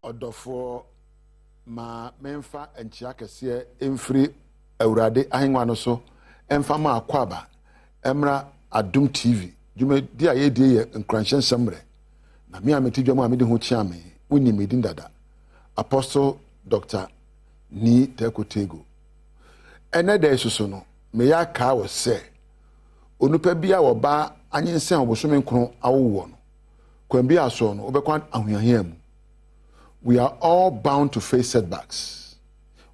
Odofo ma memfa enchia kese emfiri awurade ahenwa no so emfa ma akwaba emra Adom TV jume dia ye die ye nkranhye nsɛmre na me ameti dwom a me de ho chia me woni medin dada Apostle Dr. Ni Tekotego ene da isusu no me ya ka wo se onupa bia wo ba anyensen obosome nkron awowo no kwambi aso no obekwan ahoyahia mu. We are all bound to face setbacks,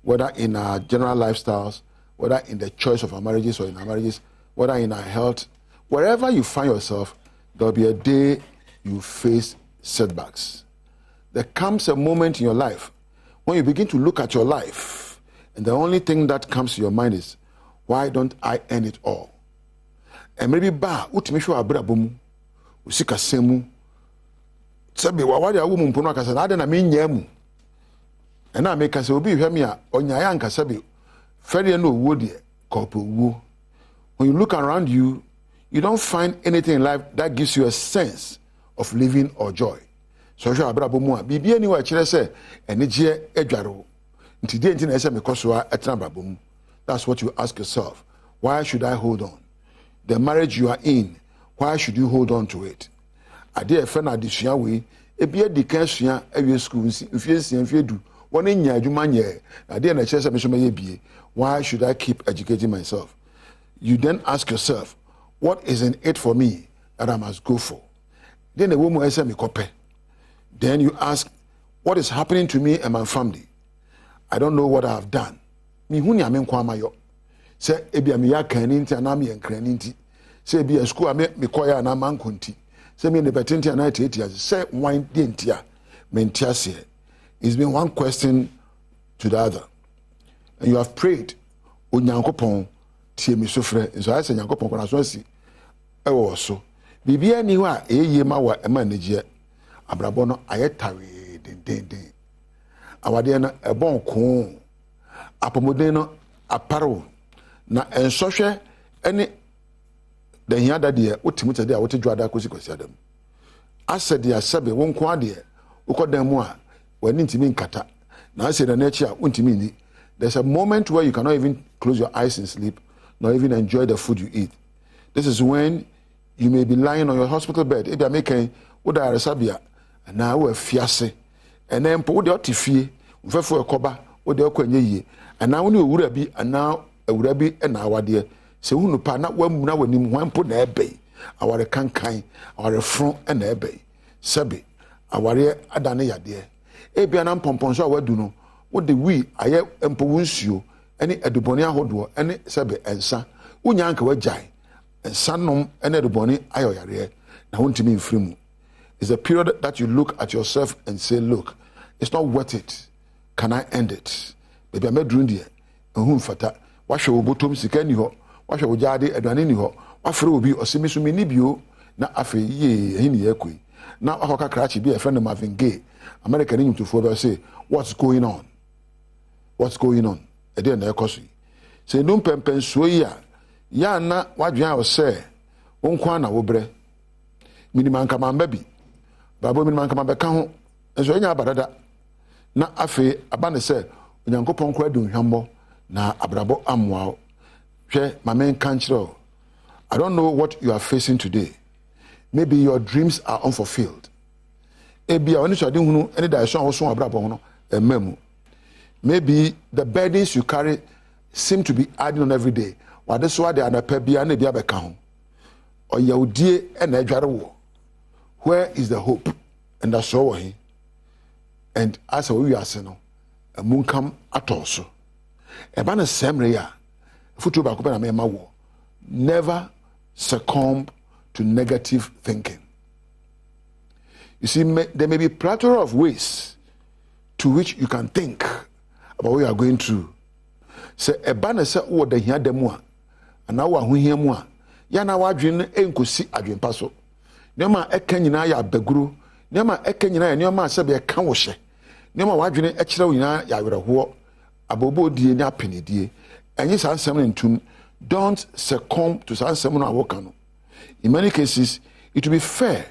whether in our general lifestyles, whether in the choice of our marriages or in our marriages, whether in our health. Wherever you find yourself, there will be a day you face setbacks. There comes a moment in your life when you begin to look at your life, and the only thing that comes to your mind is, why don't I end it all? And maybe utimisho abrabomu, usika semu, sabi wawadi ya umu mpono akasa na ade na menyemu ena ameka se obi hwemi a onyaya anka sabi fere no wo de kopo wo. When you look around you, you don't find anything in life that gives you a sense of living or joy. So hwe abrabo mu a bibia ni wa kire se enegye adwaro nti de nti na ese mekoso a etna abrabo mu. That's what you ask yourself. Why should I hold on? The marriage you are in, why should you hold on to it? Ade e fe na adesua we ebia dikan sua awie school mfie du woni nya adwuma nye ade na kire se me so meye bie. Why should I keep educating myself? You then ask yourself, what is in it for me that I must go for? Then a woman ese me kope. Then you ask, what is happening to me and my family? I don't know what I have done. Me huni ame nkwa mayo. Se ebia me ya kan nti ana me yankran nti. Se ebia school ame me koya na mankonti. Se me ne betenti ana etieti as se wine de ntia me ntia se. It's been one question to the other. And you have prayed onyankopon tie me sofre. So I say nyankopon kona so asi ewo so. Bibia ni ho a eye ma wa ema negye. Abrabo no ayetawe den. Awade na ebon ko. Apomoden no aparo na ensohwe ene the hia da de otimi tade a wote dwada kosi adam asede asabe wonko ade ukodan mu a wani ntimi nkata na asede na echi a untimi ni. There's a moment where you cannot even close your eyes and sleep, nor even enjoy the food you eat. This is when you may be lying on your hospital bed. If you are making what are sabia and now we fiase and then po de otifie mfefo ekoba wo de okwenye yie and now when you wura bi and now ewura bi e na awade se hunu pa na wamu na wanim hwanpo na ebe aware kankan aware front e na ebe sabe aware adane yade e bia na mpomponso awadu no wo de wi aye empo wonsuo ene aduboni ahodo ene sabe ensa unya anka wajai ensa nom ene aduboni ayoyare na wontimi mfirimu. It's a period that you look at yourself and say, look, it's not worth it. Can I end it? Baby, I'm doing there. Whom fata? What shall we bottom sikeni ho? What shall we jade adwanini ho? What for be or semi sumi nibio? Na afe ye hini ekwe. Now a hoka crachi be a friend of Marvin Gaye. American in to further say, what's going on? What's going on? A day na ekosi. Say num pempen soya. Ya na wadwan o say. Onkwa na wobre. Miniman kama baby. Babo min man kama beka ho enso nya abadada na afi abane se onyankopon kra du hwambo na abrabo amwa hwe mamen kanchiro. I don't know what you are facing today. Maybe your dreams are unfulfilled. Ebia oni so de hunu ene da so so abrabo ho no ememu. Maybe the burdens you carry seem to be adding on every day. Wade so ade anapa bia na bia beka ho. Oyawdie e na adware wo. Where is the hope? And that's all he. And as we are saying, a moon come at also. A banner semria, futu bakupena me mawo. Never succumb to negative thinking. You see, there may be a plethora of ways to which you can think about what you are going through. Say a banner say what the here demwa, and now who here moi. Yana wadwin enkosi adwen paso. Nema eka nyina ya baguru nema eka nyina ya nema asebe eka wo hye nema wadwene ekire wo nyina ya werɛhoɔ abobo die ne apenedie enyi sansem ne ntum. Don't succumb to sansem no awoka no. In many cases it will be fair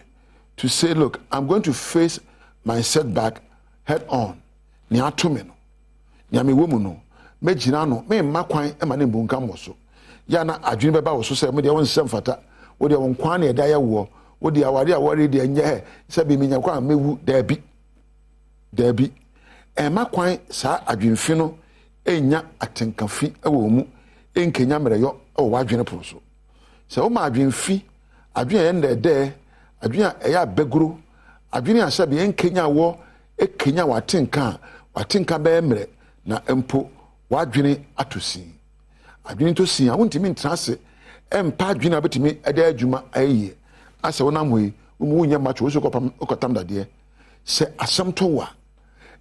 to say, look, I'm going to face my setback head on ni atome no nyame wo mu no megina no me makwan e ma ne mbunka mo so ya na adwene beba wo so se me de won nsem fata wo de won kwan na eda ya wo wo de aware aware de nye se bi menya kwa mewu dabi e makwan sa adwenfi no enya atenkafi e wo mu enkenya mreyo e wo adwene pro so se wo ma adwenfi adwene ye ndede adwene e ya beguro adwene asa bi enkenya wo ekenya watenka be mre na empo wadwene atosi adwene to si a wontimi ntrase empa adwene abetimi eda adwuma aye ase wona moyi wo nya macho wo kotam dade se asem to wa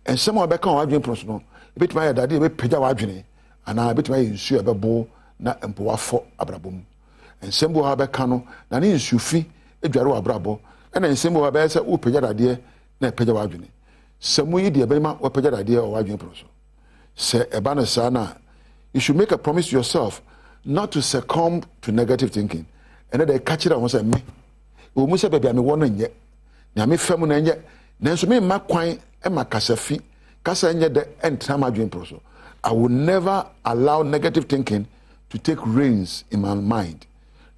ensem obeka wadwene pro so no betima ya dade be pagya wadwene ana betima ye nsu ebebo na empo wafo abrabom ensem bo ha beka no na ne nsufi edware abrabo na ensem bo ha be se wo pagya dade na pagya wadwene semu yi de be ma wo pagya dade o wadwene pro so se ebana sana you should make a promise to yourself not to succumb to negative thinking and they catch it on say me wo mu se baby am wo no nye na me fam na nye nanso me makwan e makasafi kasa nye de entrama adwen pro so I will never allow negative thinking to take reins in my mind.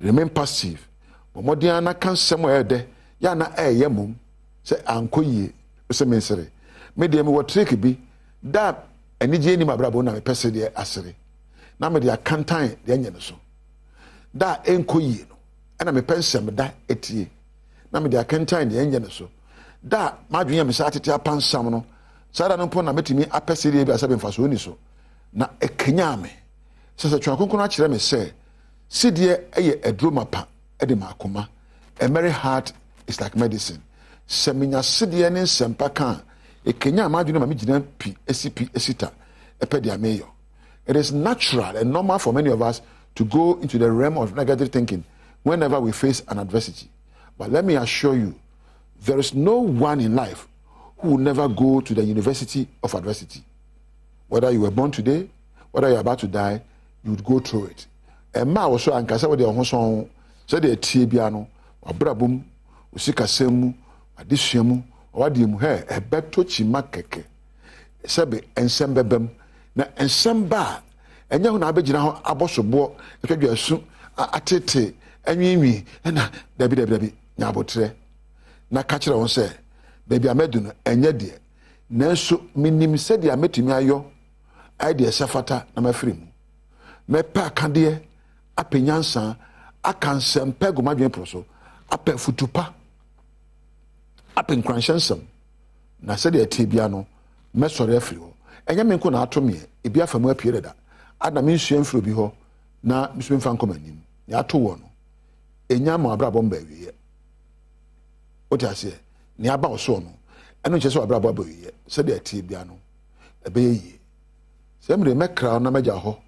Remain passive. But modiana kan somewhere de ya na yemum say ankoye se mensere me de me wo trick bi da anije ni mabrabo na me pese de asere na me de akantan de anya no so da enkoye no na me pensem da etie na me de akantan de anya no so da madwen me sa tete apansam no sada no pon na metimi apese de bi asabe mfaso ni so na ekenya me se twakonkon a kire me se sidie eye edromapa e de makoma a merry heart is like medicine seminya sidie ne sempa kan ekenya madwene ma megina pi esita epedia meyo. It is natural and normal for many of us to go into the realm of negative thinking whenever we face an adversity. But let me assure you, there is no one in life who will never go to the university of adversity. Whether you were born today, whether you are about to die, you would go through it. And ma also ankasa we de ho so so de tie bia no abrabom usikasemu adisuamu wadiem he ebeto chima keke sebe ensembebem na ensemba enya ho na abegina ho abosobo ekadwa asu atete anwinwi na dabi nya abotre na ka kire won se baby amedu no enya de nanso minim se de ametumi ayo ai de safata na mafiri mu mepa kade apenyansa akansem gomadwen proso apɛ futupa apɛ nkranhyensem na sɛ de atibia no mesɔre afiri ho enya menko na atome ebi afamu apie deda adam nsua mfiro bi ho na misum fa nkomanim ya ato wo no enya ma abrabɔ mba wiye oti ase ni aba oso no eno nche so abrabɔ ba wiye sɛ de atibia no ebe yi sɛ mre mekra na magya ho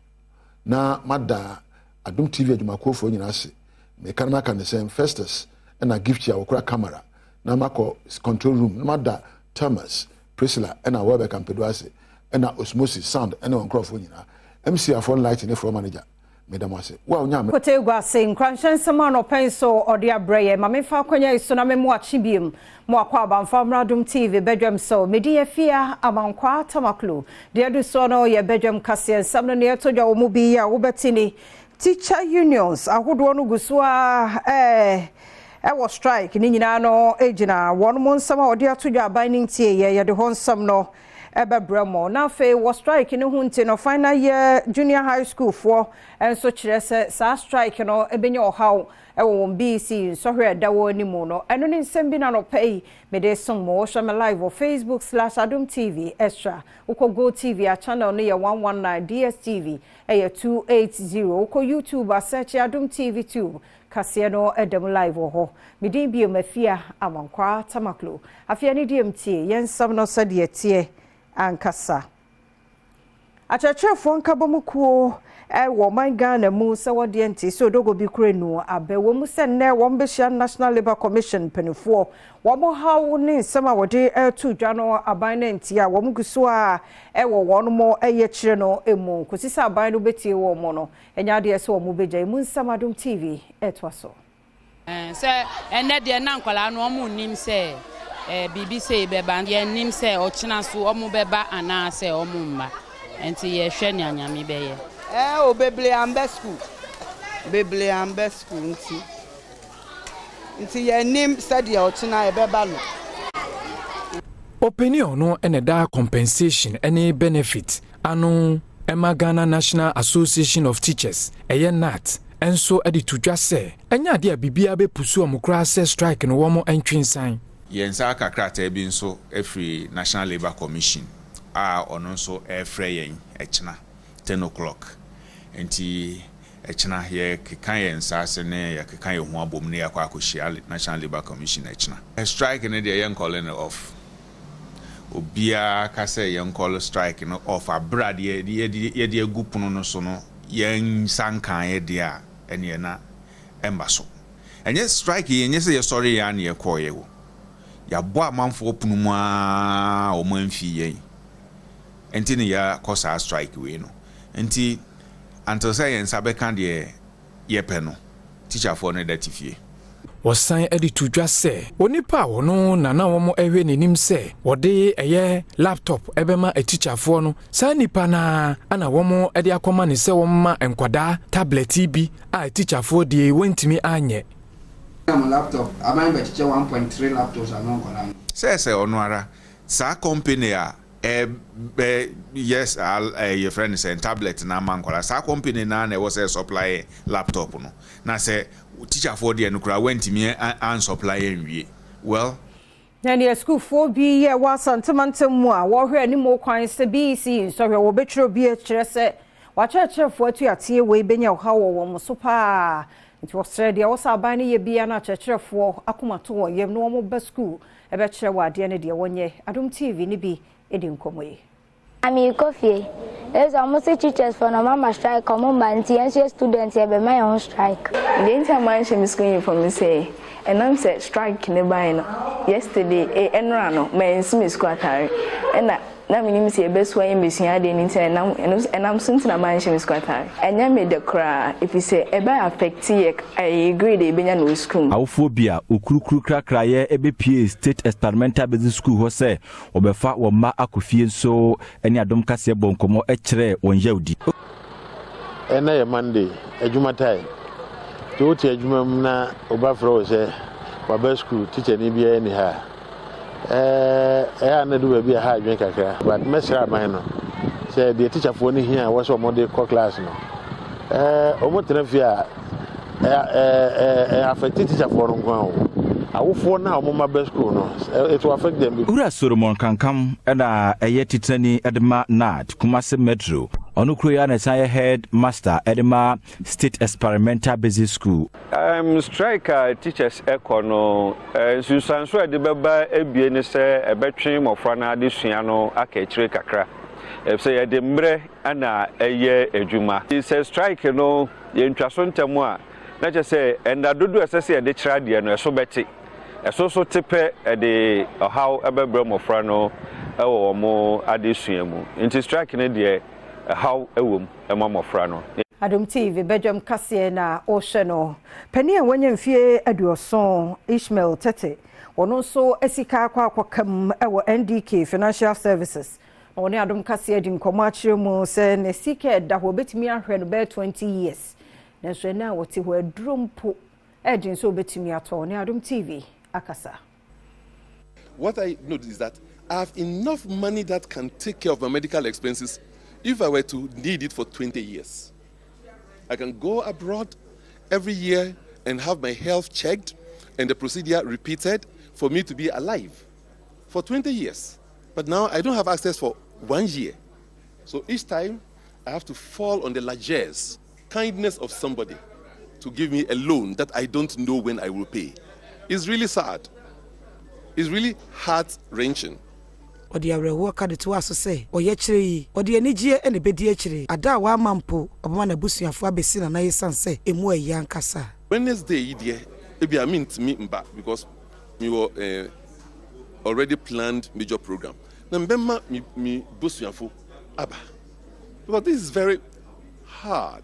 na mada Adom TV adwumakofo nyina ase me kan maka ne same Festus na gift ya okura camera na mako control room na mada Thomas Priscilla na Webe Campedo ase na Osmosis sound na onkrofo nyina MC afon light ne from manager medam ase wa onya me kote gwa se nkranhyen sema no penso ode abreye ma me fa kwanya iso na me mo achi biem mo akwa abamfa Adom TV Badwam so medi afia amankwa tamaklo de adu so no ye Badwam kase nsam no ne todwa wo mu bi ya wo betini teacher unions ahodo no gusua was strike ni nyina no ejina won mo nsam a ode atodwa aban ntie ye de ho nsam no ebebremo na fe was strike ni hunti no final year junior high school for enso kire se sa strike no ebenya ohaw ewo BC so hwe dawo ni mu no eno ni nsem bi na no pay me de som mo show me live on Facebook/Adom TV extra uko Go TV a channel no ye 119 DSTV eye 280 uko YouTube a search Adom TV 2 kase no edem live ho me din bi mafia amankwa tamaklo afia ni DMT yensam no so de tie ankasa achachefo nkabomukuo wo man Ghana mu se wode nti so dogo bi kurenu abewo mu se ne wo mbehia National Labour Commission penifo wo mo hawo ne nsema wode tu dwa no aban na nti a wo mguso a wo won mo eye kire no emu kosisa aban no betie wo mo no enya de se wo mu beja mu nsema Adom TV etwaso se ene de na nkwala no mo nim se bibi say beba ye nim say ochina so omo beba ana say omo mba enti ye hwe ne anyame beye o beble ambe school nti ye nim said ye ochina e beba no opinion no eneda compensation any benefit anu Emma Ghana National Association of Teachers NAT enso edi tudwa se enya de bibia be pusu omukra se strike no womo entwinsan yensa kakrata bi nso every National Labour Commission ono nso efre yen echina 10 o'clock enti echina ye kekan yensa se ne ye kekan ye ho abom ne yakwa akohia National Labour Commission echina strike ne de yen calling off obia ka say yen call strike no off abrad ye de agupuno no so no yen sankan ye de a ene na emba so enye strike yenye say sorry ya na ye koye wo ya bo amanfo opunu mu a o manfi yen enti ne ya kosa strike we no enti until say yen sabe kan de ye pe no teacher for no datifie wasan edi tudwa se onipa wono nana womo ehwe nenim se wode eye laptop ebema a teacher for no sa nipa na ana womo edi akoma ne se womma enkwada tablet bi a teacher for de wentimi anye laptop aban be teacher 1.3 laptops anon kola se ono ara sa company a yes your friend say tablet na man kola sa company na was a supply laptop no na say teacher for the nukura went me and supply enwie well na the school for be here was antimantum a wo hwe ani mo kwan se BC so hwe wo betro bi a kire se wa kire for atu atie we benya wo ha wo mo so pa nti Australia wo sa ban ne ye bia na kire for akomato wo yem no mo ba school e be kire wa de ne de wonye Adom TV ni bi edi nkomoye Ami Kofi. There's almost teachers for no mama strike come on banti and students here be my own strike. The entire mansion is going for me say and I'm said strike ne buy no. Yesterday enrano my nsimi squattari. And na minim say best way mbesia de ni say and I'm something na mansion squattari. And ya me the cry if you say e ba affect ye I agree dey benya no school. Awofobia okurukuru krakra ye EBPA State Experimental Business School ho say obefa wo ma akofie so ene Adom kase bonkomo e kire won yawdi. Ena ye Monday ejuma time. To ti ejuma na obafro say wa school teacher ni bia ni ha. Na do be ha adwen kakra but mesra man no say the teacher for ni here was omode co class no omo trafia affect teacher for nko awofo na omoma be school no it will affect them. Ura Solomon kankam na eye titani edma nad Kumasi Metro onukruya na say head master edma State Experimental Business School. Strike teachers ekono susanso de beba ebie ne se ebetwe mofra na adesua no akachire kakra say ye de mbre ana eye adwuma say strike no ye ntwaso ntemu a na je say enda dodo esese ye de kira de no eso beti eso so tepe de how ebebre mofra no ewo mo adesua mu nti strike ne de how ewom emamofra no. Adom TV Badwam kase na ohwe no pani wanya mfie aduoson Ishmael Tete wono so asika akwakam ewo NDK Financial Services oni Adom kase adi nkomo akire mu se na sika da ho betimi ahwe no be 20 years na so na wote ho adrompo edi so betimi ato oni Adom TV akasa. What I noticed is that I have enough money that can take care of my medical expenses if I were to need it for 20 years. I can go abroad every year and have my health checked and the procedure repeated for me to be alive for 20 years. But now I don't have access for 1 year. So each time I have to fall on the largesse, kindness of somebody to give me a loan that I don't know when I will pay. It's really sad. It's really heart-wrenching. Odi awrewo ka de to aso se oye kire yi odi anigye ene bedi akire ada wa mampo obama na busuafo abesi na yesanse emu ayi ankasa. Wednesday yi de ebi amint me mba because me were already planned major program. Na mbema me busuafo aba. Because this is very hard.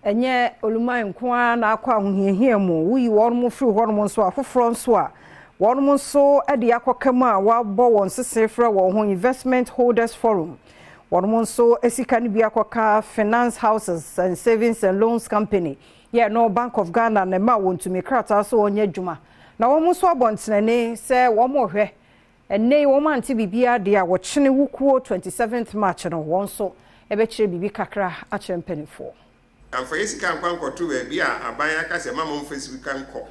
enye oluma nkwa na akwa ahohiahia mu wi won mu firi hɔ no nso afoforo nso a won mu nso ade akɔkam a wabɔ won sesefra wɔ ho investment holders forum won mu nso esika ne bi akɔka finance houses and savings and loans company no Bank of Ghana na ma won to me krata so onye dwuma na won mu nso abɔntenane sɛ won mo hwɛ enne won ante bibia de a wɔkyene wukuo 27th March no won so ebɛkyerɛ bibi kakra akyerɛ mpanifo. Amfa yesika nkwankoto baabi a aban aka se mama mfasika nkɔ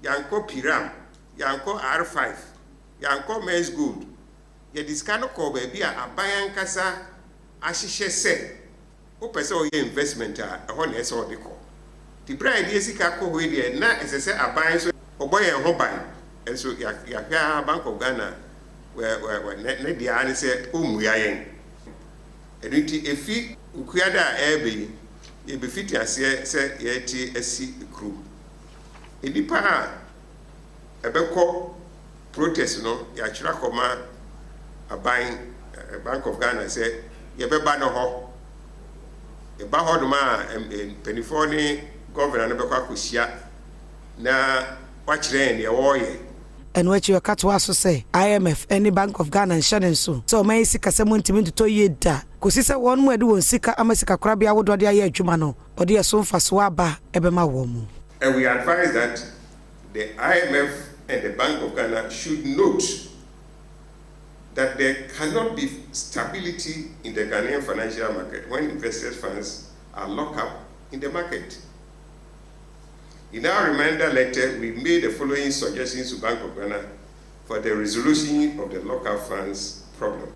yankɔ piram yankɔ R5 yankɔ men's gold ye diska no kɔ baabi a aban ankasa ahyehyɛ sɛ wopɛ sɛ ɔyɛ investment a ɛhɔ na ɛsɛ ɔde kɔ ti brand yesika kɔ hɔ de na ɛsɛ sɛ aban so ɔbɔ yɛn ho ban ɛso yahwɛ Bank of Ghana ne dia ne sɛ ɔmua yɛn ɛnti efi ukuada a ɛbɛyi ye befiti ase se ye ti asi kru enipa a ebekɔ protest no ya kyerɛ kɔma aban Bank of Ghana se ye beba no hɔ ye ba hɔ doma penifo ne governor no bɛkɔ akɔhyia na wakyerɛ ne wɔyɛ eno achi okato aso say IMF any Bank of Ghana nhyɛ so so man sika sɛ montimi ntoto ye da kosi sɛ wɔn mu ade wɔn sika amasika korabia wodode ayɛ adwuma no ɔde ɛso mfaso aba ɛbɛma wɔn mu. And we advise that the IMF and the Bank of Ghana should note that there cannot be stability in the Ghanaian financial market when investors' funds are locked up in the market. In our reminder letter, we made the following suggestions to Bank of Ghana for the resolution of the local funds problem.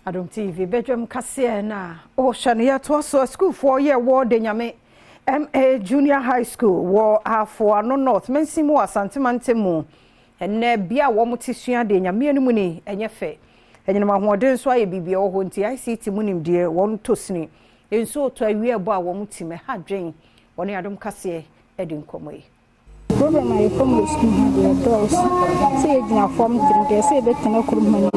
Adom TV, Badwam kase na shania to so school 4 year war de nyame MA Junior High School war afo no North mensimu asantemante mu enne bia wo mutisua de nyame animu ni enye fe enye ma hoden so aye bibia wo ho nti ICT munim de won tosini enso to awie ebo a wo mutime ha dwen woni Adom kase edi nkomoyi. Problem I come to school had the doors. Say you form drink, say better no kurman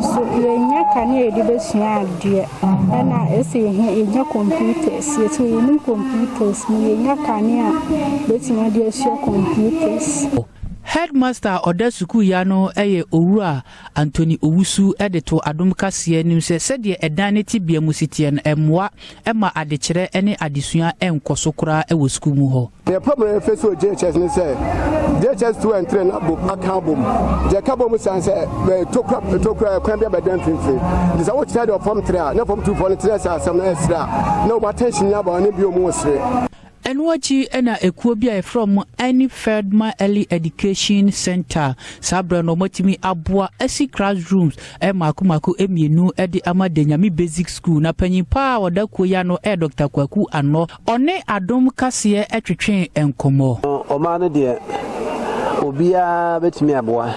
so you can hear the best dear. And I say here in your computers, yet we need computers, me in your can betting your computers. Headmaster Odasuku Yano Owura Anthony Owusu edito Adom Kase nim se sede edane tibia musitien emwa ema adekere ene adesua enkosokora ewo school mu ho. The problem face with JHS ni say JHS 2 and 3 na bo akabom. Je kabom san say tokra kwan bia bedan finfin. This what side of form 3 na form 2 form 3 asem na extra. No attention ya ba ne bi omo osre. Enwachi ena ekuo bia from any Ferdma Early Education Center sabra no motimi aboa asi classrooms makumako emienu edi amadenyami basic school na panyimpa wadakuo ya no Dr. Kwaku Ano one Adom Kase etwetwen enkomo oma ne de obia betimi aboa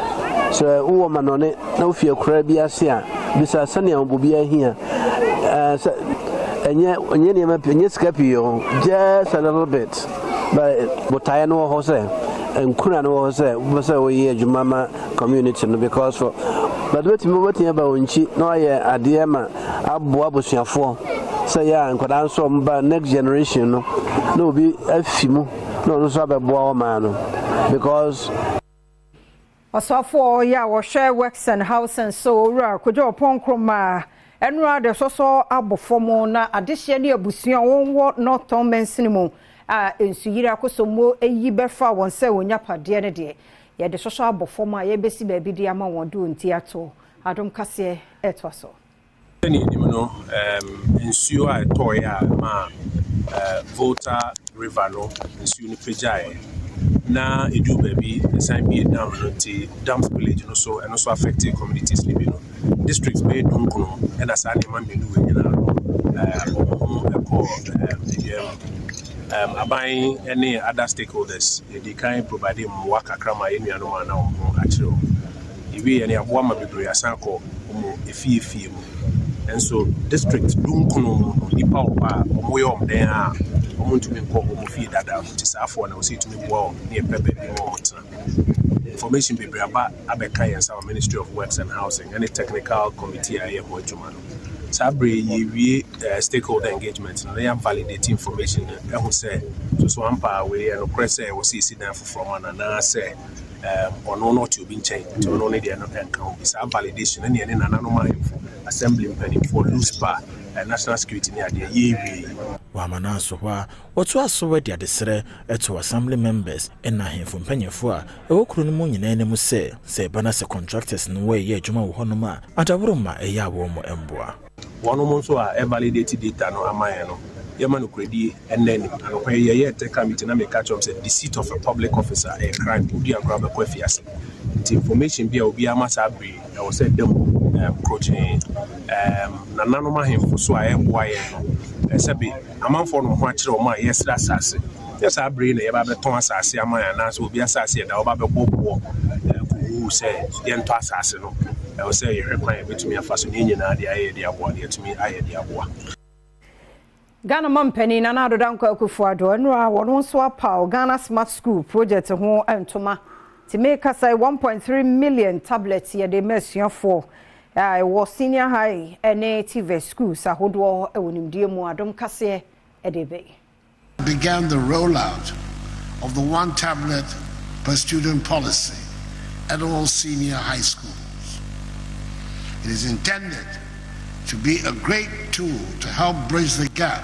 so wo manone na ofie kura bia se a bisa sane obia hia Enye ni mapenye skapio just a little bit but botaya no ho say enkuna no ho say we adwuma community no because for but wetin ba onchi no aye ade ma aboa bosuafo say ya nkoda nso mba next generation no bi afimu no so abeboa o ma no because osofo ya wo share works and house and so ra kojo ponkroma enura de soso abofomo na adehye ne abusua wonwo northern mensinimu a ensuyire akosomo eyi befa won se onyapade ne de ye de soso abofomo a ye besi ba bi de ama won do nti ato Adom Kase etwaso ni no ensuo a toya ma Volta River no ensuo ni pejai na edu baby sign be dam no dam village no so and also affected communities ni no districts be dunkuno and as ani man be do nyina abai any other stakeholders they can provide more kakrama enuano ma na ho achiro iwe ani aboa ma bebre asanko omo efie mu and so district dunkuno nipa oba omo ye omden a omo ntumi nko omo fie dada mutisafo na osi tumi boa ne pepe bi mo motna information bebre aba abeka yensa Ministry of Works and Housing any technical committee aye ho adwuma no Sabre ye stakeholder engagement and they are validate information who say so ampa we and press we see them from and say or no not you been changed to no need no account is a validation and any anonymous assembly penny for loose bar national security near the ye wamana so hwa oto aso wadi adesere eto assembly members na hemfo mpanyefo a ewokuru no mu nyina ne mu se bana se contractors no we ye adwuma wo honom a adaboro ma eya wo mo emboa wono mo so a validate data no amaye no yema no kredi enen and when ye take committee na make catch up say the seat of a public officer a crime odi agro be kwafiase the information bia obi amasa abre I was said them coaching na nanoma hemfo so a emboa ye no sabi amanfo no ho akire o ma yesra asase yes abre na ye ba beton asase amaya na so obi asase da oba be bobo ko say ye nto asase no I was say you require me to me afaso ni nyina de aye de aboa de to me aye de aboa Ghana Mampeni na na dodan kwa Akufo-Addo nwa wono so apa Ghana Smart School project ho entoma to make us 1.3 million tablets ye de mesuafo was senior high native schools ahodo ewonimdie mu Adom kase edebe began the rollout of the one tablet per student policy at all senior high schools. It is intended to be a great tool to help bridge the gap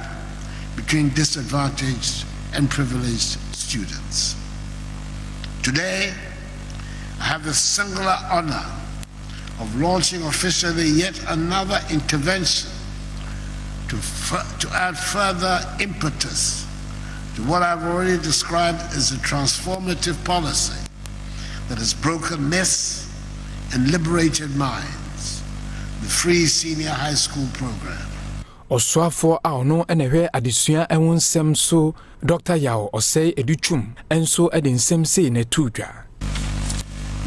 between disadvantaged and privileged students. Today, I have the singular honor of launching officially yet another intervention to add further impetus to what I've already described as a transformative policy that has broken myths and liberated minds, the free senior high school program. Oswafo a ono enehwe adesua enwonsem so Dr. Yao Osei Educhum enso edensem sei na tudwa.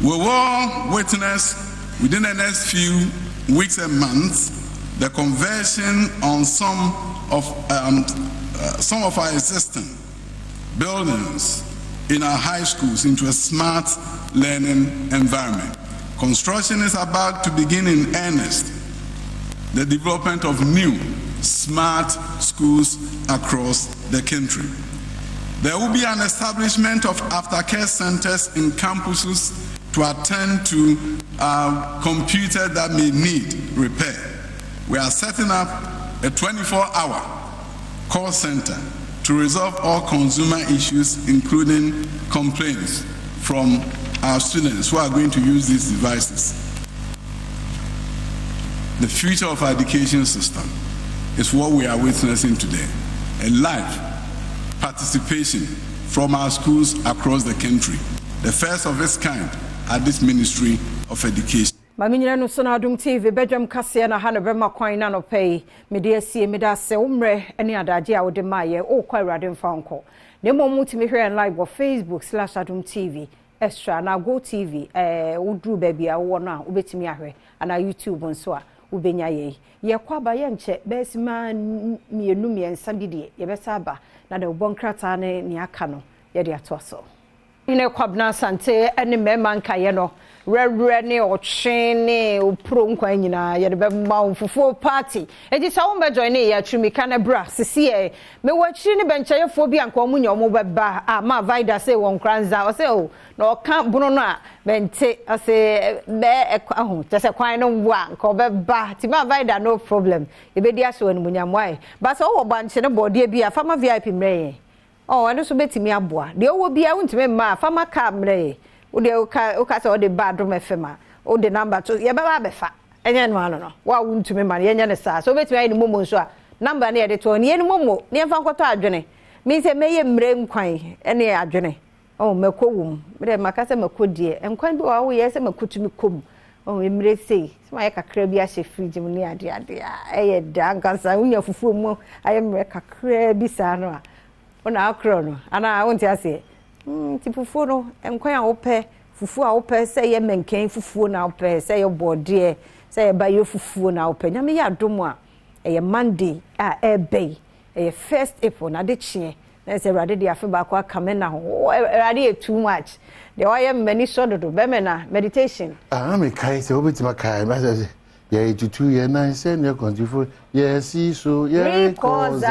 We will witness within the next few weeks and months the conversion on some of our existing buildings in our high schools into a smart learning environment. Construction is about to begin in earnest the development of new smart schools across the country. There will be an establishment of aftercare centers in campuses to attend to computers that may need repair. We are setting up a 24-hour call center to resolve all consumer issues, including complaints from our students who are going to use these devices. The future of our education system is what we are witnessing today, a live participation from our schools across the country, the first of its kind at this Ministry of Education. Maminyina no so na Adom TV Badwam kase na ha na bema kwan na no pay media sie meda se umre ene adaje a wode maye o kwa Awurade mfa nko na mmom timi hwe en live on Facebook/Adom TV extra na Go TV udru baby a wo no a ubetimi ahwe ana YouTube nso a ubenya ye kwaba ye nche besima mienu miensa didie ye besa ba na de obonkrata ne aka no ye de atoso ine kwabna sante ene mema nkaye no rere ne ochene opro nkwan nyina ye de be ma fufuo party eji sa wo be join ya twimika na bra sisi me wachi ne benchayefo bi anko mu nyomo be ba ma vida say won kranza o say o na oka bunu no a bente o say be ahu tese kwan no wa nko be ba ti ma vida no problem e be dia so anu nyamwai ba so wo banche ne body bi afama VIP mre oh eno so betimi aboa de owo bia wuntime ma afama ka mre o de o ka se o de Badwam FM o de number to ye baba befa enye no ano no wa wuntime ma ye nya ne sa so betimi ayi ni momo so a number na ye de to ne ni momo ne mfa nkoto adwene mi se meye mre nkwan ene adwene oh makowum me maka se makodie nkwan bi wa wo ye se makotumi kom oh emre sei se ma ye kakra bi a she fridge mu ne ade eye da nkansa unya fufu mu aye mre kakra bi sa no a ona akro no ana wonti ase ti fufu no enkwan a wope fufu a wope se ye menken fufu na wope se ye bode se ye ba ye fufu na wope nyame ya domo a eye Monday a ebey eye 1st April na de chie na se Awurade de afa ba kwa kamena ho Awurade too much de wa ye mani sododo be me na meditation me kai se obetima kai ma se Yeah, to ye nice and your country for yes, so yeah, because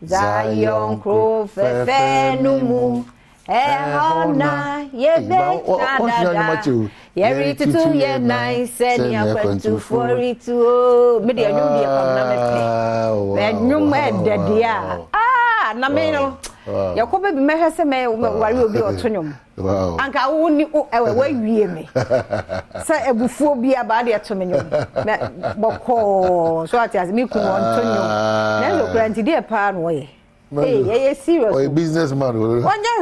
Zion Crow Fenumu. Ehona ye be kada ye ready to ye nice and ya kwantu for it to me de anyum de kwamna me anyum dedia na me no ya ko be me hwese me wari obi otonyum anka wo ni wa wie me sa ebufuo bi aba de to me nyum na boko so ati as me ku ontonyum na zo kranti de pa no ye. Hey, yeah, serious. Or a businessman.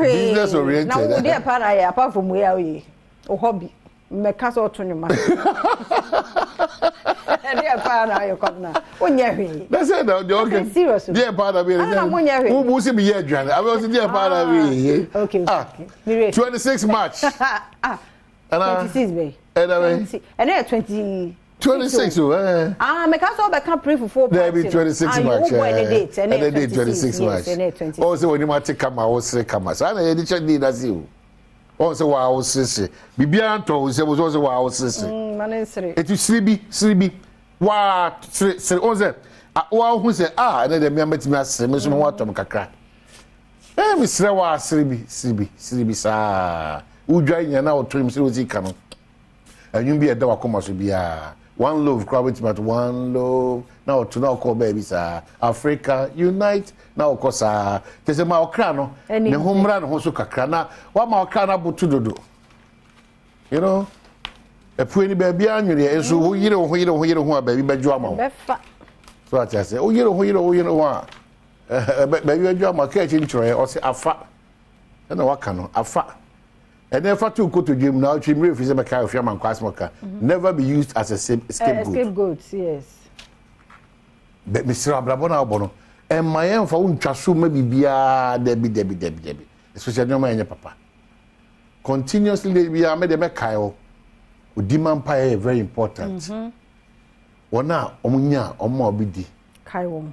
Business oriented. Now, dear para, apart from where we, or hobby, me castle to your man. Dear para, you come now. When you're that's it, now, okay. Serious. Dear para, who was it be here, Jan? I was dear para. Okay. 26 March. 26 May. And then 20. 26, me can't so back pray for 4 there be 26 March. And then 26 March. Also, when you might take I was say come. So I did need as you. Also, wow, sissy. Bibian told was also wow, sissy. It is sleepy. Wow, also. Wow, who said, and then the member to me as Miss Water Macra. Miss Rawa, sleepy, sir. Who join you now to him, so he come. And you be a dog, come to be one love, crowd but one love. Now to now call babies, Africa unite. Now, of course, there's a Maocrano, and the home run also Kakrana. What Maocrana but to do? You know, a pretty baby, and so who you know, baby, Badwam. So I say, oh, you know, what? Baby, Badwam, catching tray or say a fat. And what can a fat. And then for to go to gym now, gym if is a car of Yaman Quasmoka, never be used as a scapegoat. Yes. But Mr. Abrabona Bono, and my own for Chasu maybe be Debbie. Especially no man, papa. Continuously, we are made a Makayo with demand pie very important. One now, Omunya, Omobidi. Kaiom.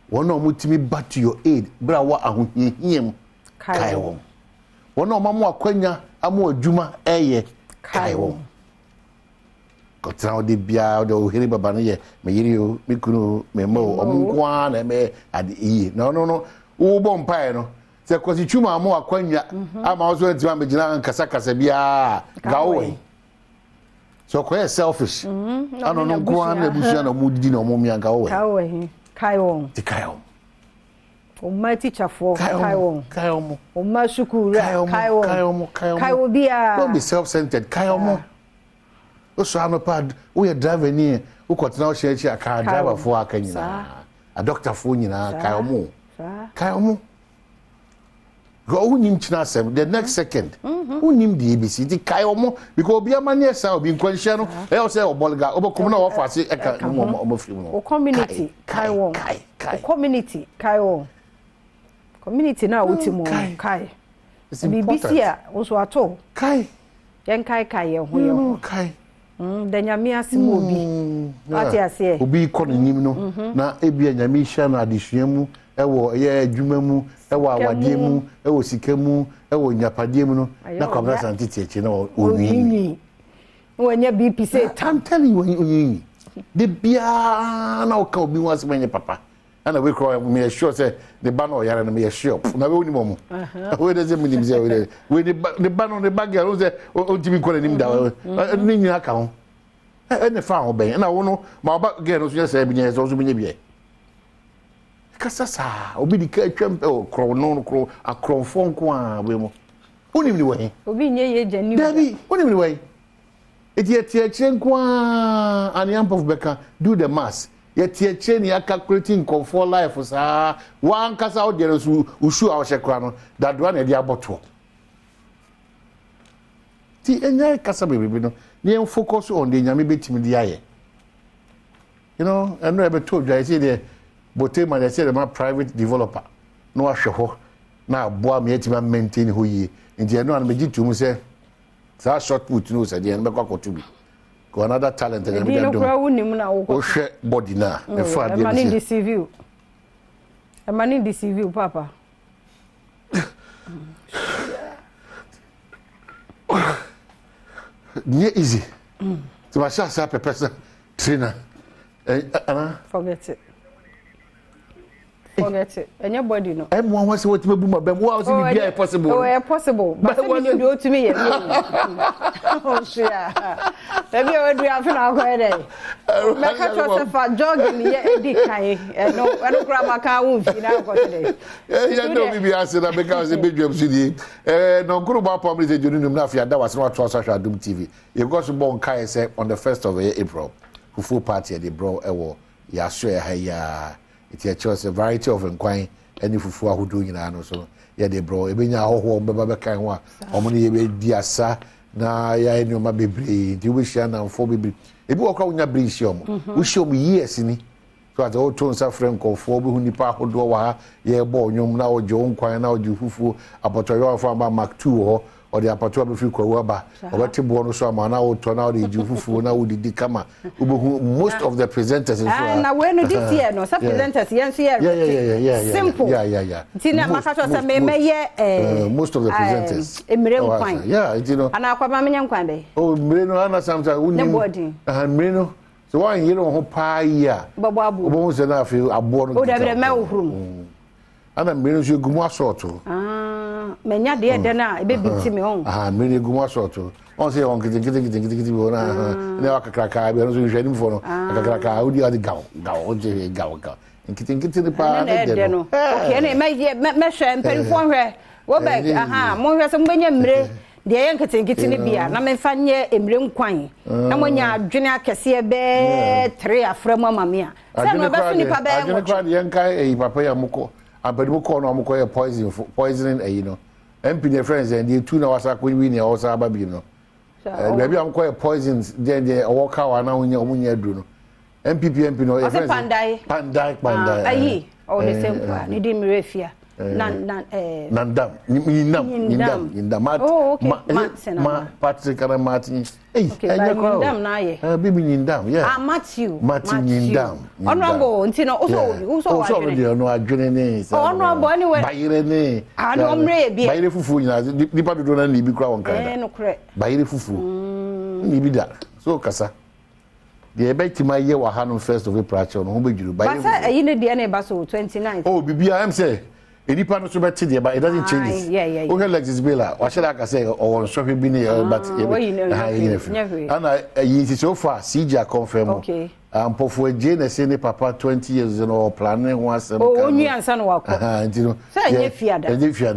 One no mutimi back to your aid, Brawa and him. Kaiom. One no mamma Quenya, Amo Juma, Kaiwo. Got now the Bia, the Hiribabania, Mayirio, Mikunu, Memo, Omukwan, and me at the E. No. Ubon Pino. Se Quasichuma, Mo Quenya, I'm also to Amajina and Casaka Sabia, Gawe. So quite selfish. I don't know, Guan, Bushano, Mudino, Momia, Gawe. Kaiwo. The Kaiwo. My teacher for Kaiomo. My Shukura, Kaiomo. Don't be self-centered. Kaiomo. Also, I'm a pad. We are driving near. Who got now share a car driver for a Kenya. A doctor for you, Kaiomo. Go in Chinasem the next second. Who named the ABC? The Kaiomo. Because be a man, yes, I'll be in Quenchano. I say, Bolga, Obocono of us, a community. Community. Community now with him Kai. BBC also at all. Kai. Then Kai who Kai. Then Yamia Simobi. What I say? Obi calling him no. Na Ebi and Yamisha na Dishiemu, Ewo, Jumemu, Ewa Wadiemu, Ewo Sikemu, Ewo Nyapadiemu no. Na Kabras and Titi, no, Uni. When your BP say, I'm telling you, Uni. The Biana can be once when your papa. And we cry me sure say the ban or yara me sure. Na we only where does it mean say we the ban on the bag girl say o timi call him da ni ni aka ho e ne fa ho ben na wo no ma ba girl so say bi so so bi bi kasa sa obi di ka twem o kro no kro akronfo nko a we mo onim ni we obi nye ye jani Dabi onim ni we eti nko a aniamp of beka do the mass. Yet ye chain ya calculating comfort life sa one kasa out there ushu a shekwa that one e dia bottle ti enya kasa baby no ne focus on the nyame betimi dia ye you know and no be told you say the bote man say the private developer no ahwe ho na aboa me etima maintain ho yi nti no an meji tu mu say sa short put no say the be kwakoto bi another talent and we do share body na e fa dey money deceive you money deceive you papa nie easy So my shall say person trainer. Forget it. Forget it. And your body no. Everyone wants to be boom bam. Wow, so be possible. Oh, possible. But when you do to me, oh yeah. Maybe I would be having a good day. Make a trust for jogging. Yeah, no, I don't grab my car. You know today. Yeah, no, we answer that because the big job city. No, good about public education. That was not trust Adom TV. You got to born Kai say on the 1st of April. Full party the bro ewo ya sure ya it's a choice a variety of inquiry any fufu ahudu nyina no so ya the bro ebenya hoho beba be kan ho a omoni ye be di asa na ya eni o ma bebre di we share na fo bebre ebi okwa unya bri shi omo we show me years ni so at all tons of friend ko fo be hu nipa ahodo wa ha ye bo nyom na ojo nkwan na ojo fufu apotoyo afọ amba mark 2 ho or the aperture be free kwa ba obati bo no so ama na oto na the jufufu na udidi kama most of the presenters na we no this year no some presenters yenso yeah simple yeah tina makato say me ye most of the presenters emre nkwan yeah you know ana kwa manya nkwan be oh emre no ana sometimes uni emre no so one year ho pa ya babo abu obo se na afi abo no o da bre me ohuru ana emre no so gumu asoto menya de na ebe biti me on many gumu asoto on say on kiti wona na wakakraka be no so hwani mfo no akakraka odi adi gaw kiti ni pa de no okay na me hwe mperifo hwe wo beg mo hwe se mbenya mre de yen kiti ni bia na me fa nye emre nkwan na mo nya adwene akese be 3 aframu amamia se no be so ni pa be adwene kwa de yen kai papa ya moko abedibo ko no amko ye poisoning you know MP the friends and the two na wasa ko wi ni also ababi no baby amko ye poisons then the walk out na omunya aduru no MP no e friends pandai ayi o the same kwa ni di mirefia nandam ma Patrick and Martin nindam na ye bibi nindam yeah Matthew nindam honorable ntino also no adwene ne honorable anyway bayire ne no mre bia bayire fufu nyina dipa dodo na libi kwa wonkada no kre bayire fufu libi da so kasa the ebetima ye wa hanu first of April no ho bejuru bayire basa ayi ne de na ba so 29 oh bibia am say Edipa no so better there, but it doesn't change this. Yeah. Okay, like this Bella. What shall I say? Or shopping bin but and so far, CJ confirm. Okay. For Jane say papa 20 years planning once. Oh, only answer no work. And you know. Say you fear.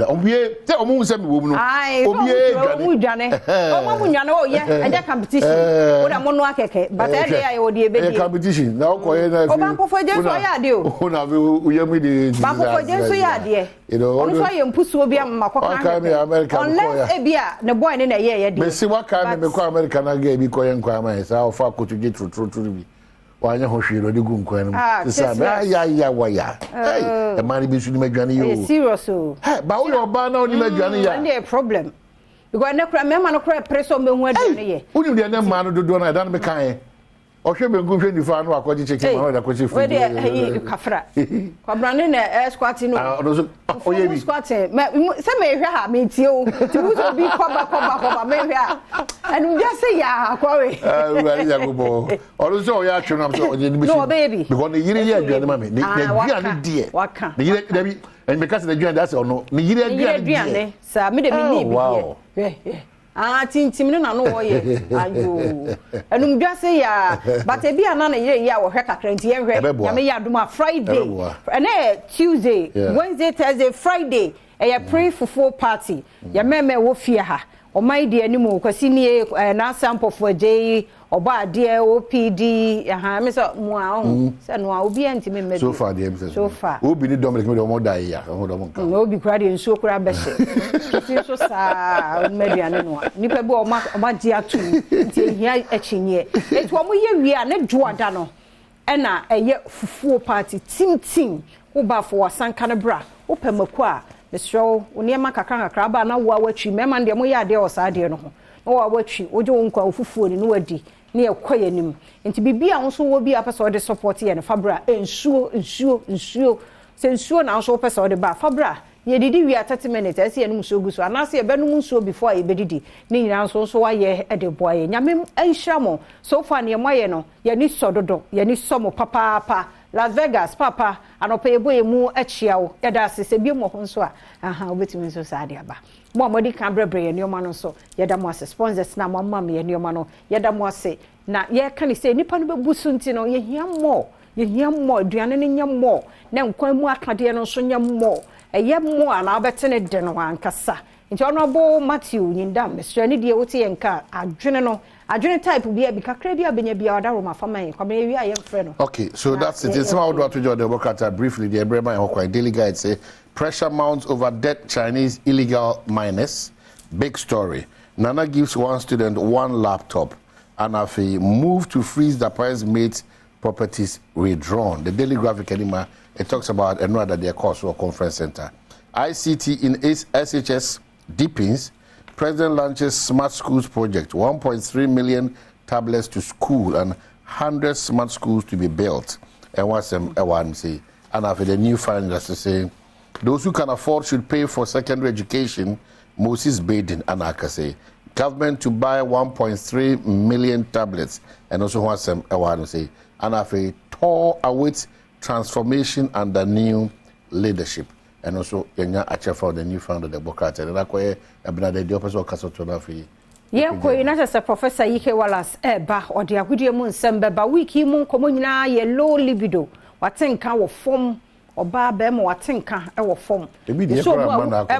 Obie, tell omo say me wo no. Obie dwane. Omo munwane o ye, aja competition. O da mo no akeke, but e dey ayo dey be dey. Competition. Na ko ye na fi. O ba for Jane so ya de o. O na be o ye me dey. Ba for Jane so ya de. You know. Onu so ye mpusu obi am makoka. Unless e bia na boy ne na ye de. Me see what kind me ko America na ga bi ko ye nkwa ma sa o fa ko to get true bi. Wanya hohwiro de gu nkwan mu sisa ya waya e mari bi su ni madwane yo serious o ba wo oba na oni madwane ya and problem because na kra mema no kra preso mehu adwane ye unim de na ma no dodo na dan me kan ohwe be ngu hwe ni fa no akoji cheke ma da kochi fu we de kafra kwa brande na squat no oye bi squat se me hwe ha me tie o ti bu so bi koba me hwe and we just say ya kwawe right ya go bo oro so ya twe na so oje ni bi no baby because the yiri ya adwane ma me ni adwane die waka the yiri da bi and because the adwane that's no ni yiri adwane sa me de me ni bi tintim no na no wo ye ayo enum dwa se ya but e bia na ye ya wo hwe kakra nti ye hwe ya me ya duma Friday and Tuesday Wednesday Thursday Friday e pre fufu party ya meme wo fie ha o mai de animu kwasi ni na sample for J oba de OPD me so mu a se no a obi anti me so far the so far obi ni Dominic me do mo dai ya ho do mo kan obi kura de nsuo kura be se kisi so sa media ne no ni pe bi o ma ji atu nti ehia echinye etu o mo ye wi a ne duoda no e na eye fufuo party tim wo ba for wasanka ne bra wo pe maku a mesro oniema kakra ba na wo awatwi mema de mo ye ade o sa de no ho na wo awatwi wo je wo nkwa ofufuo ni no wadi ne ekoye nim nti bibia wo so wo bi apesa de support ye ne fabra ensuo se ensuo na so pesa de ba fabra ye didi wi 30 minutes ese ye no so gu so anase ye benum so before ye bedidi ni nyina so wa ye e de boa ye nyame enhira mo so far ne mo ye no ye ni sododo ye ni somo papa Las Vegas papa anopa ye boye mu achia wo ye da asese bi mo ho so a aha obetimi so sa ade aba mo amodi kan brebre ye nioma no so ye da mo ase sponsors na mo mam ye nioma no ye da mo ase na ye kan say nipa no bebusu nti no ye hia mo aduane ne nya mo na nkwan mu akade no so nya mo eye mo ana obetene de no ankasa nti ono bo Matthew nyinda mesra ne die wote ye nka adwene type bi e bi kakra bi abenya bi awada roma fama yen kwame wi aye mfre no. Okay, so that's it. It's how do to the Democrat briefly the Ebrema Hokwa daily guide say pressure mounts over dead Chinese illegal miners. Big story. Nana gives one student one laptop and have a move to freeze the parents' mates' properties withdrawn. The daily graphic anima it talks about another their course or conference center. ICT in SHS deepens. President launches Smart Schools project, 1.3 million tablets to school and 100 smart schools to be built. And what's one say? And after the new finance to say, those who can afford should pay for secondary education. Moses Baden and Aka say, government to buy 1.3 million tablets. And also what's one say, and after tour awaits transformation under new leadership. And also yenya acha for the new founder the Democrat and akwaye abinade the opposite kasoto na fi ye ko ina se Professor Ike Wallace ba ode agudie mu nsembe ba wiki mu nkomo nyina ye low libido watenka wo fom oba ba ma watenka e wo fom so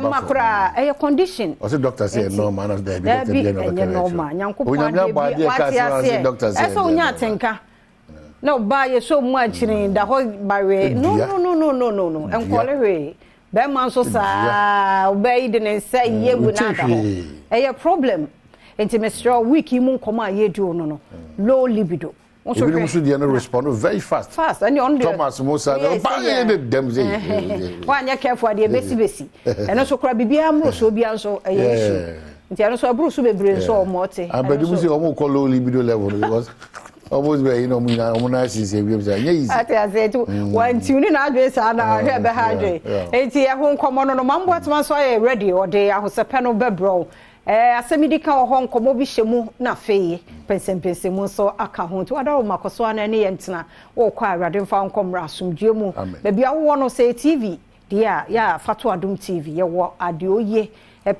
makura e condition o se doctor say no man of the normal nyankopon de doctor say so nya atenka no ba ye so mu achiri da ho bare no enkole we be man so sa obey de say ye bu na da ho e problem enti mesro week mu nkomo aye du no low libido so we must do respond very fast and on Thomas Musa dem say wa nya careful de besi eno so kra bibia amro so bia so eye nti eno so abru so bebre so omote abedi mu say omo call low libido level because almost be nice say we say yes I say to one tune na adwe sa na hwe be ha adwe enti e ho nkomo no mambo atman so ye ready or dey ahosepe no bebro asemidi ka ho nkomo bi hyemu na feye pensempensem mu so aka ho to adaro makoso ana ne ye ntena wo kwa awrade mfa nkomra asomdue mu be bia wo no say TV dia ya Fatu Adom TV ye wo adeoye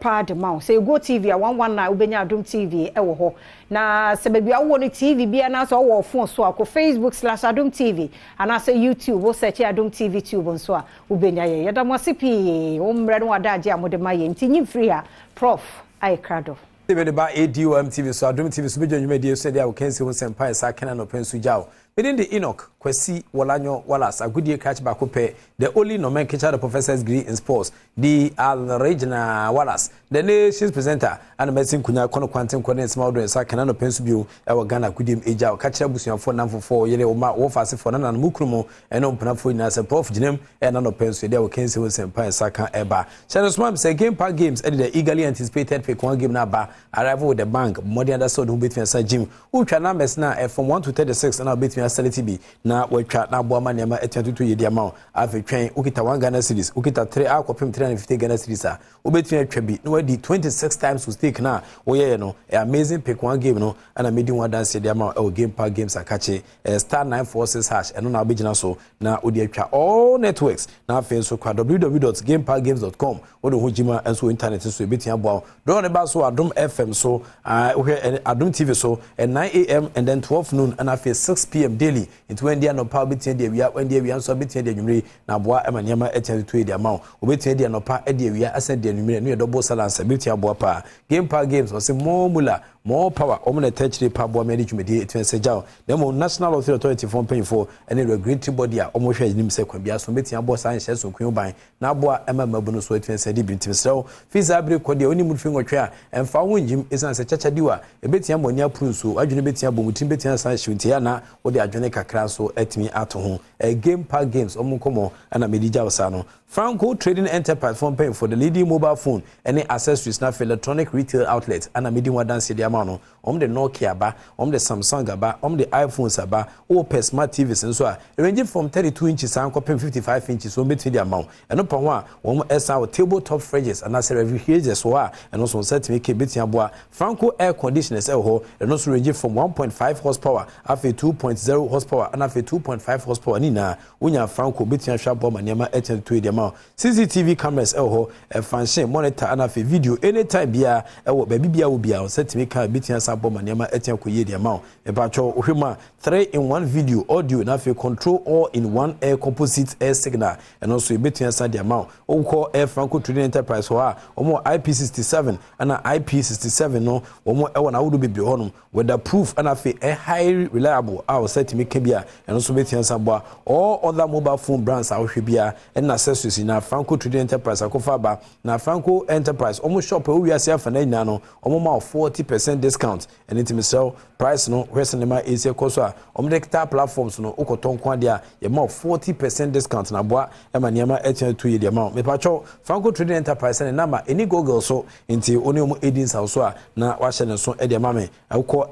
pa de ma say go TV a 119 ubenya Adom TV e wo ho na se be bia wo no TV bia na so wo phone so akọ Facebook/Adom TV ana say YouTube wo search Adom TV tube so a ubenya ye yeda mo sipi wo mre no wada age amode ma ye ntinyi free a prof I crado. David ba Adom TV so Adom TV so bejo nwumadi so dia wo kansi wo sempa esa kana no pensu jao. Within the Enoch, Kwesi, Walanyo, Wallace, a good year catch back the only nomenclature the professor's degree in sports, the Regina Wallace, the nation's presenter, and medicine Kuna Kono Quantum Coordinates Maudo and Sakanano Pensubu, our Ghana Kudim Ejao, catch up with for number 4 year or Wofas for Nana Mukrumo, and on Panafo as a prof Jim, and Nano Pensu, there were Kensi with Empire Saka Eba. Channel Swam say Game Park Games, edited eagerly anticipated for one game naba, arrival with the bank, more than the sword who between Jim, who can numbers now from 1 to 36 and I'll between Sality na we chat na boa mania ma 22 ye dia ma afi twen ukita 1 Ghana series ukita 3 akopem 350 Ghana series a obetun atwa bi na wadi 26 times to stake na we ye no amazing pick one game no and made one dance dia ma Game Park Games akache star 946# eno na obegina so na odi atwa all networks na afi so kwa www.gameparkgames.com odo hojima enso internet so ebetia boa don ne ba so Adom FM so Adom TV so at 9 a.m. and then 12 noon and afi 6 p.m. daily into when they no power between the we when they we so between the nwumre na boa emanyama etento the amount obetwin the no pa e the we ascend the nwumre no double balance between boa pa Game Park Games was more mula more power omna touch the pa boa management the etwen sejaw dem national authority for paying for any regulatory body a omo hwe nim se kwa bia so betwin boa san hye so kun ban na boa emamabu no so etwen se di bintim so fees abre ko de oni mudfin otwe a emfa wonjim esan se chacha diwa ebetwin mo nya prunso adwene betwin bomutim betwin san hye ntia na wo de adwene kakra so etimi ato ho Game Park Games omunkomo ana medija osano Franco Trading Enterprise phone paying for the leading mobile phone any accessories na for electronic retail outlet ana medi wadan se dia no the Nokia ba the Samsung ba the iPhones ba o per smart TVs nso a ranging from 32 inches and 55 inches so between the amount and no ho a esa tabletop fridges and as refrigerators so a and also set make betia boa Franco air conditioners ho and also ranging from 1.5 horsepower after 2.0 horsepower and after 2.5 horsepower ni na unya Franco betia hwa bomb niam echen to the amount CCTV cameras ho a function monitor and after video anytime bia e baby bia wo bia set make betia sa bomb niam echen ko ye the amount e ba cho ohwema 3-in-1 video audio na after control all-in-one air composite air signal and also betia sa the amount o call air Franco Trading Enterprise ho a omo IP67 and IP67 no omo e wona wodo bebre honum with the proof and after a highly reliable our set make bia and also betia sa boa all other mobile phone brands are hwebia and accessories na Franco Trading Enterprise akofa ba na Franco Enterprise omo shop we wi ase afa na nyina no omo ma 40% discount and it sell price no resinema is koso a omo digital platforms no ukoton kwa dia ye ma 40% discount na boa e ma niam etia to ye dia ma me pacho Franco Trading Enterprise na number any Google so nti oni omo edins so a na wa hye ne so e dia ma me akọ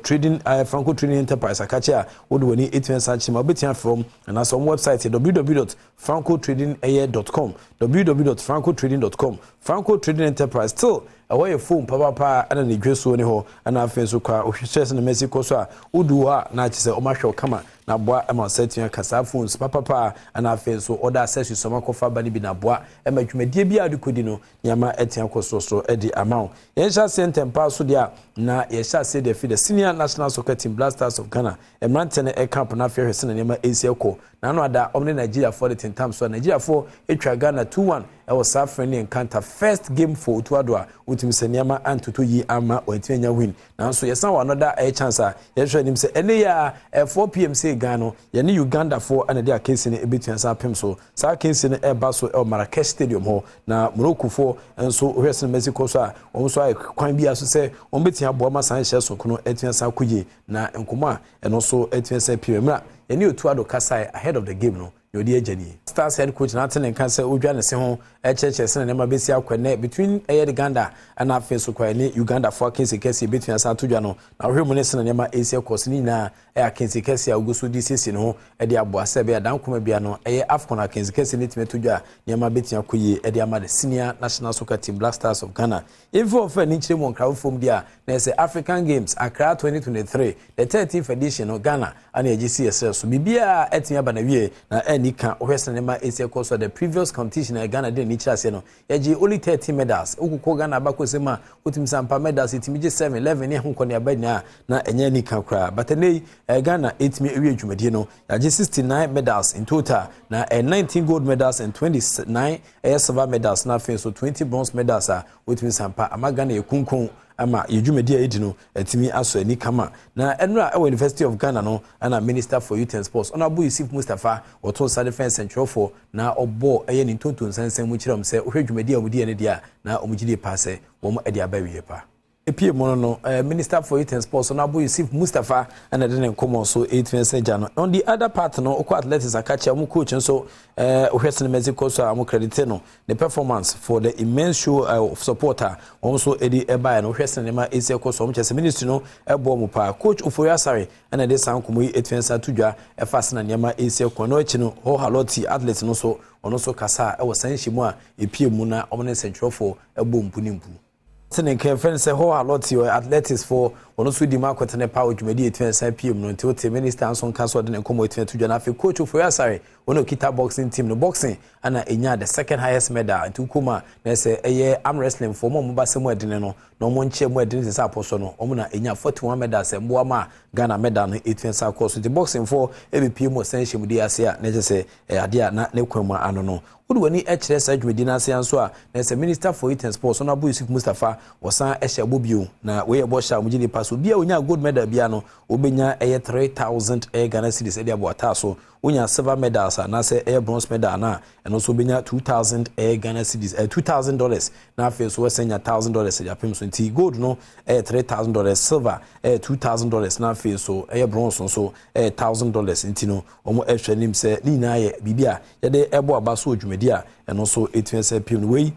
trading Franco Trading Enterprise akache a wo de woni etia sanchi ma betia from and as on website www.francotradingair.com www.francotrading.com Franco Trading Enterprise still away phone papa ana ne dweso ne ho ana afenso kwa ohwehwese ne Mexico so a udu a na chise o mahwe kama na boa ema setia kasa phones papa ana afenso order accessories so makofa ba ne bi na boa ema dwumadie bi adukodi no nyama etia kososo edi amount yensha center pa so dia na yensha se de fi the senior national soccer team Blasters of Ghana emrantene e camp na afehwese ne nyama esieko na no ada omne Nigeria for the ten times so Nigeria for etwa Ghana 2-1 e was friendly encounter first game for Utuado utim seniama antutu yi ama wetenya win na so yesan wa another a chance a yehwe nim se ene ya 4 pm say Ghana ye ne Uganda for ana dia case ne ebetua sa pem so sa case ne e ba so e Marrakech stadium ho na Morocco for enso ohwese Mexico so a won so kwan bia so se won betia bo ma san hye so kono etua sa kuye na enkomo a eno so etua sa pm na ye ne Utuado kasai ahead of the game no yodi ejani Stars head coach Nathan Kanse odwa ne se ho echeche se ne ma besi akwane between Uganda and afenso kwa ne Uganda for Kensi Kesi between asa todwa no na hwemu ne se ne ma Asia course ni na Kensi Kesi aguso DCC no e de abo ase be dan koma bia no Afcon Kensi Kesi ne time todwa ne ma betia koyi e de ama the senior national soccer team Black Stars of Ghana info of ni chire mo crowd form dia na se African Games Accra 2023 the 13th edition of Ghana and AGCS so bibia etia ba na wie na nika ohwese ne ma Asia course the previous competition in Ghana de ni chase no yaji only 30 medals okuko Ghana bakosema utimsampa medals itimije 7 11 ne ho kone abanya na enye ni kakra but nei Ghana etimi ewie dwumadie no yaji 69 medals in total na 19 gold medals and 29 silver medals na fin so 20 bronze medals utimsampa amagana yekunkun ama yedwumadi edi no etimi aso ani kama na enra e University of Ghana no ana Minister for Youth and Sports Honorable Yusuf Mustafa woto sa defense central for na obo eye ni tonton sansan mu kiram se ohwedwumadi amudi ene dia na omugide paase wo mo edi abawie pa epie mono no Minister for Youth and Sports Honorable Yusuf Mustafa ana de ne komo so 8 Jano on the other part no okwa athletics akacha mu coach nso ohwese Mexico so am credit no the performance for the immense show of supporter also edi eba no ohwese ne ma ese ko so mchese ministry no ebo mu pa coach Ufoyasare ana de san komo 8 tudwa efase na nyama ese ko no echi no ho haloti athletes no so ono so kasa e wo sanhyimu a epie mu na omne central for ebo mpunimpu Sene ke friend say ho a lot your athletics for ono so di market ne power dwumadi 25 pm no nti minister anson kaso de ne komo 22 na fe coach Ufoyasare ono kita boxing team no boxing ana enya the second highest medal nti kuma na say eye arm wrestling for mo basemu edene no no mo nche mo edene se aposo no omo na enya 41 medals e mboa ma Ghana medal no 25 course the boxing for ebpm mo sanhye mu di ase a na je say ade a na ne kwamu ano no udwani ekire sa dwumadi na ase anso a na say Minister for Youth and Sports Honorable Yusuf Mustafa wosan ehye bobio na we ebo sha mugini paso bia onya gold medal bia no obenya 3000 Ghana cedis e dia bo ataso wonya silver medals na say air bronze medal na eno so benya 2000 Ghana cedis $2,000 na afi so wesenya $1,000 ya pem so nti gold no $3,000 silver $2,000 na afi so air bronze so $1,000 nti no omo ehwe nim say ni na ye bibia ye de ebo aba so dwumedi a eno so etwense pem we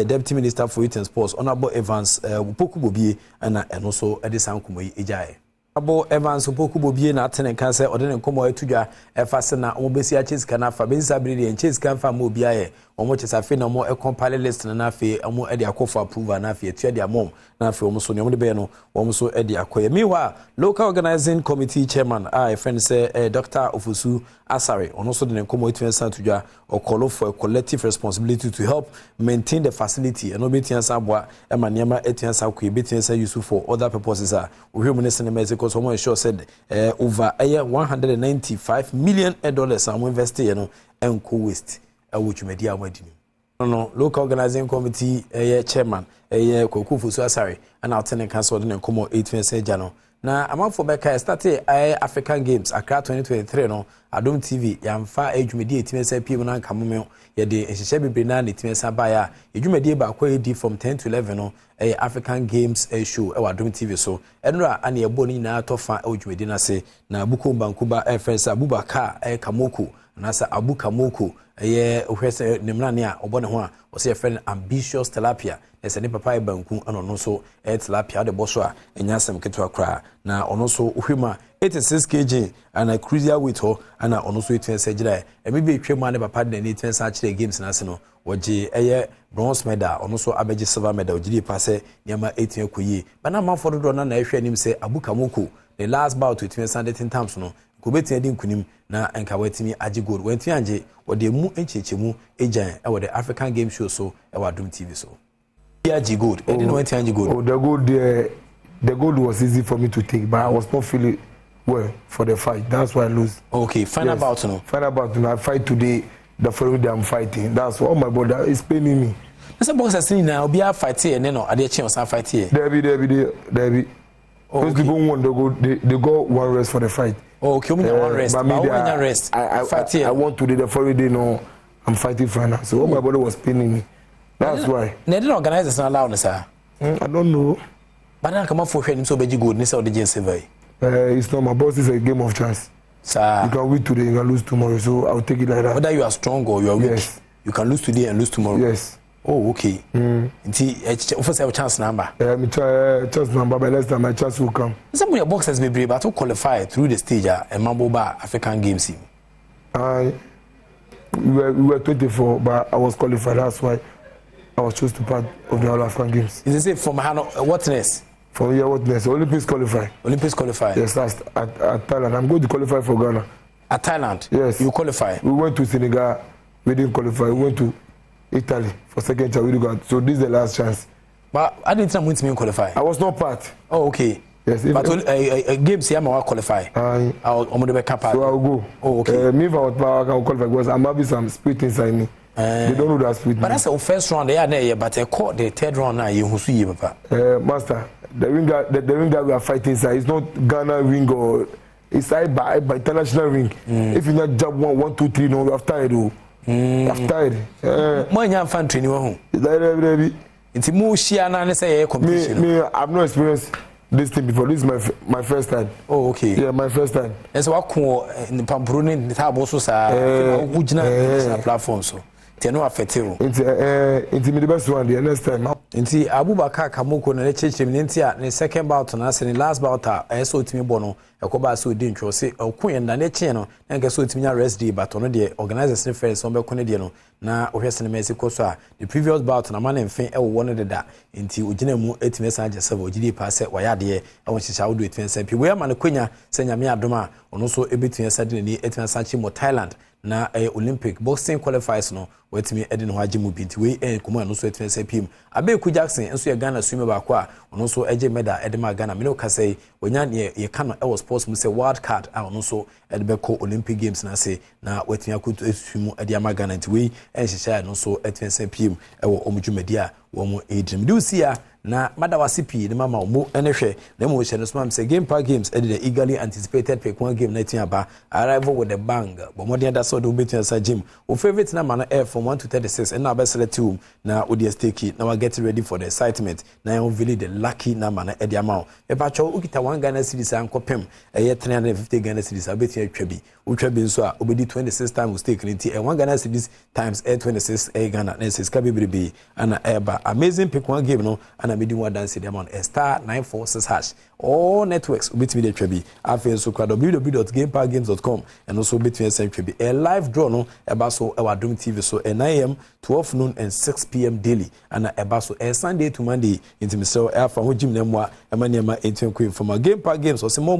deputy minister for youth and sports honorable Evans Opoku Bobie na eno so ede sankomo yi ejae Abo Evans Opoku Bobie na atene kan se ode ne nkomo etudwa efase na omobesi achis kana fa bensa brede en chase kan fa mo bia ye omo chesafe na mo compile list na afi omo ede akofo approval na afi etua dia mom na afi omo so ne omo de be no omo so ede akoye mewa local organizing committee chairman a friend say Dr. Ofusu Asare ono so de ne nkomo etwensa tudwa o call for a collective responsibility to help maintain the facility and obetiansa boa emaniama etwensa ko ebetiansa use for other purposes a ohwemu ne sinema because someone sure said over $195 million am invest here no enko waste which media amadini no local organizing committee chairman Kwaku Fusu Asare and alternate council de nkomo 8 Jano na amafo beka start African Games Accra 2023 no Adom TV yamfa edwumedi etimesa piem na nkamome ye de ehihye bebre na etimesa ba ya edwumedi ba kwa edi from 10 to 11 no African Games show Adom TV so enra ana yebo ni na tofa edwumedi na se na Abuko Bankuba friends Abubakar Kamoko na sa Abu Kamoko ohwese nemrane a obone ho a o se friend ambitious tilapia ese ne papa banku ano no so tilapia de boso a enya asem keto akra na ono so ohwema 86 kg ana cruiser weight ho ana ono so etwense gira emebe twemu ane papa de ne etwense a kire games na se no woje bronze medal ono so abeje silver medal giri pase niama 18 koyi bana manfo do na ehwe anim se Abu Kamoko the last bout etwense 10 times no kobetia din kunim na enka watimi age gold wenti anje wode mu enchechemu ejan e the African Game Show so e Adom TV so age gold e didn't wenti age gold. Oh, the gold was easy for me to take, but I was not feeling well for the fight. That's why I lose. Okay, final bout no. Final bout no. I fight today. The following day I'm fighting. That's all my brother is paining me. That's a boxer saying now be a fight here and no ade chen o fight here. Debbie. Those people want they go one rest for the fight. Oh, okay, one rest. But one rest. I want today the following day no. I'm fighting final. So all my brother was paining me. That's why. They didn't organize this allow sir. I don't know. But now come up for him so beji good. Ni say the silver. It's not my boss. It's a game of chance. Sir. You can win today, you can lose tomorrow. So I'll take it like that. Whether you are strong or you are weak, yes. You can lose today and lose tomorrow. Yes. Oh, okay. Nti offer say chance number. Me chance number, but next time my chance will come. Some of your boxers be brave, but to qualify through the stage and Mambo Bar African Games. We were 24, but I was qualified. That's why I was chosen to part of the All African Games. Is it from whatness? From here, whatness? Olympics qualify. Olympics qualify. Yes, that's at Thailand. I'm going to qualify for Ghana. At Thailand? Yes. You qualify? We went to Senegal. We didn't qualify. We went to Italy for second chance. We didn't go. So this is the last chance. But I didn't want to qualify. I was not part. Oh, okay. Yes. But games here, I qualify. I'll so I'll go. Oh, okay. Me if I was part, I can qualify because I'm having some spirit inside me. They don't know that spirit. But that's the first round. They are there, but they caught the third round now. You who see Papa. Master, the ring that we are fighting inside is not Ghana ring or it's by international ring. If you not jump 1, 2, 3, no, we have tired. I've tired. More young fan training home. It's more Shiana and say competition. Me, I've no experience this thing before. This is my first time. Oh, okay. Yeah, my first time. That's what in the Pambruni, the tab also sa platform so. Teno afetero. Into the best one the next time. Inti Abubakar Kamoko na chechim ntia ne second bout na se ne last bout so timi bono ekoba so di ntwo se okun na ne che no na nke so timi nya rest day but no de organizers ne first on be kone de no na ohwese ne Mexico so a the previous bout na man mfen e wo no de da inti ogina mu etime sa je serve ogidi pa se waya de e won chicha wodo etime sa pi we ma ne kwanya se nyame adoma ono so ebetue sa de ne etime sa chi mo Thailand na Olympic boxing qualifiers no wetimi edi no haje mu binti we komo no so etime sa pim Abeku Jackson enso ye Ghana swim ba kwa ono so eje medal edema Ghana me no kasai wonya ye ka no e sports mu say wild card a ono so edebe ko Olympic Games na say na wetimi akutu swim edi ama Ghana nti we enhihya no so etime sa pim e wo omudwumadi a wɔn edrim do sia na madawase pii ne mama mo ene hwɛ na mo hwɛ no so am say Game Park Games edit the eagerly anticipated Pekwan game na tiaba arrival with the bang but more than that so do betu sa gym o favorite na man air from 1 to 36 and na be select room na odi stake na we get ready for the excitement na you really the lucky na man e dia ma e ba cho ukita 1 Ghana cedis ankopem e 350 Ghana cedis abetu atwa bi utwa bi nso a obedi 26 times stake nti e 1 Ghana cedis times 26 Ghana na se ska bebrebe ana eba amazing Pekwan game no ana medi one dance the amount *946# all networks between the trebi afi so kwa www.gameparkgames.com and also between same trebi a live draw no eba so Adom TV so 9 a.m. 12 noon and 6 p.m. daily and eba so Sunday to Monday into Mr. Alpha ho gym nemwa emaniema into queen from a Game Park Games so se more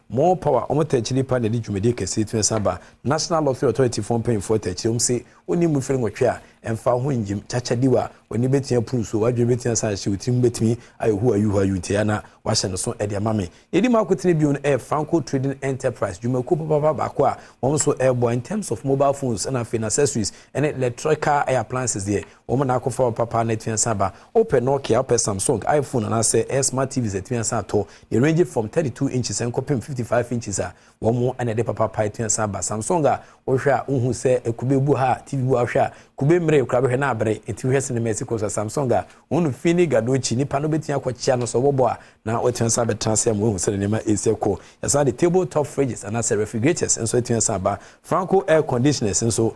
more power omo techili pa na di dwumede kese tu saba National Lottery Authority for paying for techili say oni mu fere ngotwe a emfa ho njim chachadiwa oni betia pruso wadwe betia sa hye utim betimi ayehu ayu ntiana wahye no so e de mame yedi makotene bi on Franco Trading Enterprise dwumako papa bako a won so airboy in terms of mobile phones and accessories and electrical air appliances there won na akofa papa na tia saba open Nokia open Samsung iPhone and say smart TVs tia sa to they range from 32 inches and copim 55 inches a won mo and de papa tia saba Samsung a wo hwe a unhu se ekubebu ha TV bu ahwe a kube mre kura be na abre enti hwe se ne Mexico Samsung a unu fini gadochi ni pano betia kwachia no so bobo a na otia saba transfer mo hu se ne ma eseko yasa the tabletop fridges and as refrigerators and so etia saba Franco air conditioners and so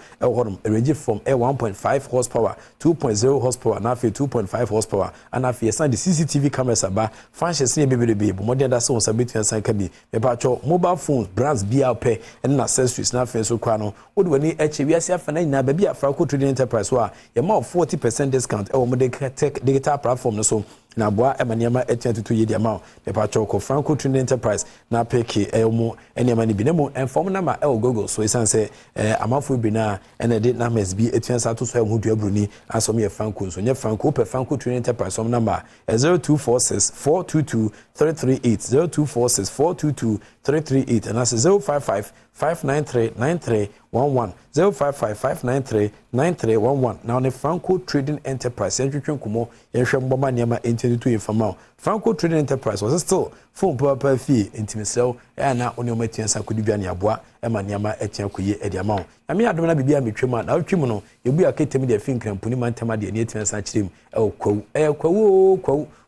range from 1.5 horsepower 2.0 horsepower na 2.5 horsepower and afi yasa the CCTV cameras aba functions ne bebebe bo modern da so sabetu yasa ka bi me pa cho mobile phones brands BLP and accessories na afi so kwa no wo de wani eche wi ase afa na nyina ba bia Franco Trading Enterprise wa ye ma 40% discount e wo mo digital platform no so na boa emaniama etiatutu yedi ama me pa cho ko Franco Trading Enterprise na peke emo eniama ni binemu inform number Google so isan say amafo bi na ene de na msb etiansa to so emu duabruni asom ye Franco so nye Franco pe Franco Trading Enterprise som number 0246 422 338 0246 422 338 and that's 055 593 9311 055 593 9311 now ne Franco Trading Enterprise entwetwe nkomo yehwe mboma niama entitu informal Franco Trading Enterprise was still phone papa fee intimisel na oni omatiansa kodibia ne aboa ema niama etian koye ediama ami adom na bibia metwema na otwemu no ebu aketem de finkrampuni mantama de ne etiansa kirem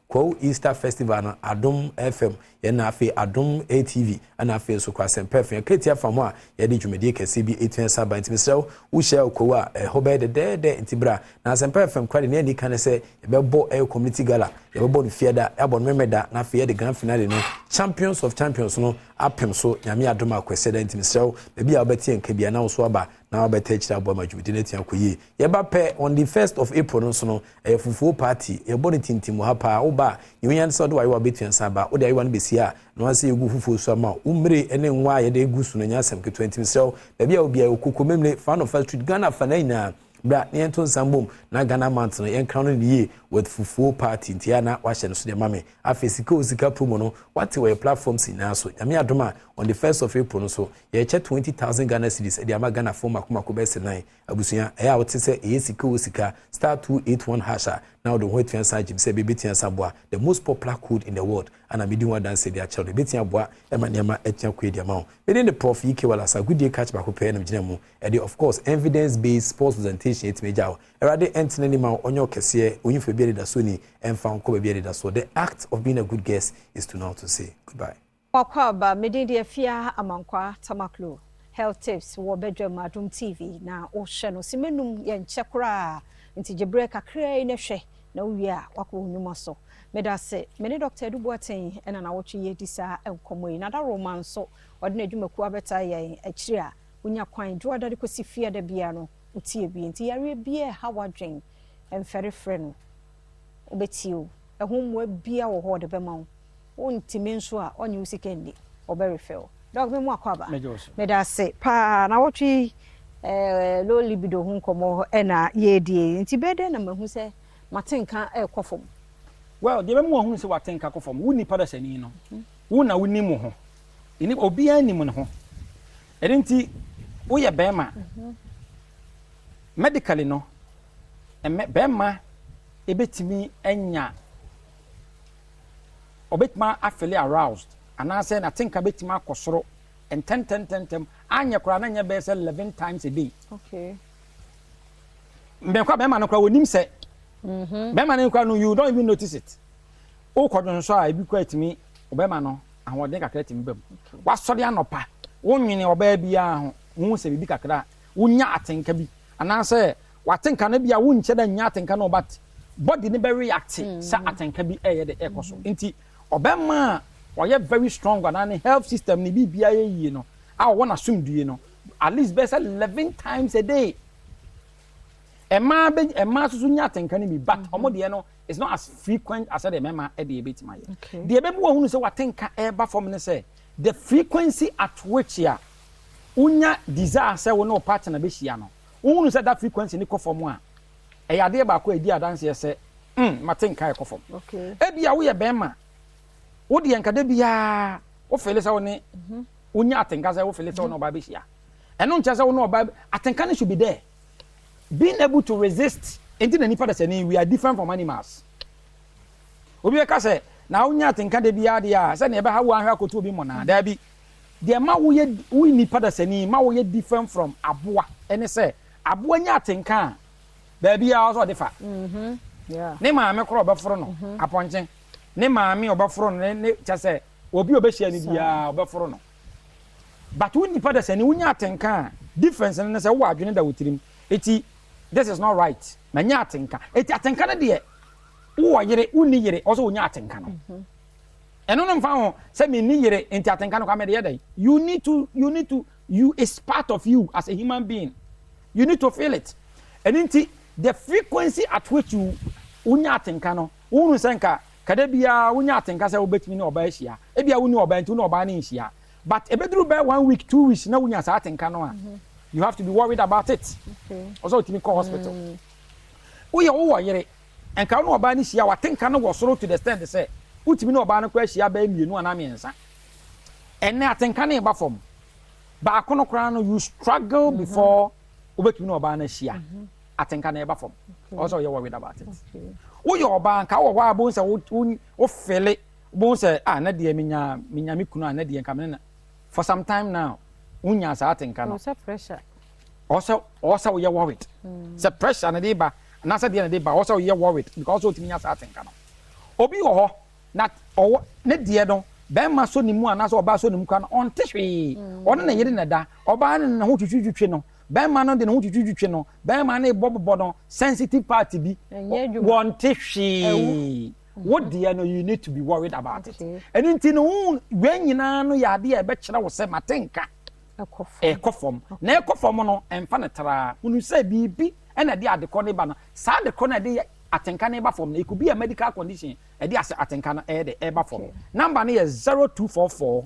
kwawu Easter Festival na Adom FM yana afi Adom TV ana afi so kwa sempefe ketia famo a yedi dwumedi kese bi etiansa ba intimisel wo share kwawu a hobe de intibra na sempefe kwade ne nika ne se yebebo community gala yebebo no fieda yabon memeda na afi the grand finale no champions of champions no apem so nyame Adom akwese da intimisel bia obetie nkabia na so aba na obeta chira abo majumidi na tia koyi yeba pe on the 1st of April no so no fufuo party yebo ne tintim ha pa oba nyan so do ayo betiansa ba o de ayo no besia no ase egu fufuo so ma umre ene nwa ye de egu so no nyasem ke 20 misel bia obi ayo kokomemle fan of street Ghana fanaina bra ne to nsambom na Ghana mount no yen crown ni with fufuo party ntiana wa hye no so de mame afesika osika promo no what were platforms in so nyame Adom on the 1st of April no so ye che 20,000 Ghana cedis e de ama Ghana form akoma bese 9 abusuya e a wote se e sika osika *281# now the white fence agim say bebetia saboa the most popular code in the world and I mean one dance say their child bebetia boa e ma niama etia kwa di ama within the prof ike wala sa good day catch back up na mjina mu e of course evidence based sports presentation it meja erade entene ma onyo kese onyife bi da so ni emfa nko bi da so the act of being a good guest is to know to say goodbye wakwa ba medidi afia amankwa tamaklo health tips wo Badwam Adom TV na o hye no simenum ye nchekura nti jebre kakra ina hwe na wi a wakọ onyuma so medase mene Dr. Dubuaten ena na wochi yedisa enkomo yi na da roman so ode na adwumaku abeta ye akiri a unya kwan do adade kosi fie da bia no utie bi nti yare bia ha wadwen emfere frɛ no obetio ehomwa bia wo ho de bema wo ntime nso a onye usikendi oberefel dog me mu akwaba medase pa na wochi low libido hu nkomo ena yedie nti bede na mahu se matenka ekofom well de bemu hu se watenka kofom wo nipa da sani no wo na wo nimu ho ini obi animu ne ho edenti wo ye bema medically no bema ebetimi enya obetma afeli aroused and I say na think abetima akosoro and 10 anya kura na nya be say 11 times a day. Okay. Mbekwa be ma no kura wonim se. Be ma no kura no you don't even notice it. O kodon so a ebi kwa etimi obema no ahode kakra etimi bam. Wa sori anopa. Wonwene oba bia ho hu se bibi kakra wonya atenka bi anase watenka na bia wonche da nya atenka no but body ne be react sa atenka bi eye de ekoso nti obema oye very strong and an health system ni bibia ye no a won asumdue no at least be 11 times a day ema so nya atenka ni bi but omode no it's not as frequent as the mema e de betima ye de be bo hunu se watenka e ba form ne se the frequency at which ya unya desire say wo no partner be hia no wonu say that frequency ni kofom a e ya de ba ko edi adanse say matenka e kofom okay e bia wo ye bema wo de yankade bia wo fele say wo ne unya atenka say wo fele say wo no ba be hia eno ncha say wo no ba atenka should be there being able to resist enti na nipa da say we are different from animals obi e ka say na unya atenka de bia de a say na e ba ha wo ahwa akoto obi mo na da bi the ma wo ye we nipa da sani ma wo ye different from aboa ene say aboa nya atenka ba bia also defa yeah ne ma me kro obeforo no aponchen ne ma me obeforo no ne cha say obi obehia ni bia obeforo no but we nipa da sani unya atenka difference ne say wo adwene da wotirim eti this is not right na nya atenka eti atenka ne de wo yere uni yere also unya atenka no eno no mfa ho say me ni yere enti atenka no kwa me de yedai you is part of you as a human being you need to feel it and enti the frequency at which you unya atenka no wonu senka kada bia unya atenka say obetimi ni oba hia e bia woni oba enti no oba na hia but ebeduru be 1 week 2 weeks na unya sa atenka no a you have to be worried about it also timi call hospital uye wo yere enka no oba ni hia watenka no wo soro to the stand say utimi no oba no kwa hia ba mienu ana miensa enne atenka na ba fom ba akono kra no you struggle before obetimi no oba na hia atenka na ba fom also you worried about it wo yo oba nka wo wa bo nse wo fele bo nse na de minya mikunu na de nka na for some time now unya sa atenka no pressure also you worried the pressure na de ba na sa de na de ba also you worried because utimi nya sa atenka no obi wo ho na o ne de no be ma so ni mu ana so oba so ni mu ka no on tihwe on na yiri na da oba na ho twitwitwe no be ma no de na ho twitwitwe no be ma na ebobo no sensitive part bi won tihwe what do you know you need to be worried about it and until no when nyina no ya de e be kire wo se matenka ekofom na ekofom no emfa na tra unu se bibi na de adekọ ne ba no sa adekọ na de atenka na ba form na it could be a medical condition e de atenka na de e ba form number na is 0244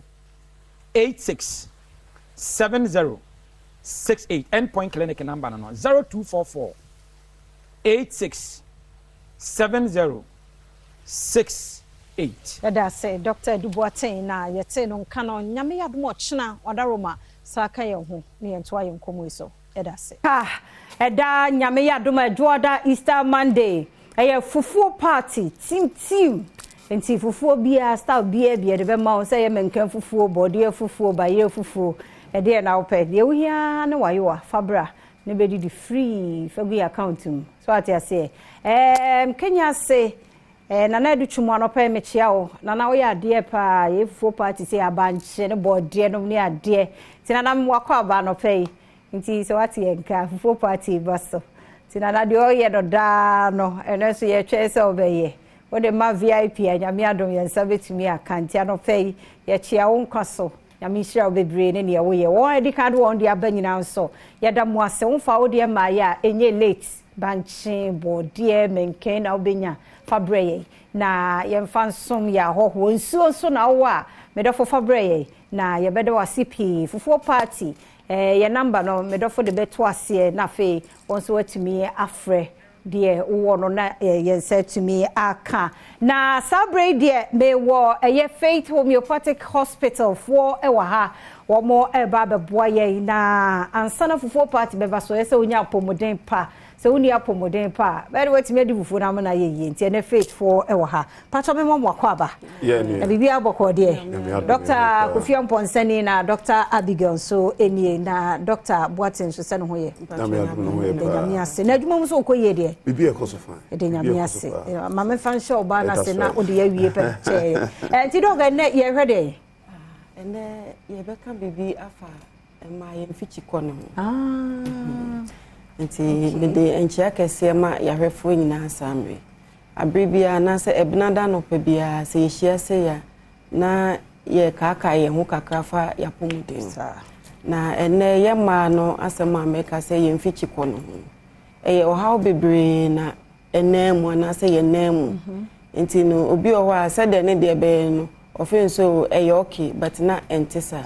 86 70 68 endpoint clinic number no 0244 86 70 68 that say Dr. Duboatin na yete no nka no nyame yadom ochena odaroma saka ye ho ne yento aye nkomo iso eda say eda nyame yadom aduoda Easter Monday eye fufuo party team enti fufuo bia style bia de be ma say ye menkan fufuo body fufuo ba ye fufuo ede na ope de wuhia ne wayo fabra ne be di free fagu account so ati say Kenya say nana edu twumu anopa mechia o nana wo ya ade pa ye fufuo party say abanche ne body no ne ade ti nana mwakọ aba anopa yi nti so ati enka fufuo party baso ti nana de o ye do da no ene so ye twa se obeye wo de ma VIP anyame adom ye nsa betumi akanti anopa yi ye chia wo nkwaso nyame hira obebre ne ne wo ye wo edi ka do on de abanyina nso ye da mo ase wo fa wo de ma ya enye late banche body menken na obenya fabreye na yemfa nsom ya hoho nsuo nso na wo a medofo fabreye na ye bede wasipi fufuo party ye number no medofo de beto ase na fe wonso watumi afre de wo no na ye setumi aka na sabre de me wo ye Faith Homeopathic Hospital for ewa ha womo eba beboa ye na ansana fufuo party beba so ese onya apomuden pa se uni apomuden pa be wetime di fufuo na na ye nti ene faithful e wo ha pato me mo akwa ba yeah bibi aboko de Dr. Kofi Amponsani na Dr. Abigail so enie na Dr. Boatin so se no ho ye nyame ase na adwuma mu so okoye de bibi e koso fa de nyame ase ma me fan show ba na se na odi ya wie pe che nti do ga ne ye hwede ene ye beka bibi afa ma ye mfichi kono nti de enchia kese ma ya hwefo nyina asamre abribia na se ebnada no pe bia se yehia se ya na ye kaka ye ho kakrafa ya pomuden na ene ye ma no asema meka se ye mfichi kono eye ohaw bebre na enemu na se ye nemu nti no obi o wa se de ne de be no ofin so okay but na entisa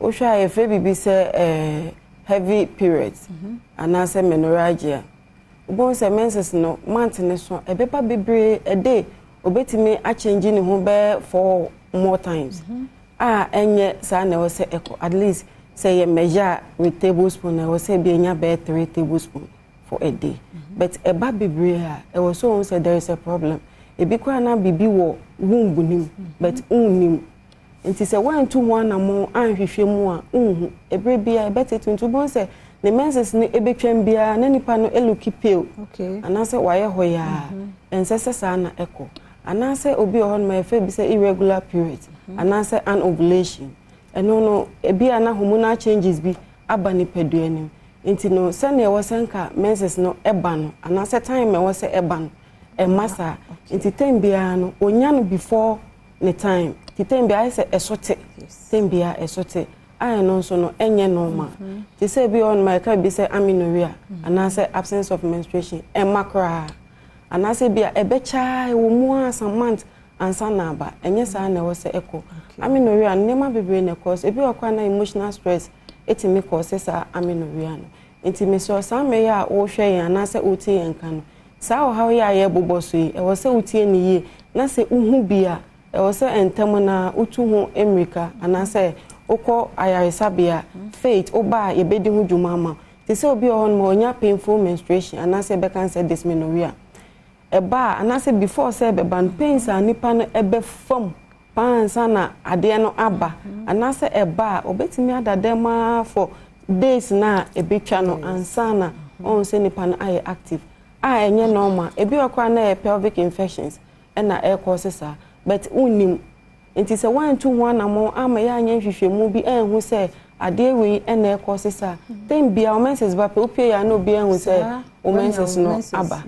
o hwa ye fe bibi se heavy periods anase menorrhagia ubon se menses no month ne so ebepa bebre a day obetimi a change ni ho be 4 more times enye sa na wo se echo at least say ye measure with tablespoon na wo se bi enya be 3 tablespoon for a day but eba bebre e was so say there is a problem ebi kwa na bibi wo wumbu nim but unnim nti se 1 2 1 na mo anhwehwe mu a unhu ebre bia betetuntu bon se the menses ni ebetwam bia na nipa no eluki pale anase waye hoya ensese sa na echo anase obi ohon ma efe bi se irregular period anase an ovulation eno no ebia na hormonal changes bi aba ni peduanim nti no se na ewo senka menses no eba no anase time me wo se eba no masa nti time bia no onya no before the time ti time bia se esote time bia esote I know so no enye normal. They say be on my car be say amenorrhea and I say absence of menstruation and macra. And I say be a becha wo mu some month and sanaba and yes I know say echo. Amenorrhea never be brain cause if you are emotional stress it may cause amenorrhea. Inti so some me ya o hwe and I say oti enka no. Sa how ya ye bobo so e wo say oti ni ye na say uhu bia e wo say entemu na utu hu America and I say oko ayaresabia faith oba ye bedi hu dwuma ma te se obi on mo nya painful menstruation and I say be can say dysmenorrhea eba and I say before say be ban pains anipa no ebe fam pansa na ade no aba and I say eba obetimi adade ma for days na ebetwa no ansana on say nipa no aye active enye normal ebi okwa na pelvic infections and na air causes but unim nti se 1 2 1 na mo ama ya anya hwehwemu bi enhu se ade we na causes tem bia o menses ba pe opie ya na obi enhu se o menses no aba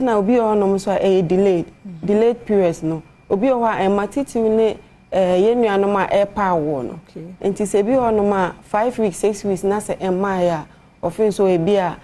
na obi o no so delayed periods no obi o wa matiti ne ye nuano ma pa wo no nti se bi o no ma 5 weeks 6 weeks na se emma ya ofin so e bia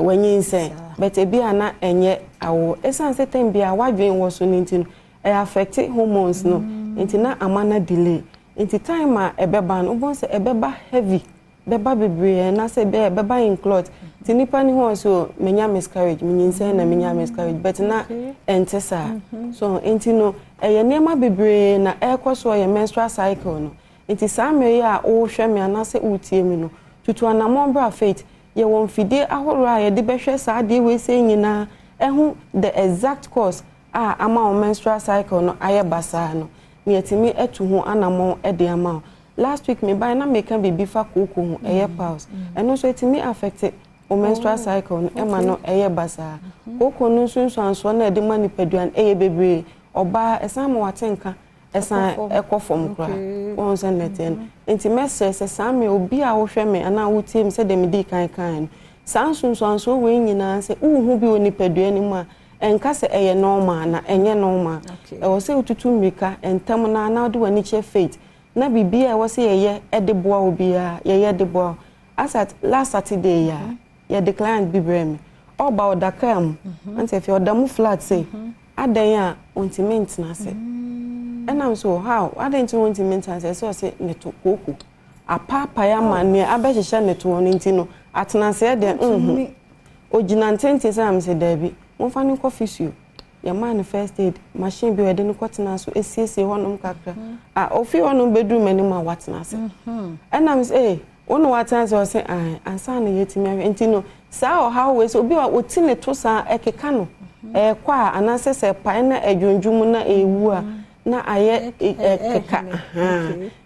wanyinse but e bia na enye awo esan se tem bia wadwen wo so ninti no affect hormones no nti na amana delay nti time a ebeba no ubon se ebeba heavy beba bebre na se beba include ti nipa ni ho so menya miscarriage menyinse na menya miscarriage but na entesa so nti no eye nema bebre na ekoso ye menstrual cycle no nti sa me ya o hwe me na se utie mi no tutu anamon bra faith ye won fide ahoro a ye de behwe sa de we se nyina ehu the exact cause ama menstrual cycle no aye basa no yetimi etu ho anamo ede ama last week me buy na make can be bifa koko ho eye pause eno so etimi affect o menstrual cycle no ema no eye basa koko no sunso na ede mani peduan eye bebre oba esan mo watenka esan ekofom kra won se neten enti message se same obi a wo hwe me ana wo tie me se de me di kan sanso we nyina se uhu bi oni peduan ni mu enka se eye normal na enye normal e wo se ututu mrika entam na ode wani che faith na bibia e wo se ye edeboa obia ye edeboa asat last Saturday ya the client bibrem oba odakam ante fi odamu flat say adan ya ontiment na se enam so how adan ti ontiment na se so se neto koko apapa ya mane abehihye neto no ntino atena se de ojina ntenti se am se dabi mo fa ni coffee your man first aid machine be wede no kwatena so esiesie honom kakra ofi honom bedroom anim a watena se and am say ono watena so say ansa na yetimi ahwe enti no saa o how we so obi wa otine to saa ekeka no kwa anase se pa na adwundwum na ewu a na aye ekeka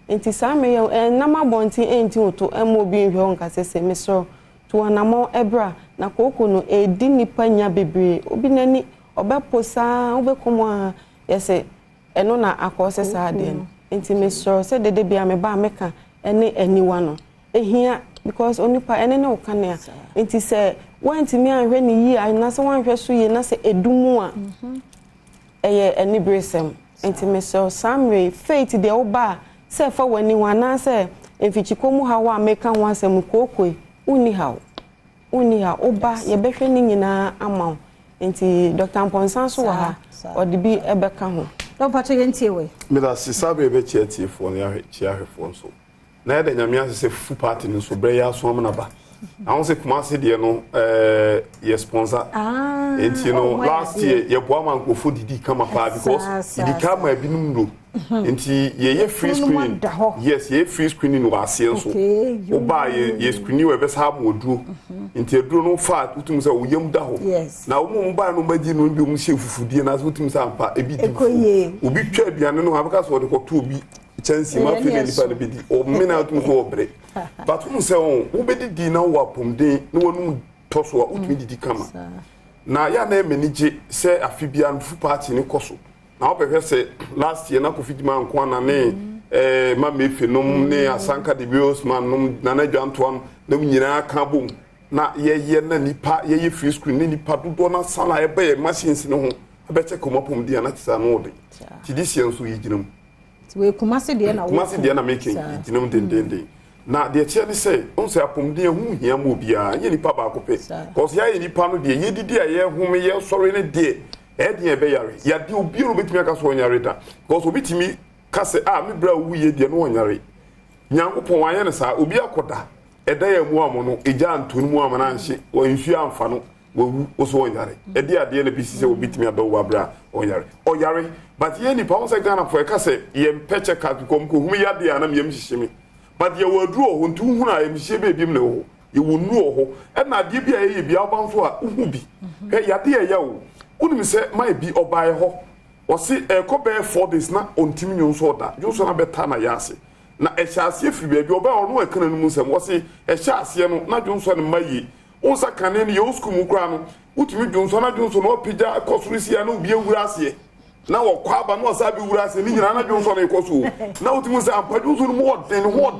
enti saa me na mabonti enti oto emobi nhwe onka se mesro to anamo ebra na koko no edi nipa nya bebre obi nani obeposa obekomo yese eno na akose saa de enti mesro se dede bia me ba meka ene aniwa no ehia because onipa ene ne okane enti se wanti mi anhwe ni yi na se wanhwe so yi na se edumu a eye eni bresem enti mesro samre faith de oba se fa wani wana se emfichikomu hawa meka ho asem kokoi uni ha oba ye behwe ni nyina ama enti Dr. Mponsan so wa ha odibi ebeka ho do pato yentie we me da sisabe be chiatie fo ne ahwefo so na ye da nyamia se fu party no so bre ya so am na ba ahun se kuma se de no ye sponsor enti no last year ye boa man ko fo didi kama pa because didi kama bi numro enti ye free screening yes ye free screening wa ase so oba ye screening we be sa mo duro enti eduro no fa utum se wo yem da ho na wo mo ba no magi no bi mo hye fufudie na so utum se ampa ebi di obi twa aduane no abaka so de ko to obi chance ma fe ni pa bi di o mena utum so obre but utum se wo be di na wo apomden no wonu to so utum di kama na ya na emenije se afibia fu party ni koso na obehwe se last year na kofidima nko na ne ma mefe nom ne asanka de bios man nom na na dwantoam na nyina aka bom na ye na nipa ye free screen ne nipa dodo na sala e be machines ne ho abeche komopom dia na tisa no de ti this year so yiginam we kumase de na wo kumase de na making yiginam den na de tie ne say on say apom de hu hia mo bia ye nipa ba ko pe cause ya ye nipa no de ye didi a ye hu me ye sori ne de edin ebe yare ya de obi ro betimi aka so onyare da because obi timi ka se me bra wu ye de no onyare nyankopon wa ye ne sa obi akoda eda ya mu amo no eja antonu mu amana anhye wo nsu amfa no wo so onyare edi ade na bi se obi timi ado wa bra onyare oyare but ye ni pa won se Ghana for ka se ye mpeche ka kom ko humi ya de ana me yemhihimi but ye wadru o ntu hu na yemhihye be bim ne ho ye wonu o ho e na de bia ye bia oba nso a hu bi he ya de ya wo unim se mai bi obae ho o si ko be 4 days na ontimi nyu so da ju so na beta na yase na ehyaase firi bia bi oba ono ekana no musem o si ehyaase no na ju so ne mayi unsa kane ne yo school mu kra no utimi ju so na ju so no pija kosurisia na obi ewura ase na wo kwa aba no sa bi wura ase ni nyina na ju so na ikosu na utimi se ampaju so no mo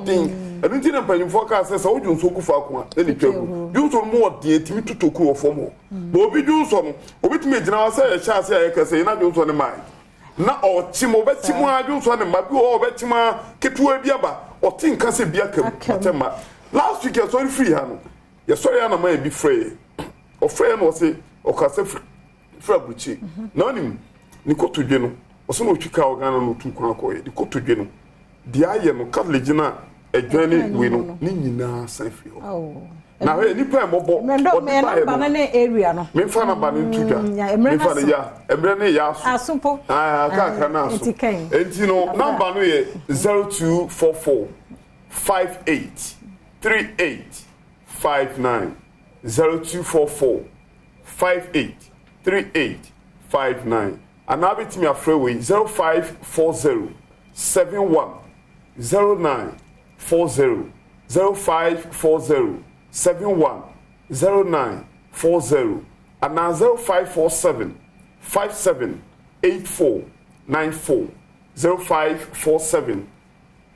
den enu ti na mpanyimfo ka se sa oju nso kufa ko a ni twagu ju so mo de etimi tutoku wo fom bo obi ju so no obi timi gina wa se ya sha se ya ka se na ju so ne mai na o timo betimo aju so ne ma bi o betima ketua bi aba o tin ka se bia kam atema last week so free ha no ye sorry na ma bi free o free no se o ka se free buchi na onim ni kotodwe no o so no twika o Ghana no tun kwa ko ye di kotodwe no dia ye no college na edwane we no ni nyina san fi ho na he nipa mobo ba na area no me fa na ba ni tudwa me fa na ya emre ne ya asumpo ka na aso enti no number no ye 0244 58 38 59 0244 58 38 59 anabiti me afrewe 0540 71 09 40 0540 71 09 40 and now 0547 57 84 94 0547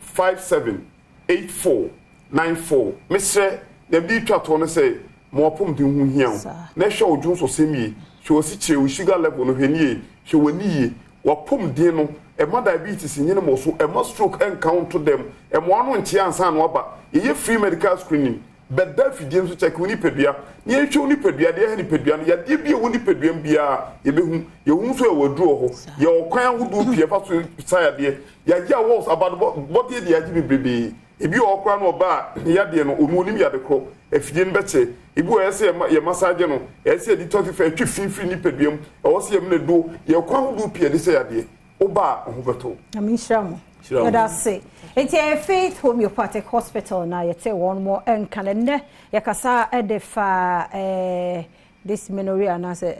57 84 94 Mr. the big to say more pum di hu hia na hwe odwun so semi hwe osi che sugar level no hwenie hwe woni wa pum di no e ma diabetes nyine mo so e ma stroke count to them e mo anu ntia ansa no ba ye free medical screening but that fidie nso check woni pedua ne ehwe woni pedua de he ni pedua no ya de bia woni pedua bia ye behu ye hu so e waduro ho ye okwan hudu pie fa so saya de ya ja walls about body de ya ji bebrebe ebi okwa no ba ya de no omu nim ya de kro efidie no beche ebi o ese ye massage no ese di 25 twi finfin ni peduam e wo se ye mne do ye kwa ho do pie de se ya de oba ho beto Amishamo. That's it. It's a Faith Homeopathic Hospital now. It's a one more and can yakasa edefa this menorrhea and as a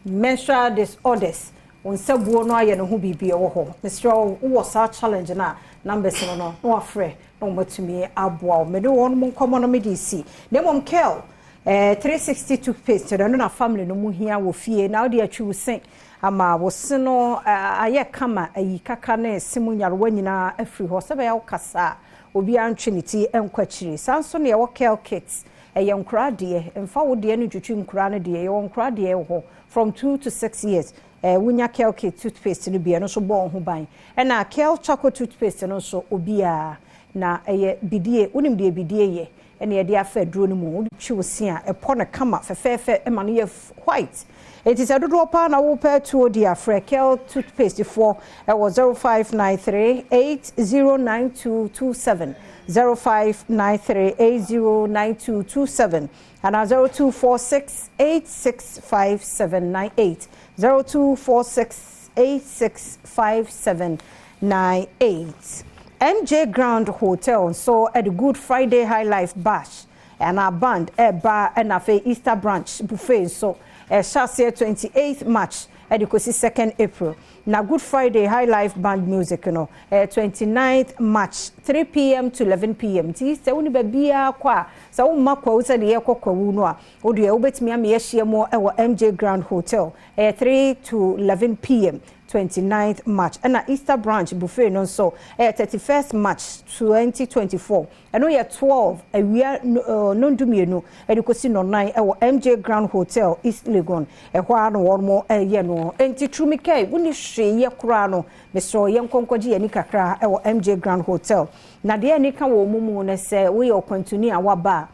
menstrual disorders. When sabuo no aye no ho bibia wo ho. Mr. who was our challenge na numbers no afre no matumi aboa. Me do one mo common me DC. Dem Kel 360 toothpaste no na family no mu hia wo fie. Now dey atwu sen ama wosino aye kama ayi kaka na simu nyarwa nyina afri ho sebe ya kasa obi antweniti enkwachiri sanso ne wo Kel kits eye nkura de emfa wo de no twetwi nkura no de ye wo nkura de ho from 2 to 6 years wunya Kel kit toothpaste no bia no so bo ho ban na Kel chocolate toothpaste no so obi a na eye bidie unim de bidie ye ene ye de afa duro no mu twiwosi a epo na kama fefefe e ma no ye white. It is a dodo pa na wo pa to dia Kel toothpaste for was 0593 809227 0593 809227 and 0246 865798 0246 865798 MJ Grand Hotel so at the Good Friday High Life Bash and our band bar and a Easter branch buffet so Shasia 28th March at the 2nd April. Now Good Friday High Life Band Music, 29th March 3 p.m. to 11 p.m. Ti se woni ba bia kwa sa wo makwa wo se de yekokwa wu no a wo de obetimi am yehie mo e MJ Grand Hotel 3 to 11 p.m. 29th March and Easter branch buffet no so 31st March 2024 and we are 12 we are no dumienu edukosi no 9 MJ Grand Hotel East Legon hwa no one more ye no enti trumike woni hwe ye kura no Mr. Yenkonkoji ye ni kakra MJ Grand Hotel na de ni ka wo mumu ne se we are continue awaba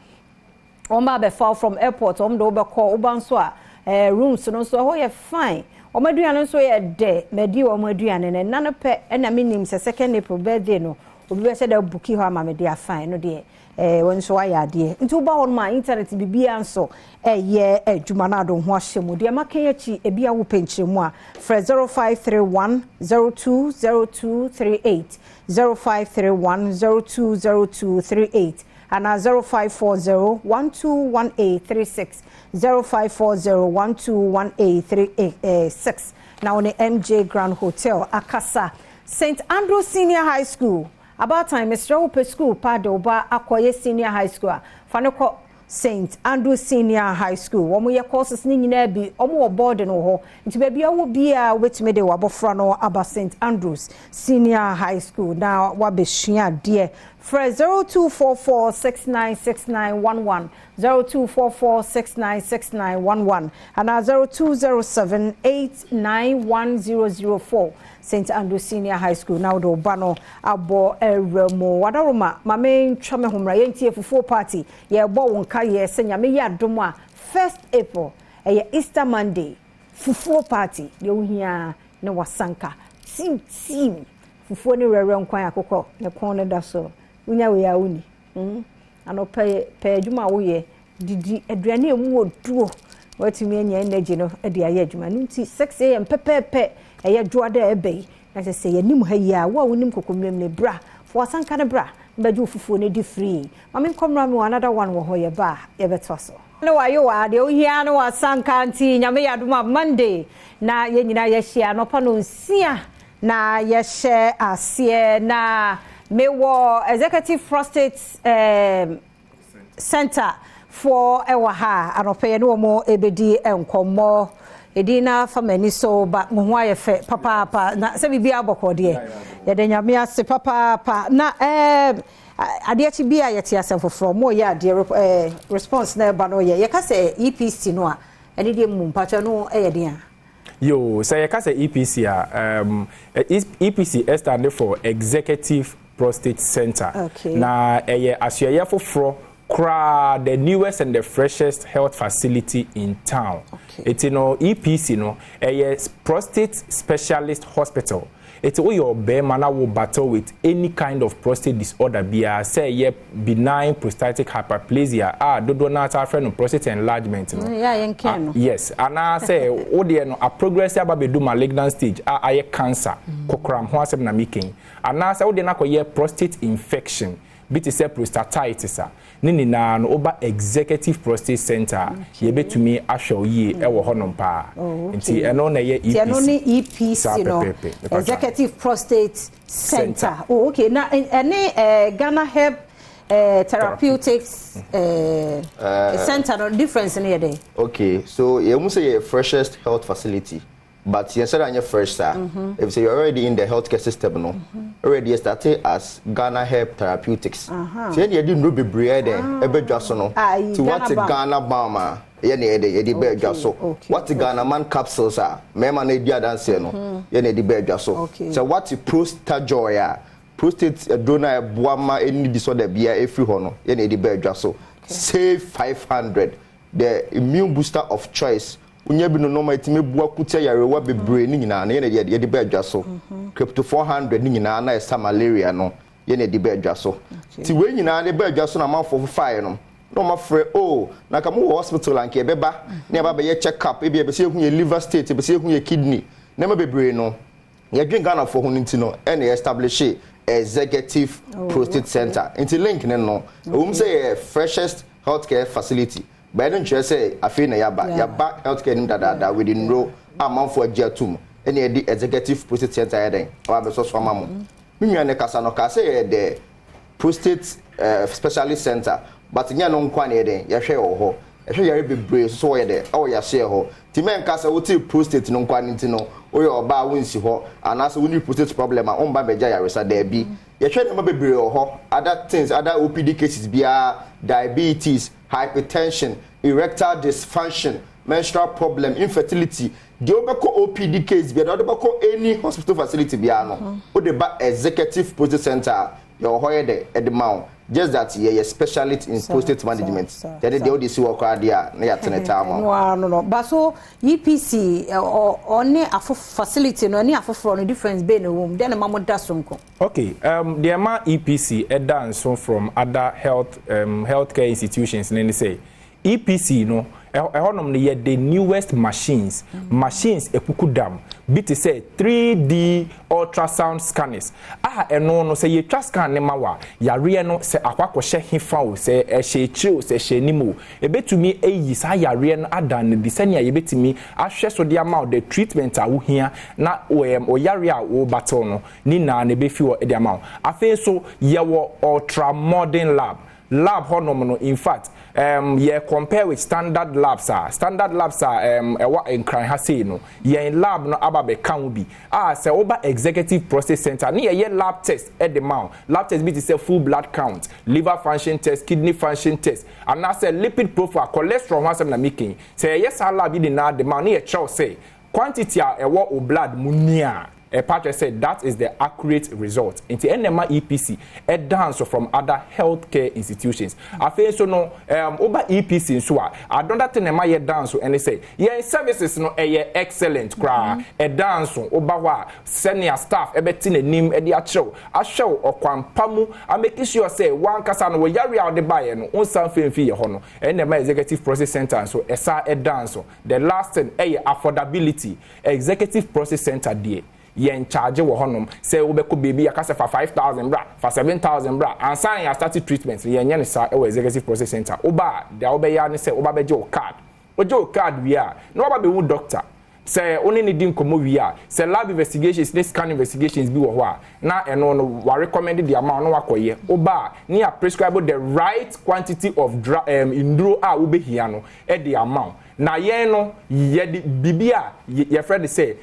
oma be fall from airport do be call obanso a rooms no so ho ye fine omaduane so ye de medi omaduane ne nanope na minim se 2nd April birthday no obi be se da booki ho ama me dia fine no de won so aya de nti ba won ma internet bibia nso ye adwuma na do ho ahyemu de makan yachi ebia wo penchemu a 0531 020238 0531020238 and 0540121836 0540121836 now on the MJ Grand Hotel Akasa St. Andrew Senior High School about time Mr. Ope School Pado Ba Akoye Senior High School Fanoko St. Andrew Senior High School omo ye courses ni nyina bi omo board no ho nti ba bia wo bia wetime de wabofra no aba St. Andrews Senior High School now wabehua de for 0244696911 0244696911 and 0207891004 St. Andrew Senior High School now do bano abo eremo wadaroma mame ntwame homra yentie fufuo party ye bo wonka ye senya me ya domo a 1st April Easter Monday fufuo party ye ohia ne wasanka team fufuo ne rere nkwan akokọ ne kon ne da so unya we ya uni ano pe adwuma wo ye didi aduane emu oduo watumi anya energy no de aye adwuma nti 6 am pepepe eye dwoada ebe na se ye nim ha yi a wo wonim kokomrem ne bra fo asanka ne bra mbaju fufuo ne di free mame komra me another one wo ho ye ba ye beto so ne wa yo wa de ohia no asanka nti nyame yadoma Monday na ye nyina ye hia no pa no nsia na ye share asie na mewo executive prostate center for ewaha anope no mo ebedi enkomo edina famani so ba mo aye fe papa na se bibia abokode ye de nyame ase papa na ade chi bia ye tia sem for mo ye ade response na ba no ye ka se EPC no a ene de mu mpacha no ye de a yo say ka se EPC EPC stand for Executive Prostate Center. Okay. Na asuye foforo kra the newest and the freshest health facility in town. Okay. It's EPC no prostate specialist hospital. it's all your bear man will battle with any kind of prostate disorder be say ye benign prostatic hyperplasia dodo na ta friend prostate enlargement no yes and I say o de no a progressive ababedu malignant stage aye cancer kokram ho asem na making and I say o de na koye prostate infection bit say prostatitis nini na no oba executive prostate center ye betumi ahwe yi e wo honom pa nti eno na ye EPC eno ni EPC no executive prostate center oh okay na any Ghana Herb therapeutics center no difference in here okay so you must say freshest health facility but you said you're fresh sir if say you're already in the healthcare system no already started as Ghana Herb Therapeutics so you didn't know be bread ebedwaso no to what Ghana Bama ye na ye bedwaso what Ghana man capsules are mema na dia dance no ye na bedwaso so what prostate joy prostate donor boama any disorder bia every ho no ye na bedwaso save 500 the immune booster of choice unya bi no normal itime bua kutia yarewa bebre ni nyina na ye de bedwaso crypto 400 ni nyina na esa malaria no ye na de bedwaso ti we nyina de bedwaso na manfo 5 no no ma frɛ na ka mo hospital anke beba na ba ye check up e be se hu ye liver state be se hu ye kidney na ma bebre no ye dwen Ghana for hu nti no e na establish executive prostate center into link no say freshest healthcare facility but don't you say afi na yaba healthcare nim dada we didn't know amanfo agiatum any the executive prostate center eden or be so amamo minua ne kasa no ka say the prostate specialist center but nya no nkwa na eden ye hwe ho ehwe yare bebre so ye de o ya share ho ti men kasa wo ti prostate no nkwa nti no o ye oba wonsi ho anase woni prostate problem on ba beja yare sa da bi ye hwe na bebre ho other things other OPD cases bia diabetes hypertension erectile dysfunction menstrual problem infertility the obeko OPD case bia the obeko any hospital facility bia no o de ba executive prostate center your hoye de edmount just that ye specialist in prostate management that they all see work there na ya tenetama no but so EPC only a facility no any afofro no difference be no home then mamo da sonko okay the ama EPC e dance from other healthcare institutions and they say EPC no ehonom no ye the newest machines ekukudam bit say 3D ultrasound scanners eno no say ye twa scan ne mawa yare no say akwakɔhye hefa o say ehye chiro say ehye nimu ebetumi eyi sa yare no adan ne disania ye betumi ahwɛ so de ama the treatment a wo hia na o yare a wo battle no ni na ne befi wo de ama afi so ye wo ultra modern lab honom no in fact ye compare with standard labs ewa enkran ha sei no ye lab no ababe kan bi say oba executive prostate center ni ye lab test at the mount lab test be to say full blood count liver function test kidney function test and na say lipid profile cholesterol one na making say yes lab be na the mount ni ye chow say quantity ewa o blood munia a patch said that is the accurate result. Into NMA EPC, a dance from other healthcare institutions. I feel so no over EPC so I don't that NMA dance and they say yeah services no excellent cry a dance over senior staff ebetin nim e dia show a show or kwampamu I make sure say one kasa no yari out the buy no on something fee ho no NMA executive process center so esa a dance the last thing affordability executive process center there yen charge wo honom say wo beko baby akase for 5,000 bra for 7,000 bra and sign ya started treatment yen yen sa e executive process center oba dia oba ya ne say oba beje o card ojo card we are no oba be wu doctor say only need nkomo we are say lab investigations this scan investigations bi wo ho a na eno no wa recommend the amount no wakoye oba ni a prescribe the right quantity of indro a wo be hia no e the amount na yen no ye bibia ye friend say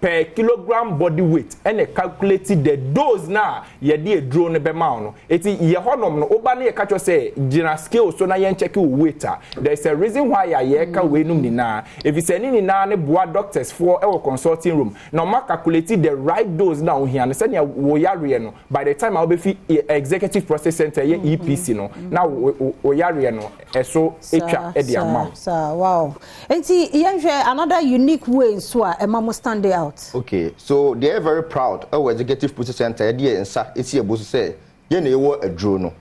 per kilogram body weight and calculated the dose na ye dey draw ne be ma no eti ye honom no oba na ye catch say gina scale so na ye check weight there is a reason why ye ka we num ni na if it's any na ne boa doctors for our consulting room na ma calculated the right dose na o hia no say wo yare no by the time I be fi executive process center ye EPC no na o yare no eso etwa e the amount wow enti ye hwe another unique way so a emamo stand out not? Okay, so they are very proud. Our executive process center, it's a boss say, you know a drone.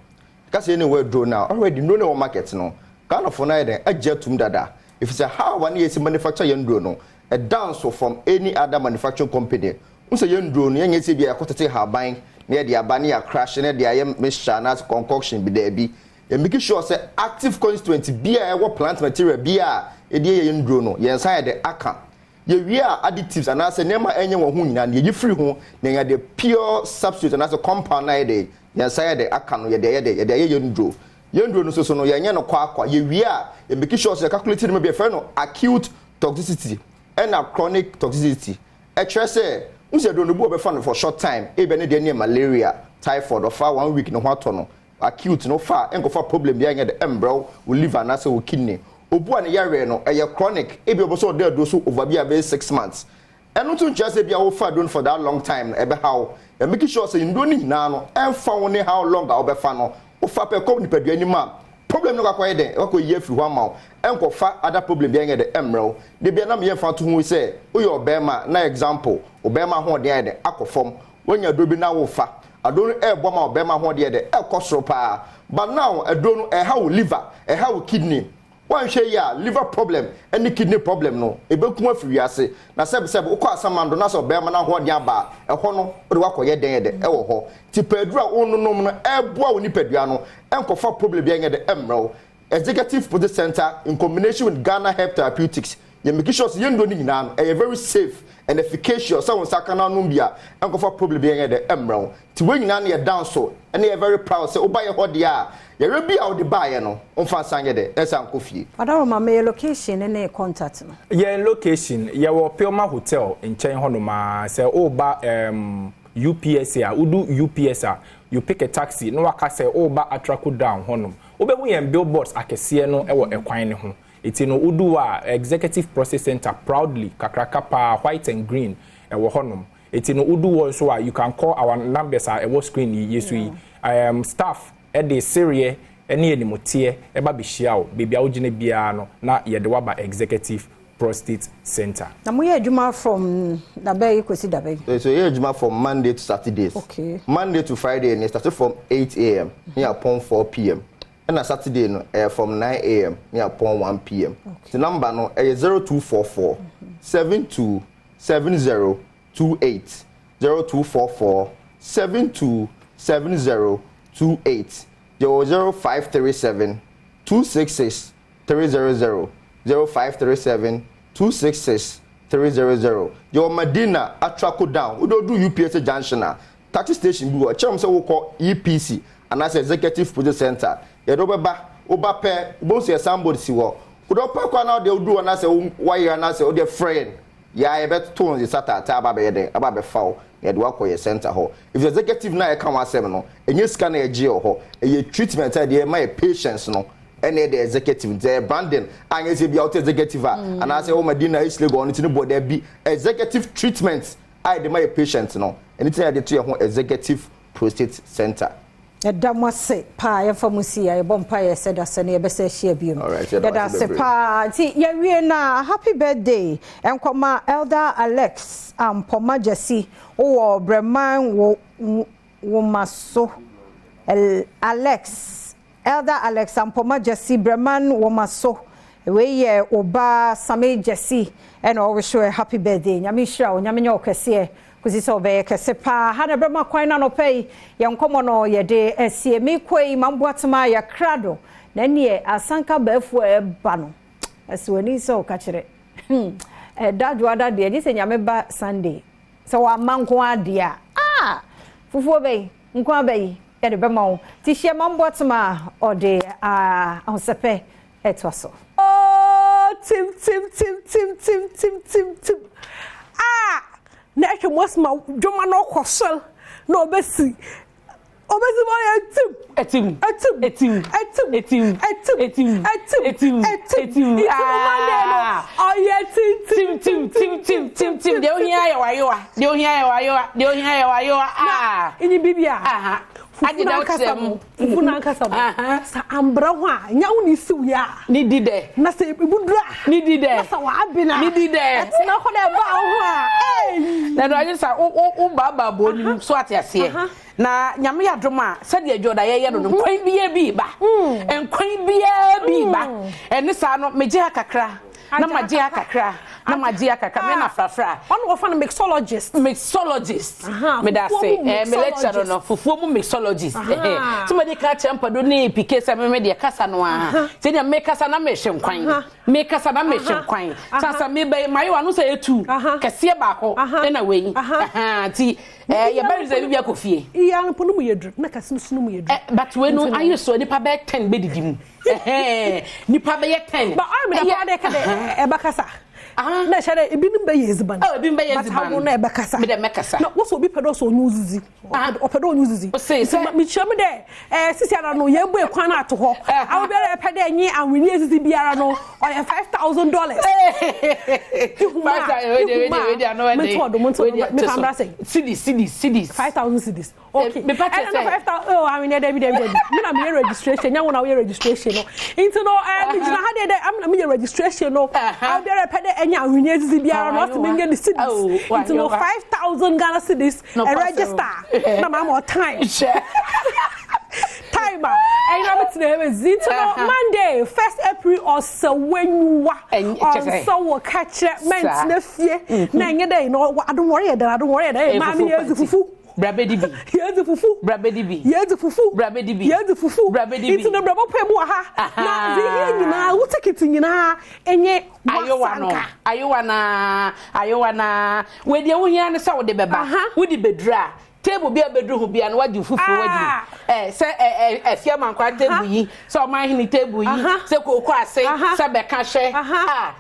Because you know a drone now, already know no market no. Kind of a jet to dada. If it's a how 1 year manufacture young drone, a dance from any other manufacturing company. Unse young drone, young is be a quantity her buying near the Abania crash near the IM Miss Shana's concoction be there be. And making sure say active constituency be a plant material be a young drone, yes, I the account. We are additives and as a name anyone who and you free home, then the pure substitute and as a compound day, yes, I the account, you're there, you do. You don't know so no, you're no quack, we are, and making sure the calculated may be a friend of acute toxicity and a chronic toxicity. A say, who's a don't know fun for short time, even any malaria, typhoid, or far 1 week no hot no, acute no far, and go for problem behind the embryo will live and answer with kidney. Obu an yare no a chronic e be so there do so over be 6 months and not just be over don for that long time e be how e make sure say ndo ni hina no e fa woni how long a obefa no o fa pe kom ni padua ni ma problem no kwakwa den e ko ye free one ma e ko fa other problem be en the emerald de be na me ye fa to hu say o ye obema na example obema ho den de akofom wonya do bi na wo fa adonu e bo ma obema ho de e kosoro pa but now adonu e how liver e how kidney one share ya liver problem any kidney problem no ebekuma firiase na sebe ukọ asamando na so be ma na ho de aba ehọ no de wakoye den de ewo ho ti padura onunum no eboa oni padua no enkofa problem bi de emro executive product center in combination with Ghana Health Therapeutics you make sure you ndo ni nyina no very safe and efficacious so sakana no bia enkofa problem bi de emro ti we nyina na ye down so and you very proud say oba ye ho de a you be out the buyer no on fan sanye de esa nkofie Adom ma me location ne contact no ye location ye wo Pilma Hotel in Chen honoma say oba UPS a udu UPS a you pick a taxi no waka say oba Atraku down honom obehu ye billboards akese no e wo ekwan ne ho eti no udu a executive process center proudly kakraka pa white and green e wo honom eti no udu wo so you can call our numbers a e wo screen yesu yi staff the Syria any animotie eba bihia o bebia ogine bia no na yede waba executive prostate center na mo ye adwuma from dabe ikosi dabe so ye adwuma from Monday to Saturdays okay Monday to Friday and start from 8 a.m. near upon 4 p.m. and a Saturday no from 9 a.m. near upon 1 p.m. Okay. The number no 0244 727028 0244 727028 0537 266 300 0537 266 300 your Medina Atraco down we don't do UPS junction taxi station bi wo chem say we call EPC and as executive product center ye do beba oba pe bo se somebody si wo we do pa kwa na de do na say wire na say o de friend ya e bet to on sata ta aba be de aba be fawo ye do akoye center ho if the executive na e kan wasem no enye sika na eje ho e treatment de my patients no ene the executive the branding anya se bia out executive and I say o Medina Isle go on ti no board be executive treatment I de my patients no anything I de to ho executive prostate center Damwase pa ya famusi ya bompa ya seda sene be se hia biom. Dada se pa ti ya wie na happy birthday enkoma Elder Alex Poma Jesse wo Breman wo maso Alex Elder Alex Poma Jesse Breman wo maso we ye oba Same Jesse and we show a happy birthday nyame hira nyame nya okese kuzi so be kese pa hana brema kwan na no pay ye nkomo no ye de esie me kwai mamboatema ya krado na ne asanka bafu e ba no aswani so ka kire dadwo ada de ji se nyame ba Sunday so wa manko ade a fufuo be nko abai ye de bema wo ti hie mamboatema ode ahosepe etwaso tim na ke mosma dwoma no kwosel na obesi mo ya etim de ohia ya wayo ini bibia Fufuna kasa mo. Sa ambra ho a nya woni siw ya. Ni di de. Na se ibudura. Ni di de. Na sa wa abina. Ni di de. Na ko de ba ho a. Na do aje sa o baba bo ni so ate ase. Na nyame ya doma se de adwoda ye no nkwan biya bi ba. Nkwan biya bi ba. Ene sa no meje akakra. Na maje akakra. Na magia kaka me na frafra ono go fan mixologist me da say me lecture no fufuo mu mixologist so me dey ka champado ni pike sa me dey kasa no a se dey me kasa na me hwenkwan me kasa na me hwenkwan sasa me be mayo anu say etu kase ba ko na wei ti ye be reserve bia kofie iya no pono mu yedru na kase no sunu mu yedru but we no ayo so ni pa be 10 be didi mu ni pa be 10 but I me da pa de e ba kasa na share ebinum be yeziban ebinum be yeziban but na e bekasa me de mekasa no wo so bi pedo so nyuzizi opedo onyuzizi me cheme de sisi ara no ye bu ekwan na ato ho awo be re pede enyi anwini esisi biara no o ye $5,000 me famra say cedis 5,000 cedis okay me purchase 5,000 oh I mean David me na me registration nya wona we registration no into no me jina ha de am na me registration no awo be re pede enya anwini esisi biara no to me nge the cedis into no 5,000 Ghana cedis and register na ma more time time and I'm to the Monday 1st April or so when you are so will catch men na fie na nye dey no I don't worry that mommy is fufu brabedi bi yezi fufu brabedi bi yezi fufu it's no brabo pemu ha na zi nyina wo ticket nyina enye ayowana we de wo hia ne sa wo de beba wo di bedura table bia bedru ho bia no wadi fufu wadi se afia mankwa table yi se o man hini table yi se kokko ase se beka hwe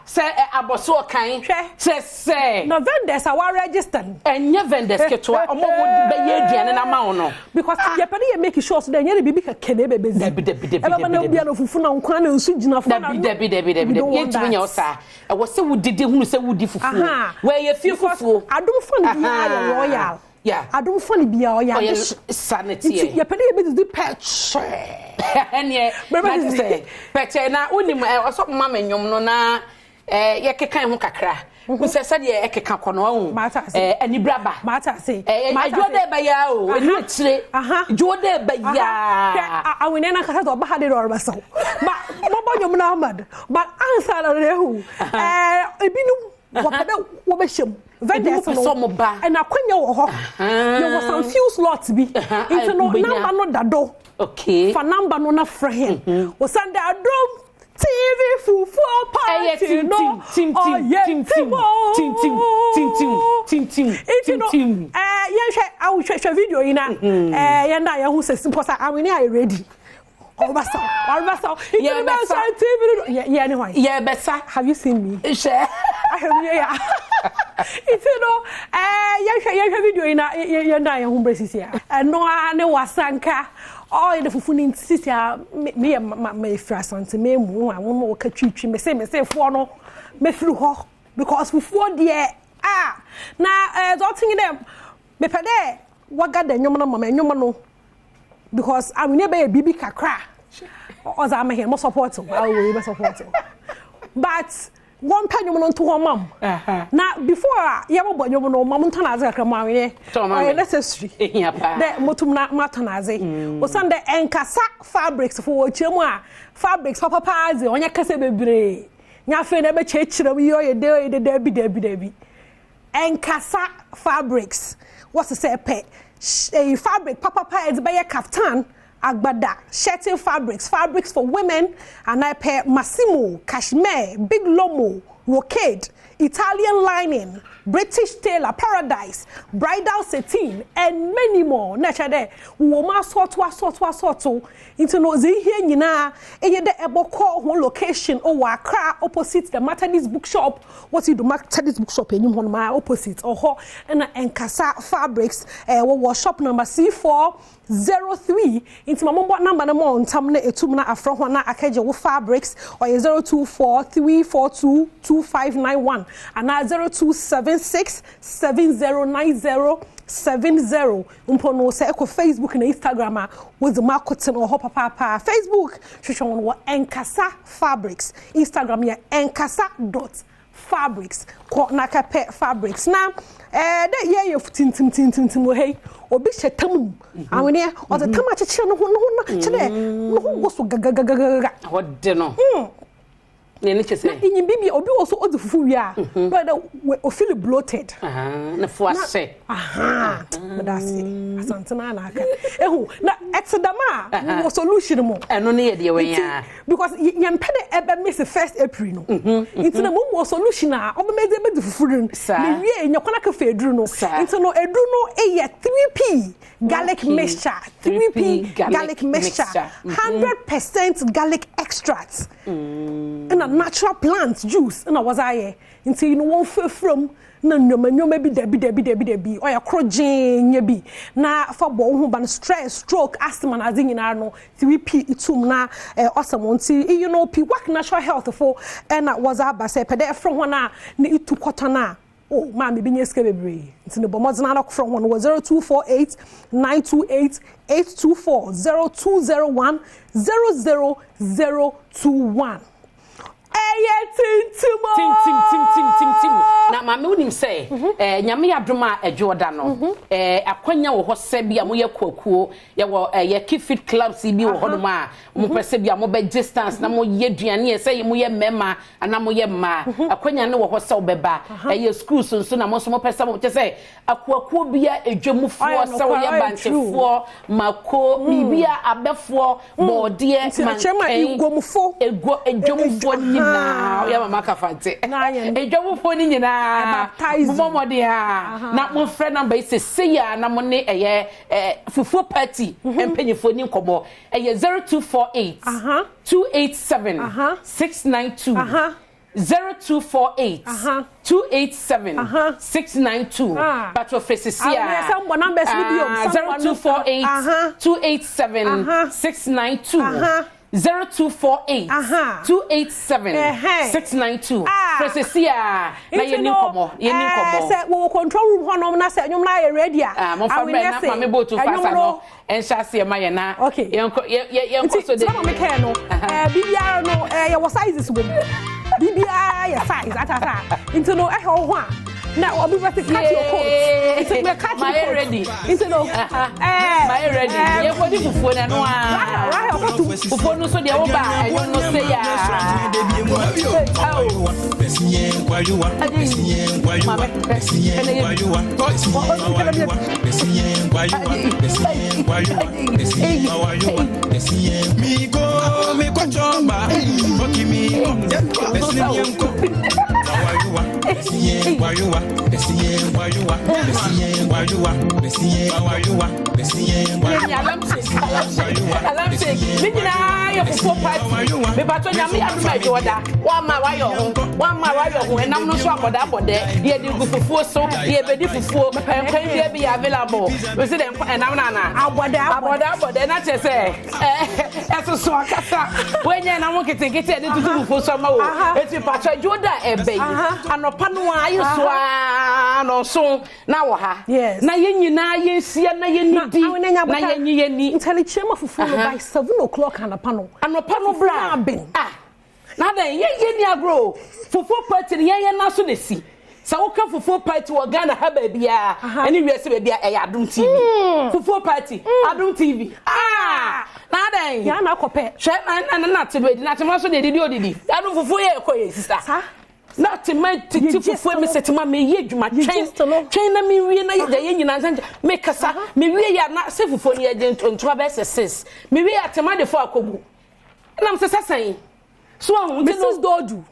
se aboso kan se no vendors are registered enye vendors ketwa omo be ye aduane na ma wo no because ye pede ye make sure so that ye bibi ka kene bebe zi debi na bia no fufu na nkwa na nsu gina fo na debi ye ntimi nya osa wo se wudidi hunu se wudi fufu we ye fie fufu adom fo na ya royal yeah adom fo bia o ya sanity ye pede ye be di patch ene na say patch na unim oso mama nyom no na ye kekan ho kakra Mr. Said ye ekeka kono hu ani braba mata say jode ba ya o ni tire jode ba ya awene na kasa to ba hade ro ba so ba mo nyom na Ahmad but answer na rehu ebinu wo be shem vendors no and akwanya wo ho there was some few slots bi into no number no dado okay for number no na frame wo send Adom TV fufu party no tim I will share video ina yenda ya hu se simposa awini are ready Obasa yeah TV yeah anyway yeah better have you seen me share yeah it's no yeah video ina yenda ya hu bresi ya no ne wasanka all the fufu ni sisia me frasante me mu a wo no ka twitwi me say fo no me firi ho because fufu de na zo tin dem me pede waga da nyom no mama nyom no because I will never bibi kakra o za ma here mo support I will support but one penny no to her mom na before ya bo nyom no mom ntanaze kakra ma we necessary the motum na matanaze o sande enkasa fabrics for chemu a fabrics papa paze onya kase bebre nya fe na be chechire wi oye de dabi enkasa fabrics what to say pe a fabric papa paze be kaftan agbada shirting fabrics for women and I pair Massimo, cashmere, big lomo, brocade, Italian lining, British tailor, paradise, bridal satin, and many more. Naturally, we will sort into no here nyina. Eye de eboko one location Accra opposite the Methodist bookshop. What you do Methodist bookshop? Anyone my opposite or and Enkasa fabrics. We shop number C403 into my mobile number no more. Tamne etumna afro wana akeje wo fabrics or 0243422591. and 0276709070 umpono se eko Facebook na Instagram with marketing or papa Facebook hwehwe won Enkasa Fabrics, Instagram ya enkasa.fabrics ko nakape fabrics na de ye tintim hey obi shetam awene o the tam acheche no ho chede no ho go so gagagaga what de no ne chese inyi bibi obi also o the fufu wi a but o feel bloated na fo ase but that's asantana na aka ehu na exdama wo solution mo eno ne ye de we ya because yempe de ebe miss 1st April no into na mo solution a obi meze be the fufu no ne wie nyakwana ka fe eduru no into no eduru no eye 3p garlic mixture 3p garlic mixture 100% garlic extract and a natural plant juice and was I until you know one from na nyoma bi debi o ya krojen bi na fa bo hu ban stress stroke asthma na nyina no 3p itum na awesome until you know p work natural health for and was aba say pede from one na itu kwata na oh mama bi nyeske bebre nti bo modena na from one 0248 928 824 0201 00021 Tim. Na mama unim say nyame adoma adwoda no akwanya wo ho se bia mo ye kwakuo ye wo ye kifit clubs bi wo hodom a mo pese bia mo be distance na mo ye duane ye say mo ye mema ana mo ye ma akwanya ne wo ho se obeba ye school so na mo so mo pese mo say akwakuo bia edwamufo se wo ye banchefo mako bibia abefo bode man igomufo edwamufo nyina ya mama kafante edwamufo ni nyina momode na mo friend number is say ya na mo ne eye fufu party empanyefo ni nkomo eye 0248 287 692 0248 287 692 but of Fesia 0248 287 692 0248 287 692 Fresesia na yeni komo say we control room honom na say nyum na ye ready a mo fa me na ma me bo to fasa no ensha se ma ye na yenko so de me ke no bibia no ye wo sizes go bibia ye size atata into no ho a na obi be cut your coat into me cut my ready into no my ready ye body fufu na no a fufu no so de wo ba enyo no say ya me kwa chomba okimi no so na wo ha na ye nyina ye sia na ye nidi na ye nyi ye ni ntali chema fufu no by 7 o'clock anopa no bra na den ye ni agro fufu party ye na so na si sa wo ka fufu party wo Ghana ha ba bia ani wiase ba bia e Adom TV fufu party Adom TV na den ya na kope hwe na te do di na te mo so de didi odidi Adom fufu ye ekoye sister not to my tifu for me set ma me ye dwuma train na me wie na ye nyina nja me kasa me wie ya na sefufo ni agent onto ba 6 me wie atema de fo akogu na me sesasan so ahun Mrs. Dodu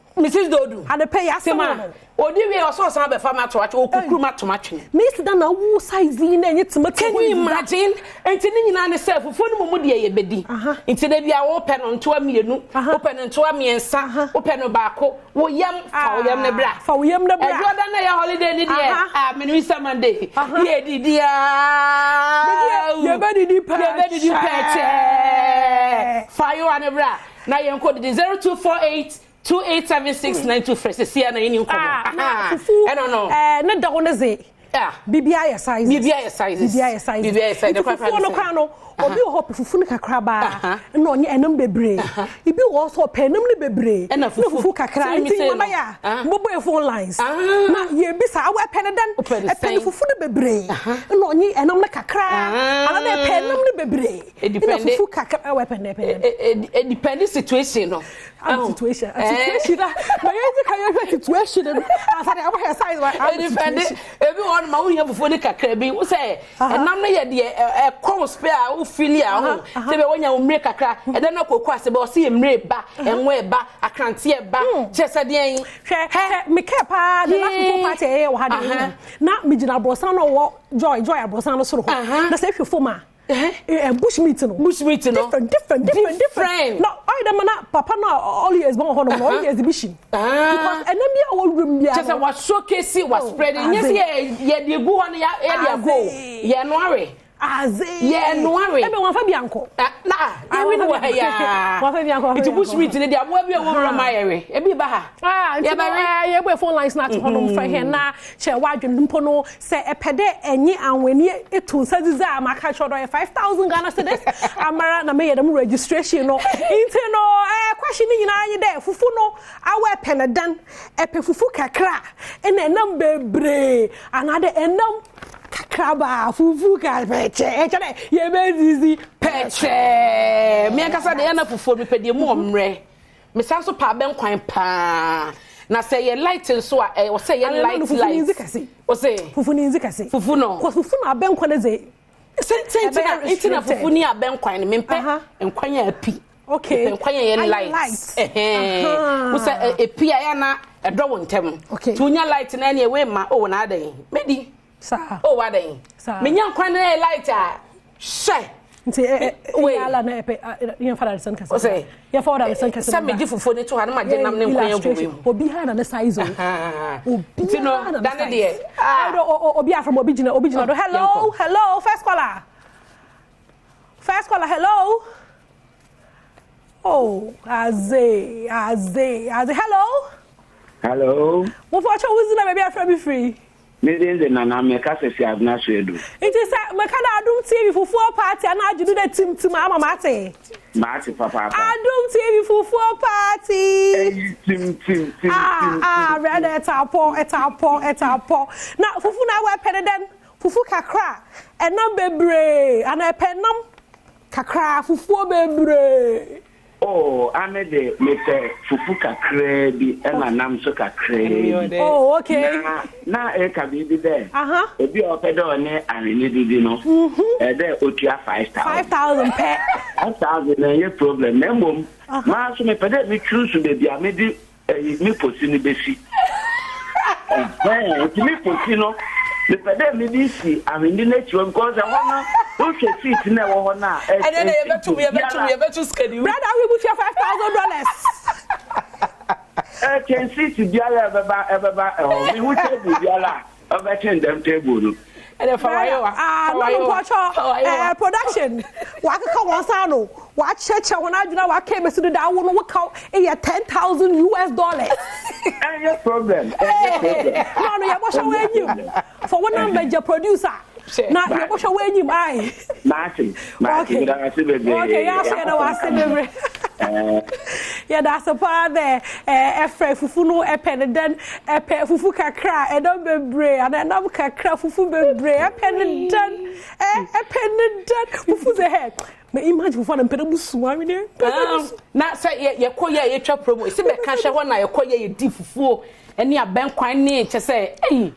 and the pay asema odi wie ososan be fa ma to ache okukuru ma to ma twene Miss Dana wo size na enye tomato can you imagine enti ni nyina ne self fo ni mumu de ye bedi enti da bia wo pe no nto amienu wo pe no nto amiensa wo pe no baako wo yam fa wo yam ne bra ejoda na ya holiday ni de me no Monday ye didia ye be di pa fa yo ane bra na ye nko de 0248 287692 fresh see na yini nko. Fufu. I don't know. Ne da wona ze. BBI size. BBI size. The fufu no kwa no. Obi ho pe fufu ne kakra ba. Na onye enam bebre. Ibi wo so pe enam ne bebre. Na fufu kakra. Nti mama ya. Mobile phone lines. Na ye bi sa awe pe ne dan. E pe fufu ne bebre. Na onye enam ne kakra. Ana na pe enam ne bebre. Depending fufu kakra awe pe ne pe. It depends situation no. Situation. Na ye ka ye situation no. Asa de awe size wa. Depending. Ebi won ma wo hia fufu ne kakra bi. Wo say enam ne ye de e come spare filia se be wonya umre kakra e de na kokwa se be o se emre ba enwe ba akrante ba chese de en hwe me ke pa de na party e wo ha de na me gina brosan no wo joy brosan no soro ho na se hwe foma bush meat no different no I dem na papa no always bon ho no always exhibition because enemy a wo room bia chese wa showcase wa spreading yes ye de gu ho no ya de go ye no are yeah, no worry. Ebe won fa bianko. Na, we no wa ya. Won fa bianko. It bush meet ne dia mo bia won rama yere. Ebi ba ha. Ya ba ye boy phone lines na to hono fa he na che wa dwem mpo no se epede enyi anweni etu saziza amaka chodo 5,000 Ghana cedis amara na me ye dem registration no. Inte no question ni nyina anyi de fufu no awe penedan epe fufu kakra ena enam bebre anade enam kakraba fufu ka peche echane ye bezizi peche me akasa de na fufu mi pede mu omre me san so pa ben kwan pa na say ye light so a o say ye light o say fufu ni nzikase fufu no ko fufu na ben kwan ze sentina fufu ni aben kwan me mpe enkwan ya api okay enkwan ye light wo say epi ya na edo wontem tunya light na na we ma o na adan medi sa oh waden me nyan kwan na light a she nti we ala na epe yan fada san kasa say ya fada san kasa sa me di fufu ne to ha na ma je nam ne kwan agum obi ha na size obi no dan de obi from obi gina do hello first caller hello oh aze hello mo for cho wuzi na baby afra be free Mede na me ka se abna so edu. It is me ka da Adom TV fufu party na ajudu de tim ama mate. Mate papa. Adom TV fufu party. Tim. Red etapo. Na fufu na we pededen fufu kakra enam bebre ana penam kakra fufu bebre. Oh, ame de mete fufu kakra bi ena nam so kakra. Oh, okay. Na ka bi de. Ebi opedo ne anene didi no. De otua 5,000 pe. 5,000 na ye problem. Na mom, ma so me pede mi choose be bia me di mi posi ni besi. Mi posi no. The pede mi di si anene na chiwo because I wanna don't fit na wo ho na. And then you better schedule. Brother, we put your $5,000. Can see to Diala Baba, we would take Diala of them table. And if I production, what come on Sano, what church when I do now, I came to the down, work out $10,000 US. No problem. No, you wash away you for one number your producer. Now you wash away you my Martin. Okay, yeah, that's a part there. Fufu no pen fufu kakra and don't be brave and then kakra fufu be brave pen fufu the head. Me imagine fufu and pen musu amine. Na say ye koye ye twa promo. Se be ka hwe ho na ye koye ye di fufu eni abenkwan ne che say eh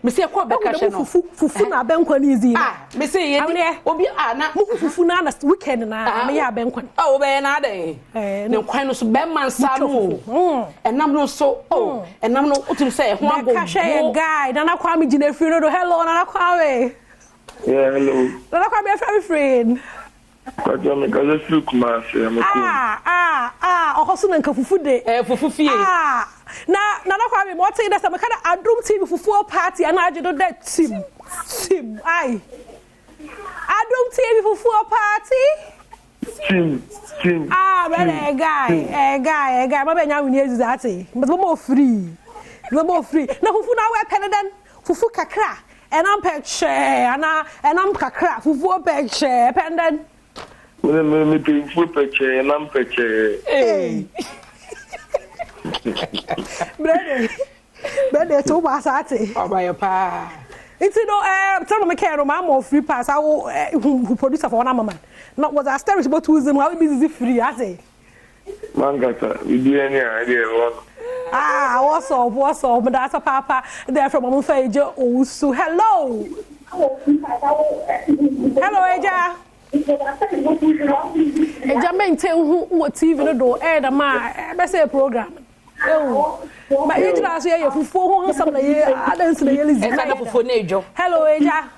me say ko be ka hwe no fufu na abenkwan easy me say ye obi na fufu na weekend na me ya abenkwan oh be na dey ne kwan no so be man sa no enam no so enam no utim say ho agbo ka hwe guy na kwa me gina free no hello na kwa we yeah hello na kwa me friend Kwajo me kazo su kuma se am ko ohoso na nka fufu de fufu fie na kwa me mo te da se me kada Adom TV fufu party na ajedo da team ai Adom TV fufu party Ah, but a guy. My benya we need that. But more free. No more free. No fufu na we peneden. Fufu kakra. And I'm pek share. And I'm kakra. Fufu pek share. Penden. Me fufu pek share. And I'm pek share. Hey. Brother, to basati. Oh, my pa. It's tell me care my more free pass. I who producer for one man. Not was a story about tourism. How busy free? I say. Mangata, we do any idea what? Ah, what's up? But that's a papa there from Mumfejo. Oh, so hello. Hello, Eja. Eja maintain who TV no do air the man. Best say program. Oh, but you just say you for some like I don't see the yellow. Hello, Eja.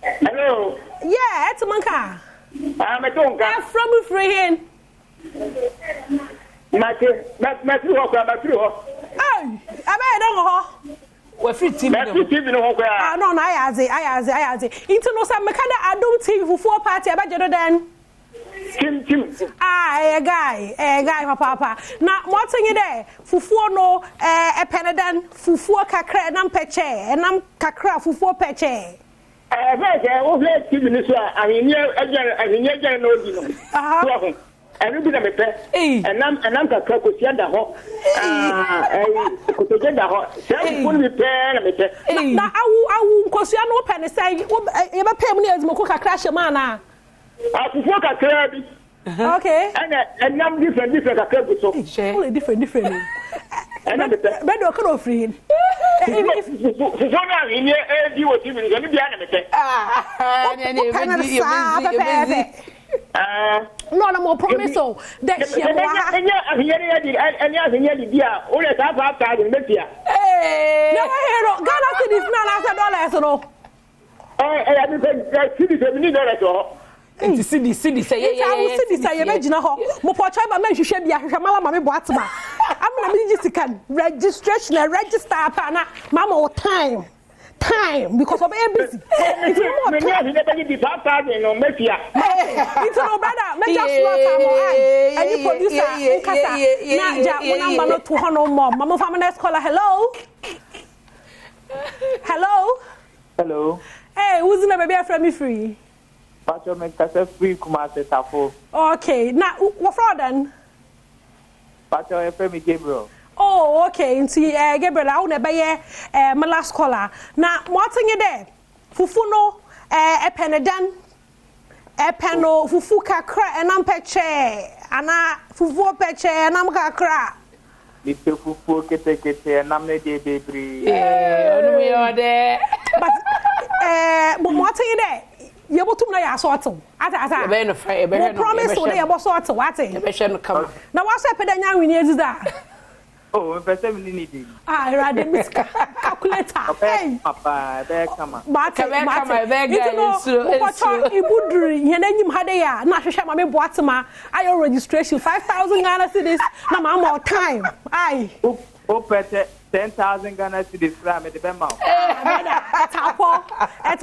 Hello. Yeah, it's Manka. I'm a tonka. I'm from Freehin. Matthew. Hey, I don't know. We're free TV. No, I has it. Into no some mechanic Adom TV for 4 party about Jordan. Kim. A guy, papa. Now, what's in there? Fufu no, a penedan, fufu kakra, and I'm peche, and I'm kakra, fufu peche. I was 2 minutes. I mean, no. Everybody me pay, and I'm kakra ko sia da ho. Ko to da ho. Say ko me pay na me pay. Na awu ko sia no pay ne say e be pay mu ne azimo ko kakra shema na. Fufu kakra bi. Okay. And I'm different kakra go so. Only different. And I'm the bed or can free. Fufu na in here di wo ti mi ni bi na me pay. No, more promise so that she and never hear God after this man after dollars no. City say yeah. City say you imagine ho. Mo po try ba man hwehwe bia hwehwe mama me bo atema. Am na me register registration register pa na mama time because of ABC. It's no brother, make just slot am on. Any producer in casa. Na ja one number no 200 more. Mama family caller. Hello. Hey, who's the baby from me free? Pacho me kase free Kumasi Tafo. Okay. Now what for then? Pacho FM Gabriel. Oh, okay. Nti Gabriel, I want to buy my last caller. Now, what's in there? Fufu no, penedan, peno, fufu kakra, and I'm peche, and fufu peche, and I'm kakra. The fufu kete, and I'm the baby. We are there. But what's in there? You able to know your sort of. I promise to you about sort of what? Now, what's happening now? We need that. Oh, if I say we need it. I rather miss calculator. Hey, Papa, there come. But it's no. Ibudri, you know him had ya. Na shesha mame boatema. I registration 5,000 Ghana cedis. Na mama more time. Aye. Oh, pete 10,000 Ghana cedis from the Bema. At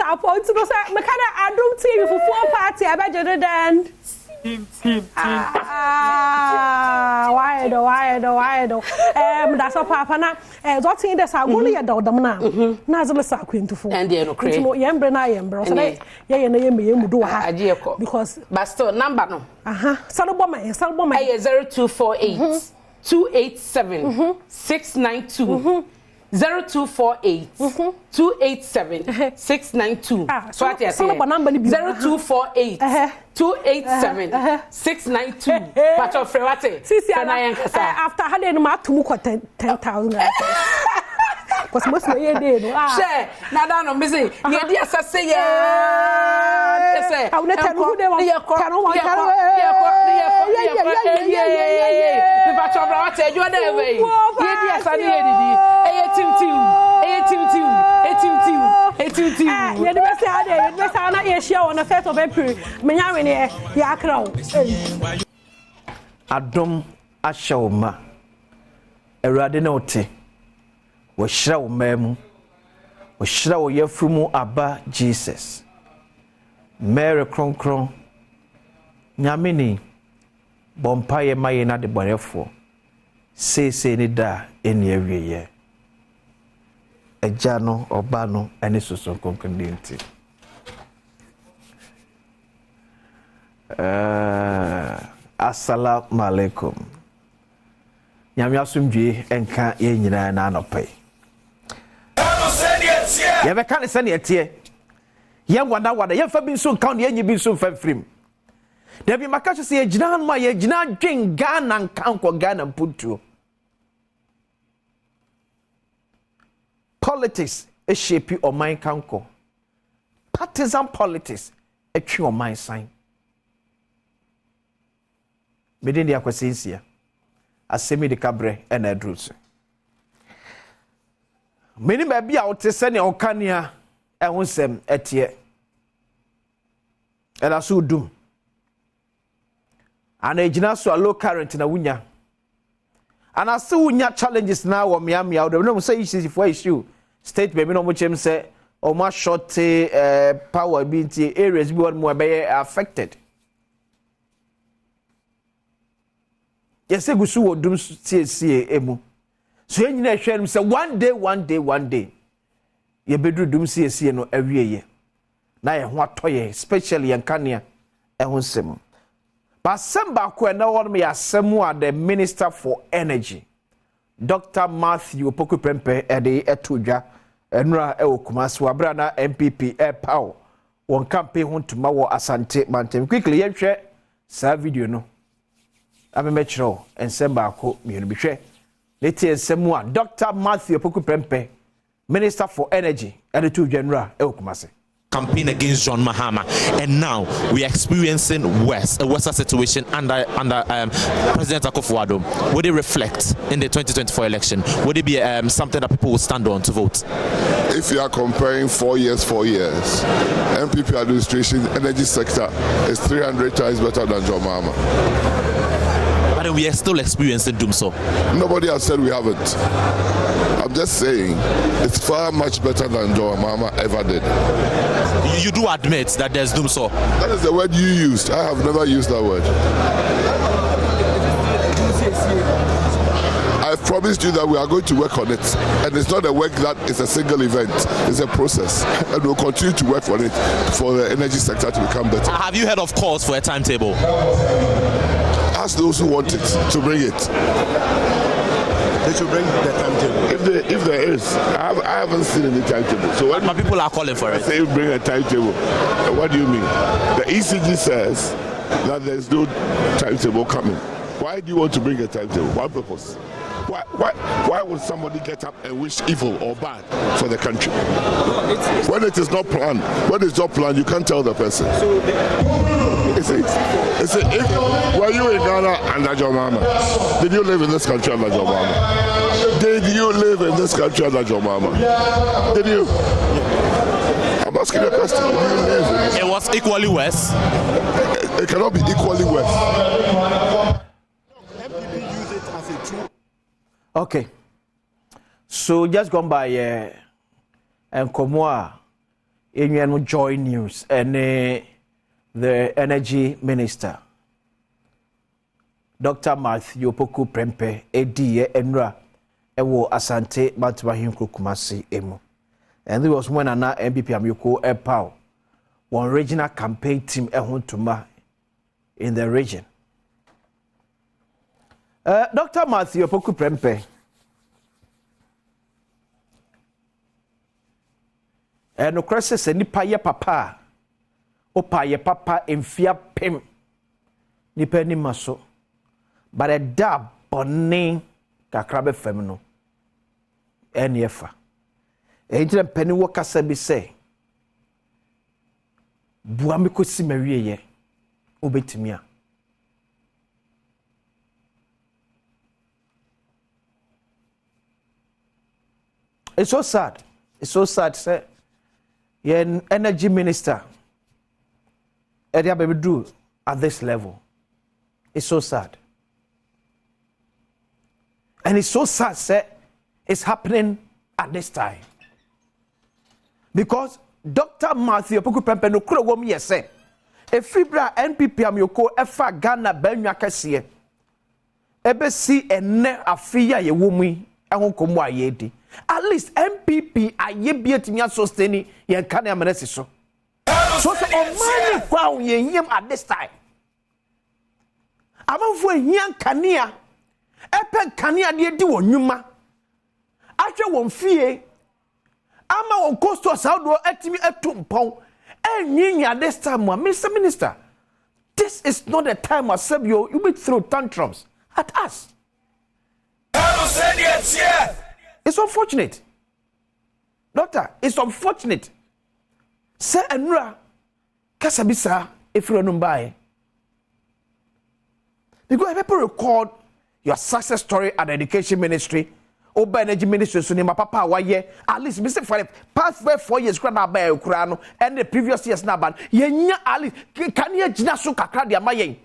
our point to say, Mekana Adom TV for 4 party. I bet you then. Team. Why do? That's a papa na. What's in this? I'm only a dog. Na. Nazle sa kwintu fo. And you know, crazy. Yembre na yembre. So na yemu do ha. Because but still number no. Salbo man. 0248 287 692. 0248 287 692. So what you say? 0248 287 692. But your friend what say? After having my 10,000. Because most of the day, no. Share. Now, no, busy. You dear, say, yeah. I will tell you who they want. Yeah. You are there, way. Yes, I need it. You the best idea. You best not here show on the 1st of April. Me nyawene ya akra. Adom ashawma. Erade na ote. Wɔhyira wo mamu wɔhyira wo yafrumu aba Jesus Mary kronkron nyameni Bompaye maye na de borefo. Se ni da eni awieye. Eja no oba no ene soso konkondenti. Assalamu alaikum. Nyame asomdwe enka ye nyina na anopai. Ye be kan se ne etie. Ye wada ye fa bi so kan ye nyi bi so fa frim. Debi makacho se ye gina han ma ye gina dwen Ghana nkanko Ghana mputu. Politics e shape o man kanko. Partisan politics e twi o man sign. Medin dia kwasensia. Asemi de kabre na adruso. Meni ba bia o te se ne o kanea e ho sem etie. Ela so dum. Ana ejina so a low current na wunya. Ana se wunya challenges na wo mia o de no say issue state baby no mo chem say o ma short power ability areas bi won mo be affected. Yes, go so wodum tie emu. So enyina hwem say one day. Ye bedru dum tie no awieye. Na ye ho atoye, especially yankania e ho sem. But semba ko na won me asemu a the Minister for Energy, Dr. Matthew Pokuprempe ede etodwa enura e okumase wabra na MPP power won campaign ho ntoma wo Asante Mantem. Quickly ye hwe sa video no. Amemechro ensemba ko mienu bihwe leti ensemu a Dr. Matthew Pokuprempe, Minister for Energy ede to general e okumase campaign against John Mahama, and now we are experiencing a worse situation under President Akufo-Addo. Would it reflect in the 2024 election? Would it be something that people will stand on to vote? If you are comparing 4 years, MPP administration energy sector is 300 times better than John Mahama. But we are still experiencing doom so. Nobody has said we haven't. I'm just saying it's far much better than John Mahama ever did. You do admit that there's doom so. That is the word you used. I have never used that word. I've promised you that we are going to work on it. And it's not a work that is a single event. It's a process. And we'll continue to work on it for the energy sector to become better. Have you heard of calls for a timetable? Ask those who want it to bring it. They should bring the timetable. If there is, I haven't seen any timetable. So when people are calling for it, say bring a timetable, what do you mean? The ECG says that there's no timetable coming. Why do you want to bring a timetable? What purpose? Why would somebody get up and wish evil or bad for the country? When it is not planned, you can't tell the person. Were you in Ghana under John Mahama? Did you live in this country under John Mahama? Did you live in this country under John Mahama? Did you? I'm asking a question. Did you live? It was equally worse. It cannot be equally worse. Okay. So just gone by and Komoa in Joy News and the Energy Minister, Dr. Matthew Pokuprempe, Edi Enra, Ewo Asante Matwahim Kumasi Emu. And there was one another MPP Amyoko Epau, one regional campaign team Ehuntuma in the region. Dr. Matthew Pokuprempe, and no crisis any paye papa, o paye papa in fear pim, ni penny maso, but a dab bonne kakrabe femino, any efa. Angel penny worker said be say, Buamiko si Marie, obetimia. It's so sad. It's so sad, sir. You're an energy minister. Area baby do at this level. It's so sad. And it's so sad, sir. It's happening at this time. Because Dr. Matthew Pokuprempe no kura womi yese. Efibra NPP amyoko efa Ghana banwa kese ebesi enne afia ye womu ehun komo ayedi at least MPP aye bietimi sustain ye kan amenesi so so omani kwa ye him at this time amanfo hian kanea epe kanea de di wonwuma ahwe won fie ama won costo saudo etimi etumpon enyinya this time Mr. Minister, this is not the time you will throw tantrums at us. It's unfortunate. Doctor, it's unfortunate. Say Enra Kasabisa if you don't buy. Because people record your success story at the education ministry. Oba energy ministry so my papa waye at least me say for the past 4 years kra na ba ekura no and the previous years na ban yenya at least can ye gina so kakra dia mayen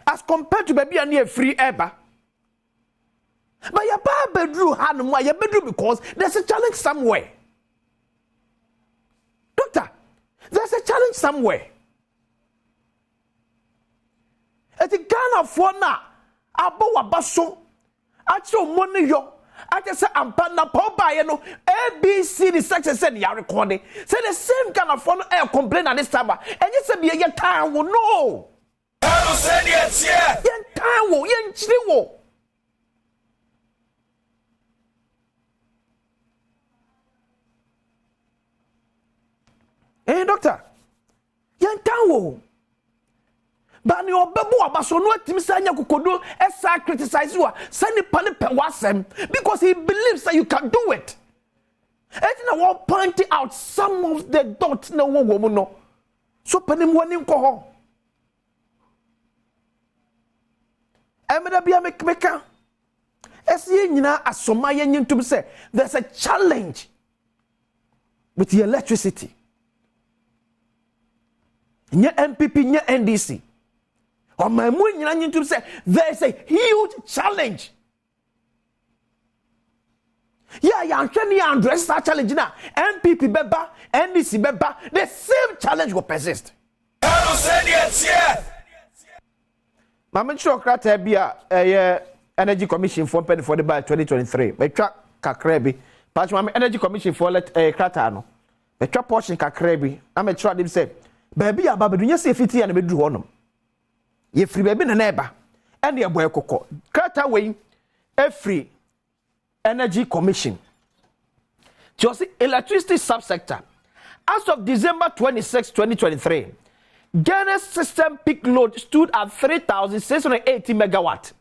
as compared to baby and free eba but ya ba bedru hanu ya bedru because there's a challenge somewhere. Doctor, there's a challenge somewhere. At the Ghana for na abo wabaso acho money yo I say I'm partner Paul by no ABC the success said you are recording. Say the same kind of phone air complain at this time. And you say be a time will no. I don't say it yet. Yen time will yen chiwo. Hey doctor. Yen time will. But your babu abaso no timi sanya kokodo esa criticize you sani pane pe wasem because he believes that you can do it. And I want point out some of the dots na wo wo no. So panim woni nko ho. Emeda bia meka. Esi nyina asoma ye nyintum say there's a challenge with the electricity. Nya MPP nya NDC. On my moon, to say there's a huge challenge. Yeah, I'm trying to address that challenge now. MPP beba, NDC beba, the same challenge will persist. I don't say it yet. Mama Chokrata be a energy commission for penny for the by 2023. By track Kakrebi, Patch Mama Energy Commission for let a cratano. The trap portion Kakrebi. I'm a try them say, baby, I'm about to say 50 and a bedroom on them. Ye free baby na neighbor and your boy koko krata way every energy commission just electricity subsector as of December 26 2023 Ghana's system peak load stood at 3,680 megawatt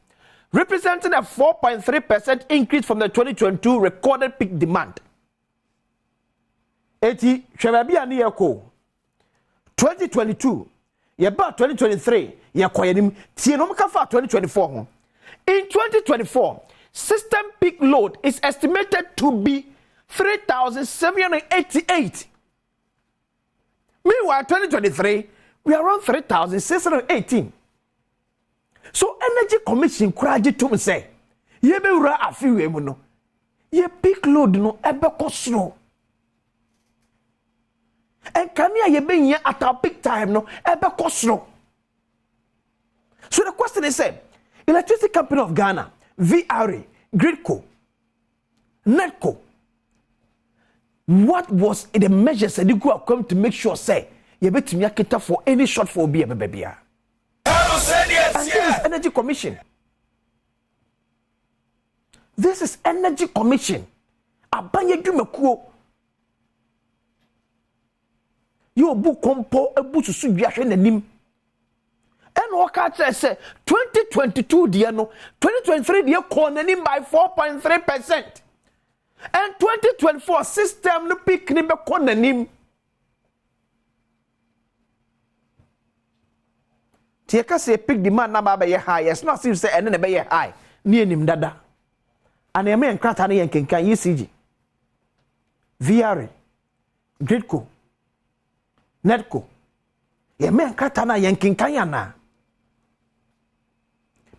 representing a 4.3% increase from the 2022 recorded peak demand. 80 shebabia ni yako 2022 about 2023 yakoyenim tie no mkafa 2024 in 2024 system peak load is estimated to be 3,788. Meanwhile 2023 we are around 3,618. So energy commission kuraji to say ye be ura afiwe mu no ye peak load no ebe kosro. And can you be at our peak time no ebe kosro. So the question is Electricity Company of Ghana, VRA, Gridco, Netco, what was the measures that you could have come to make sure you bet me cater for any shortfall be a baby? And this is Energy Commission. This is Energy Commission. Abanye dumekuo. You book compo a boot to suggest in the name. And what I say 2022 dear no 2023 dear corner by 4.3%. And 2024 system no peak nimbe corner nim. Tieka say peak demand number be high. It's not see say and be high. Near nim dada. And the main crata na yen kenkan ECG. VRA. Gridco. Netco. Ye men crata na yen kenkan yana.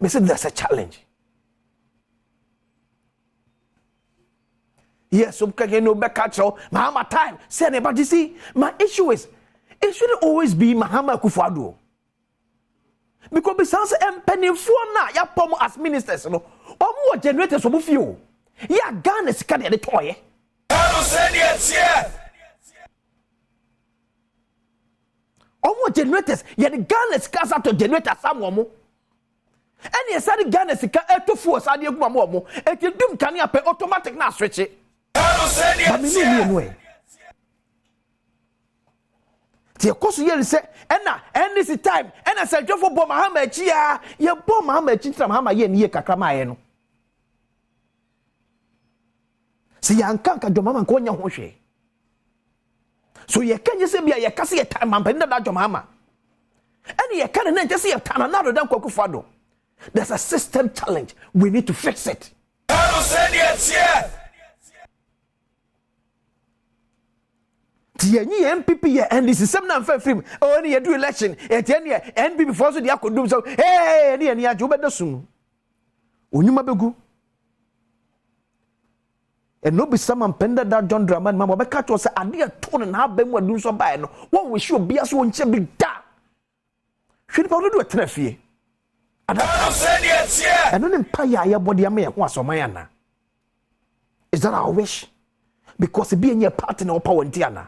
Me say there's a challenge. Yes, so can no back catch my time. Say but you see, my issue is it shouldn't always be Mahama Akufo-Addo. Because besides empenifo na ya pom as ministers no, omo generators omo fio. Ya Ghana sika de toye. Omo generators ya the Ghana sika sa to generator sam omo. Any aside Ghana sika etofo asade aguma mo omo. Etidum kane ape automatic na switch. But me no tie koso yeli se ena this time ena se dwofo bo Mahama achi ya ye bo Mahama achi tra Mahama ye ni kakra ma ye no se yankanka Mahama ko nya ho hwe so ye kanye se bia ye kase ye time man penda da Mahama ena ye kan na just ye tana na do dan Akufo-Addo. There's a system challenge, we need to fix it. Tieni MPP ye NDC sem na mfa film o ni ye do election e tieni NPP for so dia kodum so hey ni ajo beda sum onyuma begu e no be some penda that John Dramani mama be catch us ade to na ba mu adum so bae no won we show bia so won che bi da hwe pa do trafie ada eno ne mpa ya body am ye ho asoman ana. Is that our wish? Because be any partner or power ndiana.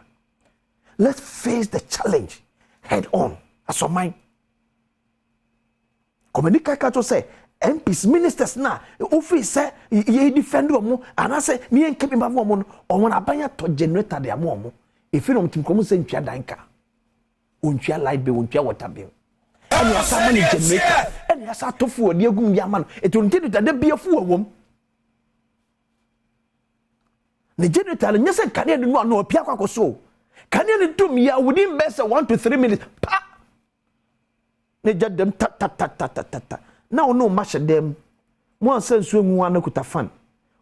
Let's face the challenge head on. As of mine. Komenika kato say MPs ministers na office say ye defend omo and I say me en kebi mavo omo omo na banya to generator de omo. If you don't think komo say ntwa danka. Ontwa light bill, ontwa water bill. Any asa money generator. Any asa tofu odi agum ya man. E to ntinu de bia fu awom. The generator nyese kane de no opia kwa so. Kane ne dum ya within best 1 to 3 minutes. Pa. Ne jadem ta. Now no match them. Mo sense mu an kuta fan.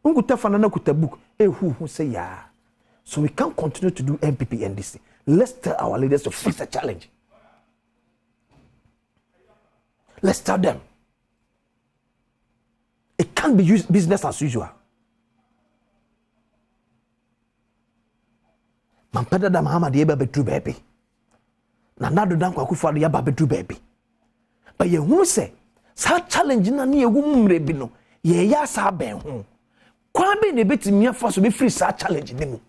Unkuta fan na kuta book. Who say ya. So we can't continue to do MPP NDC. Let's tell our leaders to face the challenge. Let's tell them. It can't be used business as usual. Mampeda da Mahama de eba betru baby. Na nado dan kwa Akufo-Addo ya ba betru baby. But ye hu se sa challenge na ne egu mumre bi no ye ya sa ben ho. Kwa be ne betimi afa so be free sa challenge ni mu.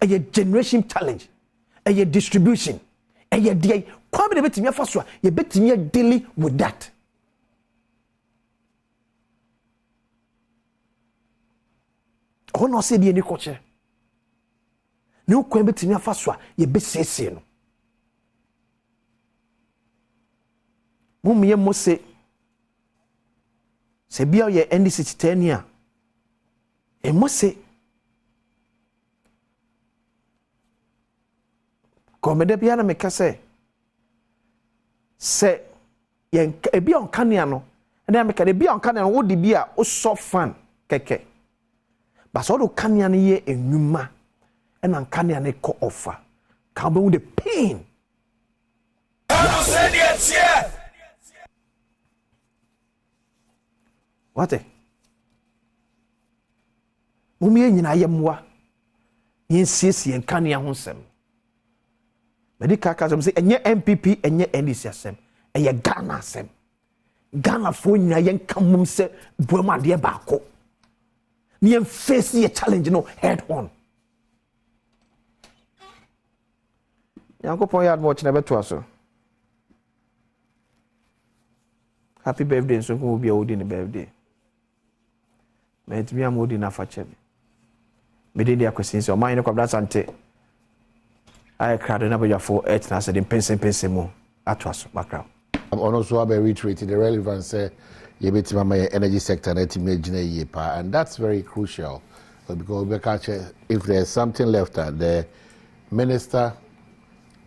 A generation challenge. A distribution. A day. Kwa be ne betimi afa so ye betimi deal with that. Ono se die ni koche. Ne ukwa betimi afa so ye be sese no. Mumiye mose se bia ye NDC titania e mose komede bia na meka se ye bia on kanea no na meka de bia on kanea no wo de bia o so fan keke ba so do kanea no ye enwuma e na kanea no ko offer ka be with the pain. What? Mumie nyina yemwa. Yensiesie nkane ahosem. Medical kasem say enye MPP enye NDC asem. Eye Ghana asem. Ghana fo nyina yenkamum se boam ade baako. Ni em face ye challenge no head on. Yankopon yard watch na beto aso. Happy birthday so ko obi a wodi ne birthday. Met me amodi na fache me de dia question so man ne kwabra sante I crowd na be for 8 na say the pense mo atwaso background. I'm also reiterating the relevance say you beti mama energy sector na team gina ye pa, and that's very crucial because we catch if there's something left out the minister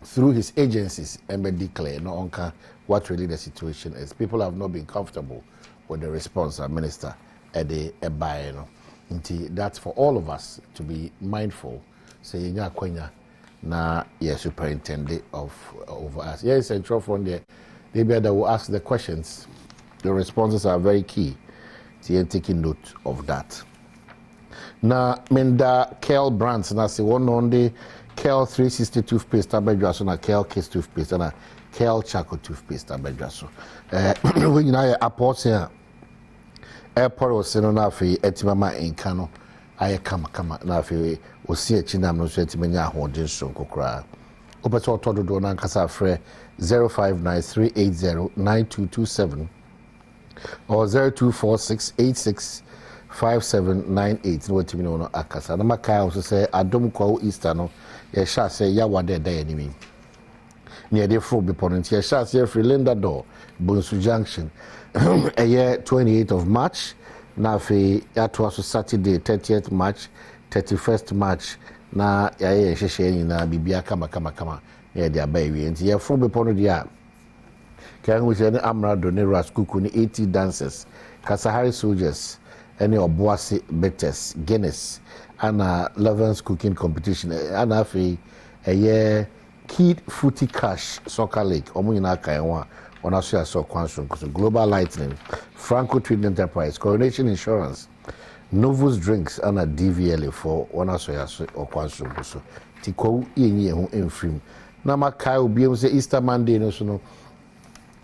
through his agencies and declare no onka what really the situation is. People have not been comfortable with the response of minister at the buy, that's for all of us to be mindful. Say nya kwenya na superintendent of over us. Yes, central from there. They will ask the questions. The responses are very key. So you're taking note of that. na menda Kel brands na se one on the Kel 360 toothpaste abedwa so na Kel Kiss toothpaste na Kel Charcoal toothpaste abedwa so when you know airport here airport was no na afi etimama enka no aye kama na afi osi echi nam no so etimanya ahoden so kokora opeto otododo na nkasa afre 0593809227 or 0246865798 no timi no akasa na maka o say adom kwa Easter no ye sha say ya wade da enimi near the fro beponent ye sha say free Linda door Bonsu Junction a year 28th of March na fe ya to Saturday 30th March 31st March na ya ye hwehwe nyina bibia kama ye dia ba wi enti ye fro beponent dia kan we say amrado ne raskuku ni 80 dancers Kasahari soldiers any obuasi betters Guinness and Levens cooking competition and afi a year Kid Footy Cash Soccer League omo nyina kan wa ona so aso kwanso Global Lightning Franco Trading Enterprise Coronation Insurance Novus Drinks and a DVLA for ona so aso kwanso so tiko yenye ho enfrim na makai obiam say Easter Monday no so no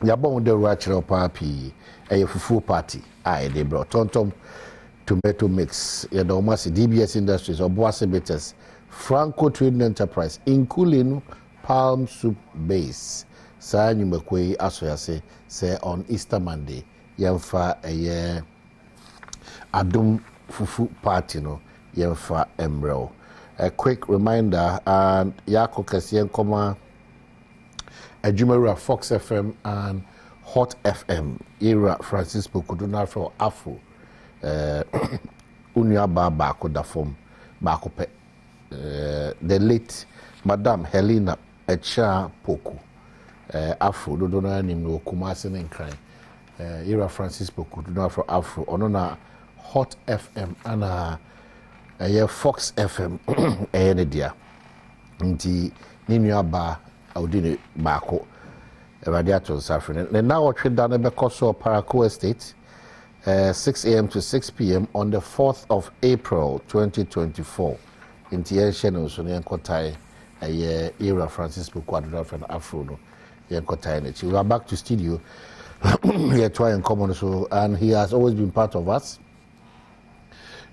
yabon de rachel papi a fufu party they brought tontom tomato mix ya da almost DBS Industries or Boase Betters Franco Trading Enterprise Inkulinu Palm Soup Base saa nyumakwe asoya say on Easter Monday yemfa a Adom fufu party no yemfa emrel. A quick reminder and yako kasien koma Ejumera Fox FM and Hot FM era Francis Pokuduna for Afro Unia Bako da form Bako pe the late Madame Helena Echa Poku Afro Dodona nim no Kumasi Nkran era Francis Pokuduna for Afro onona Hot FM and Fox FM dia nti ninua ba Audine Bako Radiator Safrin. And now we're down at Bekoso Paraco Estate, 6 a.m. to 6 p.m. on the 4th of April 2024. In Tienshen, so Yankotai, a year era Francisco Quadra from Afro, Yankotai. We are back to studio. We are trying common so, and he has always been part of us.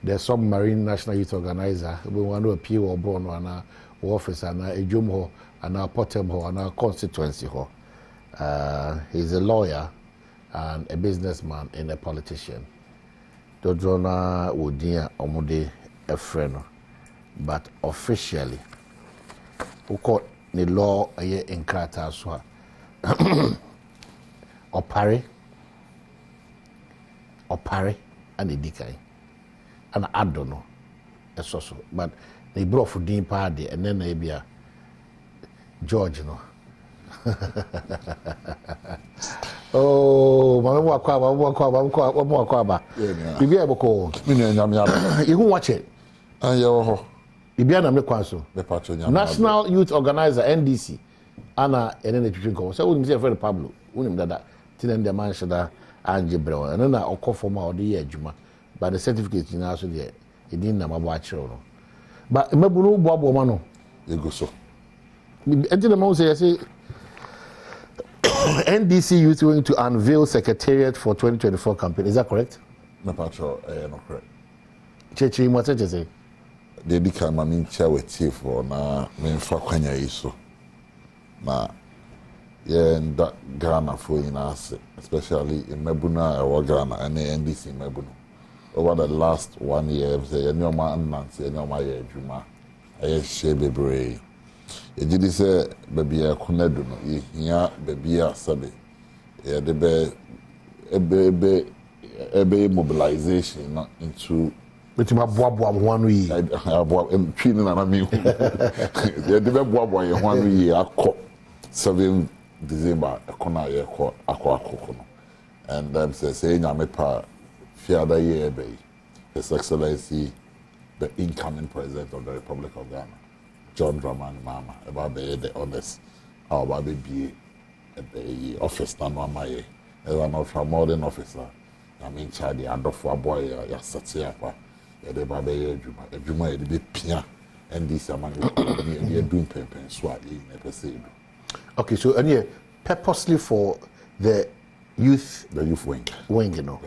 The Submarine National Youth Organizer, we want to appeal or born on our office and a Jumho and our Pottermore and our constituency. He's a lawyer and a businessman and a politician. Dodrona Wodia Omude a friend, but officially, who caught the law a year in Krata Swa Opare and the Dikai. And I don't know, a social, but they brought for Dean Party and then maybe a George, you know. Oh, mama kwaba. Bibi e boko. You watch it. Bibi na me kwanso. National Youth Organizer NDC. Ana ene na twitwi ko. So we say friend Pablo. Unim dada. Tin dem man shada anje brew. And na okofo ma odi ye adwuma. But the certificate na so de edin na mabo a kire no. But mabunu boabo ma no. Ego so. Enti na ma say NDC Youth going to unveil Secretariat for 2024 campaign. Is that correct? No, Patrol, not correct. Chechi, what did you say? They become an chair with chief or na main Fakwanya iso. Na, yeah, and that Ghana for in us, especially in Mebuna or Ghana and the NDC in Mebuna. Over the last 1 year, say, and your man, Nancy, and your my Juma, I share baby. Ejidi sɛ baabi a konadu no yehia baabi a sabe de be mobilization no into betima boaboa ho anu yi aboa twi ne na me hu de be boaboa ye ho anu yi akɔ 7 December ekona ye akɔ no and them say nyame pa fiada ye be His Excellency the incoming president of the Republic of Ghana John Dramani Mama about the honest how about the office na no amaye as an ultra modern officer I mean charge and of boy ya set up yɛde ba bɛyɛ adwuma yɛde bɛpia NDC amane economy yɛde doing pen so a yɛnyɛ pɛ sɛ edu. Okay, so and purposely for the youth wing, you know.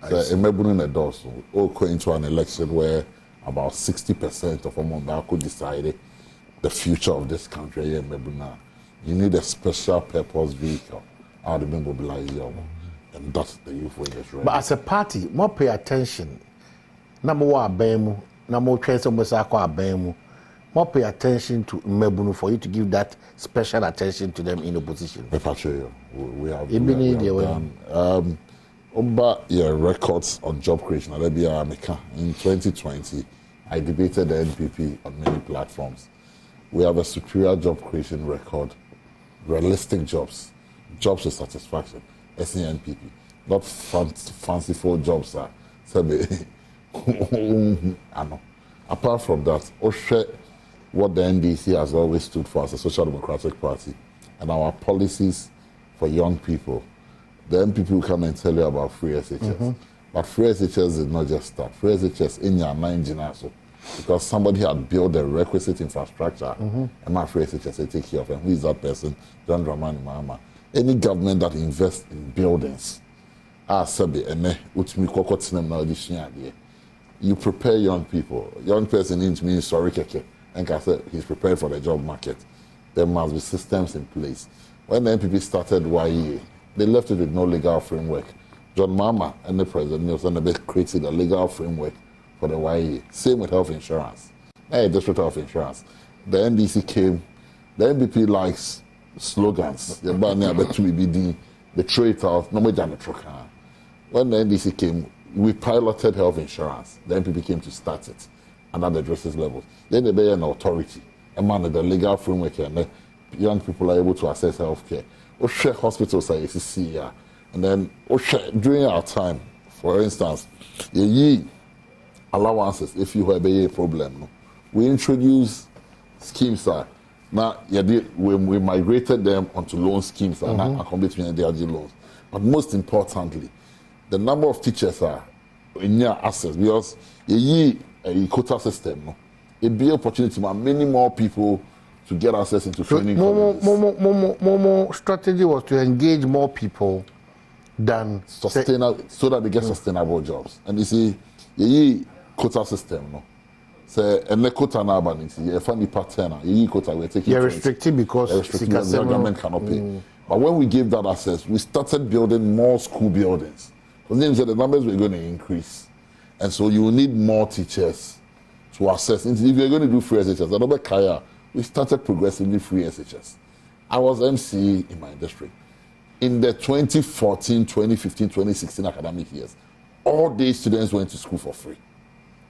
So Emebunu in the doors, all going to an election where about 60% of Omonbako decided the future of this country. You need a special purpose vehicle out of mobilize you, and that's the youth wing is ready. But as a party, more pay attention. Number one, Bemu, number two, Bemu. More pay attention to Mebunu for you to give that special attention to them in opposition. We have done records on job creation. In 2020, I debated the NPP on many platforms. We have a superior job creation record, realistic jobs with satisfaction. SNPP, not fanciful jobs. Apart from that, what the NDC has always stood for as a social democratic party and our policies for young people. The MPP will come and tell you about free SHS. But free SHS did not just start. Free SHS in your mind, because somebody had built the requisite infrastructure. And my free SHS, they take care of him. Who is that person? John Dramani Mahama. Any government that invests in buildings, you prepare young people. Young person needs me sorry keke. And I said he's prepared for the job market. There must be systems in place. When the NPP started YEA, they left it with no legal framework. John Mahama and the President Nelson created a legal framework for the YEA. Same with health insurance. District health insurance. The NDC came. The NPP likes slogans. They throw it out. No more. When the NDC came, we piloted health insurance. The NPP came to start it and at the district levels. Then they be an authority, a man the legal framework, and young people are able to access health care. Share hospitals are ACC, and then during our time, for instance, allowances if you have a problem. We introduced schemes. Now we migrated them onto loan schemes and between the loans. But most importantly, the number of teachers are in your access because a quota system. It be opportunity for many more people to get access into training. Momo strategy was to engage more people than sustainable, so that they get sustainable jobs. And you see, quota system, no. So, and the quota now, but you funny pattern. Quota we're taking. You're restricted because the government cannot pay. But when we gave that access, we started building more school buildings. Because the numbers were going to increase, and so you will need more teachers to access. If you're going to do free SHS, we started progressively free SHS. I was MC in my district. In the 2014, 2015, 2016 academic years, all day students went to school for free.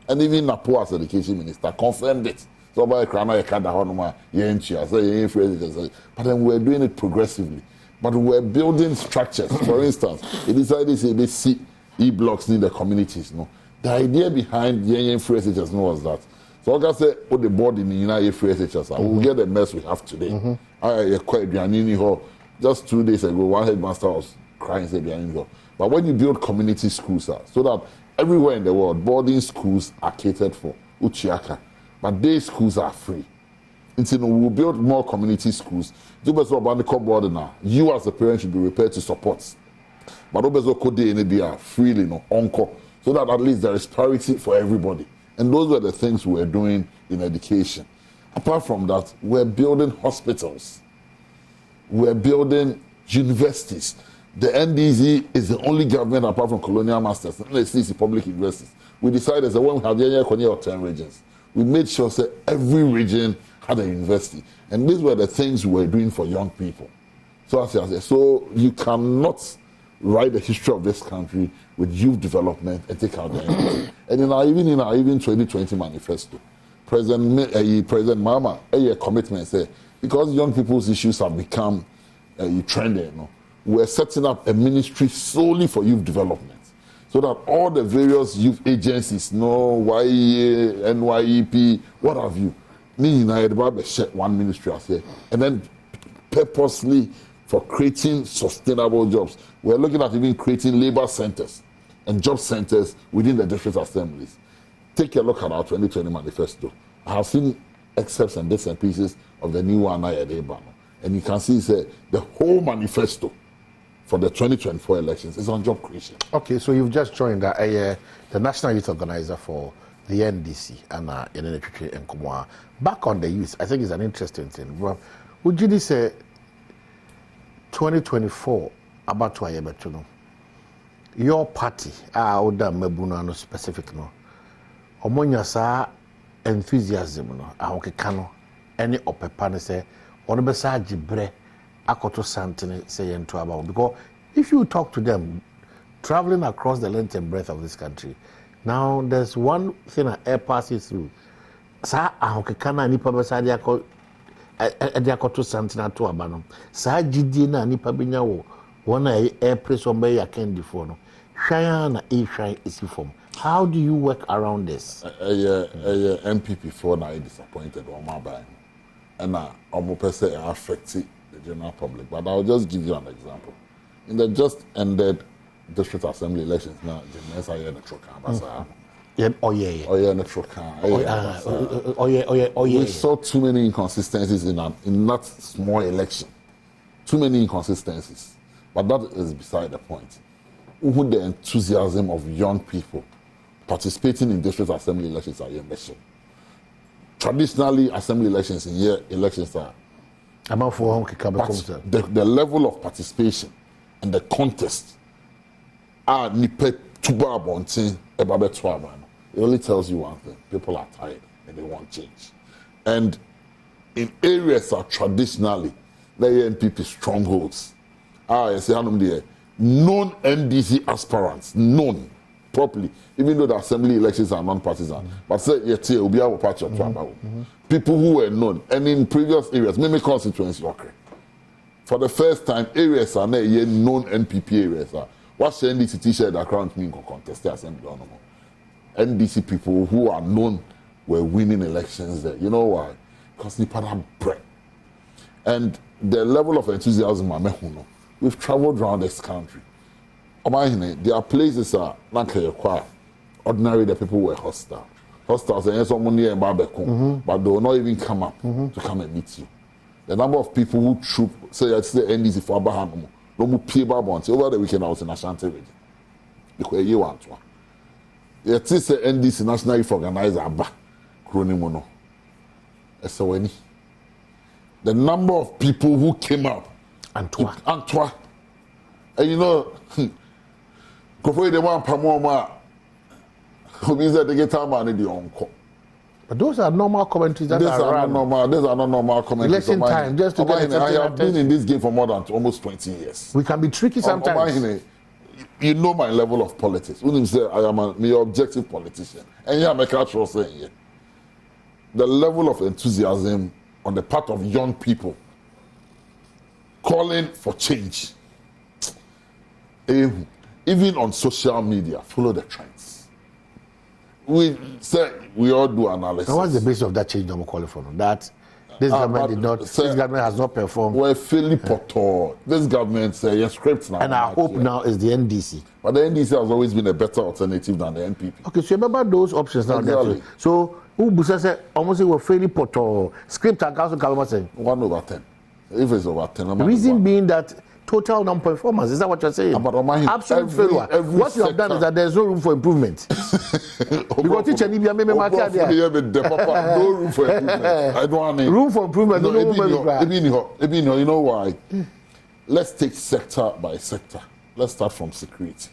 And even Napo as education minister confirmed it. So by but then we're doing it progressively. But we're building structures. For instance, they decided they see e-blocks in the communities. No? The idea behind the free SHS was that. So I can say, the board in the United Free SHS, we'll get the mess we have today. Just 2 days ago, one headmaster was crying, said, but when you build community schools, so that everywhere in the world, boarding schools are catered for, Uchiaka, but day schools are free. Until we'll build more community schools. You as a parent should be prepared to support. But freely, so that at least there is parity for everybody. And those were the things we were doing in education. Apart from that, we're building hospitals. We're building universities. The NDZ is the only government apart from colonial masters, the public universities. We decided that when we have 10 regions, we made sure that every region had a university. And these were the things we were doing for young people. So you cannot write the history of this country with youth development and take out the NDZ. And even in our 2020 manifesto, President Mahama, a commitment said, because young people's issues have become trending, we're setting up a ministry solely for youth development. So that all the various youth agencies, YEA, NYEP, what have you, one ministry as here. And then purposely for creating sustainable jobs. We're looking at even creating labor centers. and job centers within the district assemblies. Take a look at our 2020 manifesto. I have seen excerpts and bits and pieces of the new one, and you can see the whole manifesto for the 2024 elections is on job creation. Okay, so you've just joined the National Youth Organizer for the NDC and back on the youth. I think it's an interesting thing. Well, would you say 2024 about to your party oda mabuna no specific no omonya sa enthusiasm no ahokeka no ene opepa ne se ono be sa gibre akoto santene say yento about, because if you talk to them traveling across the length and breadth of this country, now there's one thing that air passes through sa ahokeka na nipa be sa dia ko akoto santene to aba no sa gidie na nipa benya wo one air press on by candy for no Shayana is from. How do you work around this? MPP for now disappointed on my buying, and I'm person affecting the general public. But I'll just give you an example. In the just ended district assembly elections, now the I we saw too many inconsistencies in that small election. Too many inconsistencies. But that is beside the point. Who the enthusiasm of young people participating in district assembly elections are measured. Traditionally, assembly elections in year elections are the level of participation and the contest are it only tells you one thing: people are tired and they want change. And in areas that traditionally the NPP strongholds, non-NDC aspirants, known properly, even though the assembly elections are non-partisan. But say, will be our party people who were known, and in previous areas, maybe constituency, okay. For the first time, areas are not yet known NPP areas. What's the NDC t-shirt that crown me contest the assembly? NDC people who are known were winning elections there. You know why? Because they had bread. And the level of enthusiasm, we've traveled around this country. There are places ordinary the people were hostile. Hostiles and someone near Babeko, but they will not even come up to come and meet you. The number of people who troop say it's the NDC for Abraham, no more pay babons over the weekend I was in Ashanti region. Because you want one. It is the NDC National Youth Organizer Abba Kronimono. The number of people who came up Antoine. And you know, go the one Pamoma who is at the guitar man in the uncle. But those are normal commentaries that are normal. These are not normal commentaries. Election time, just to get I have been in this game for more than almost 20 years. We can be tricky sometimes. You know my level of politics. When you say I am an objective politician, and yeah, I'm a cultural saying here. The level of enthusiasm on the part of young people calling for change, even on social media, follow the trends. We say we all do analysis. So what's the basis of that change I'm calling for? That this government did not. This government has not performed. We're fairly poor. This government say script now. And our hope now is the NDC. But the NDC has always been a better alternative than the NPP. Okay, so remember those options now. Exactly. So who Busa said almost we're fairly poor. Script and council Kalama saying 1/10. If it's over 10, the reason being that total non-performance. Is that what you're saying? Absolute failure. What you have done is that there's no room for improvement. Because teacher Nibia meme market there. No room for improvement. I don't want it. Room for improvement. You know why? Let's take sector by sector. Let's start from security,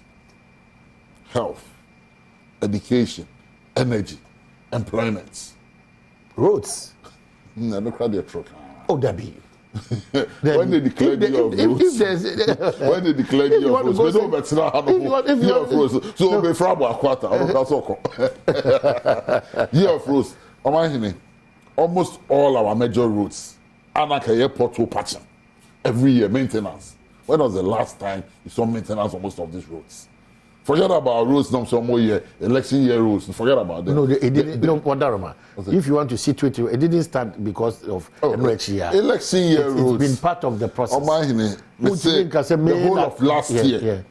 health, education, energy, employment, roads. No, look at the truck. Oh, Debbie. When they declare the year of roads, when they declare the year of roads, we don't better have year of roads. So we from a quarter. Year of roads. Almost all our major roads, Anaka Airport to patch every year maintenance. When was the last time you saw maintenance on most of these roads? Forget about roads, no some more year, election year roads. Forget about them. No, it didn't. No, Wadaroma. If you want to situate it, it didn't start because of election year. Election year roads. It's been part of the process. The whole of last year.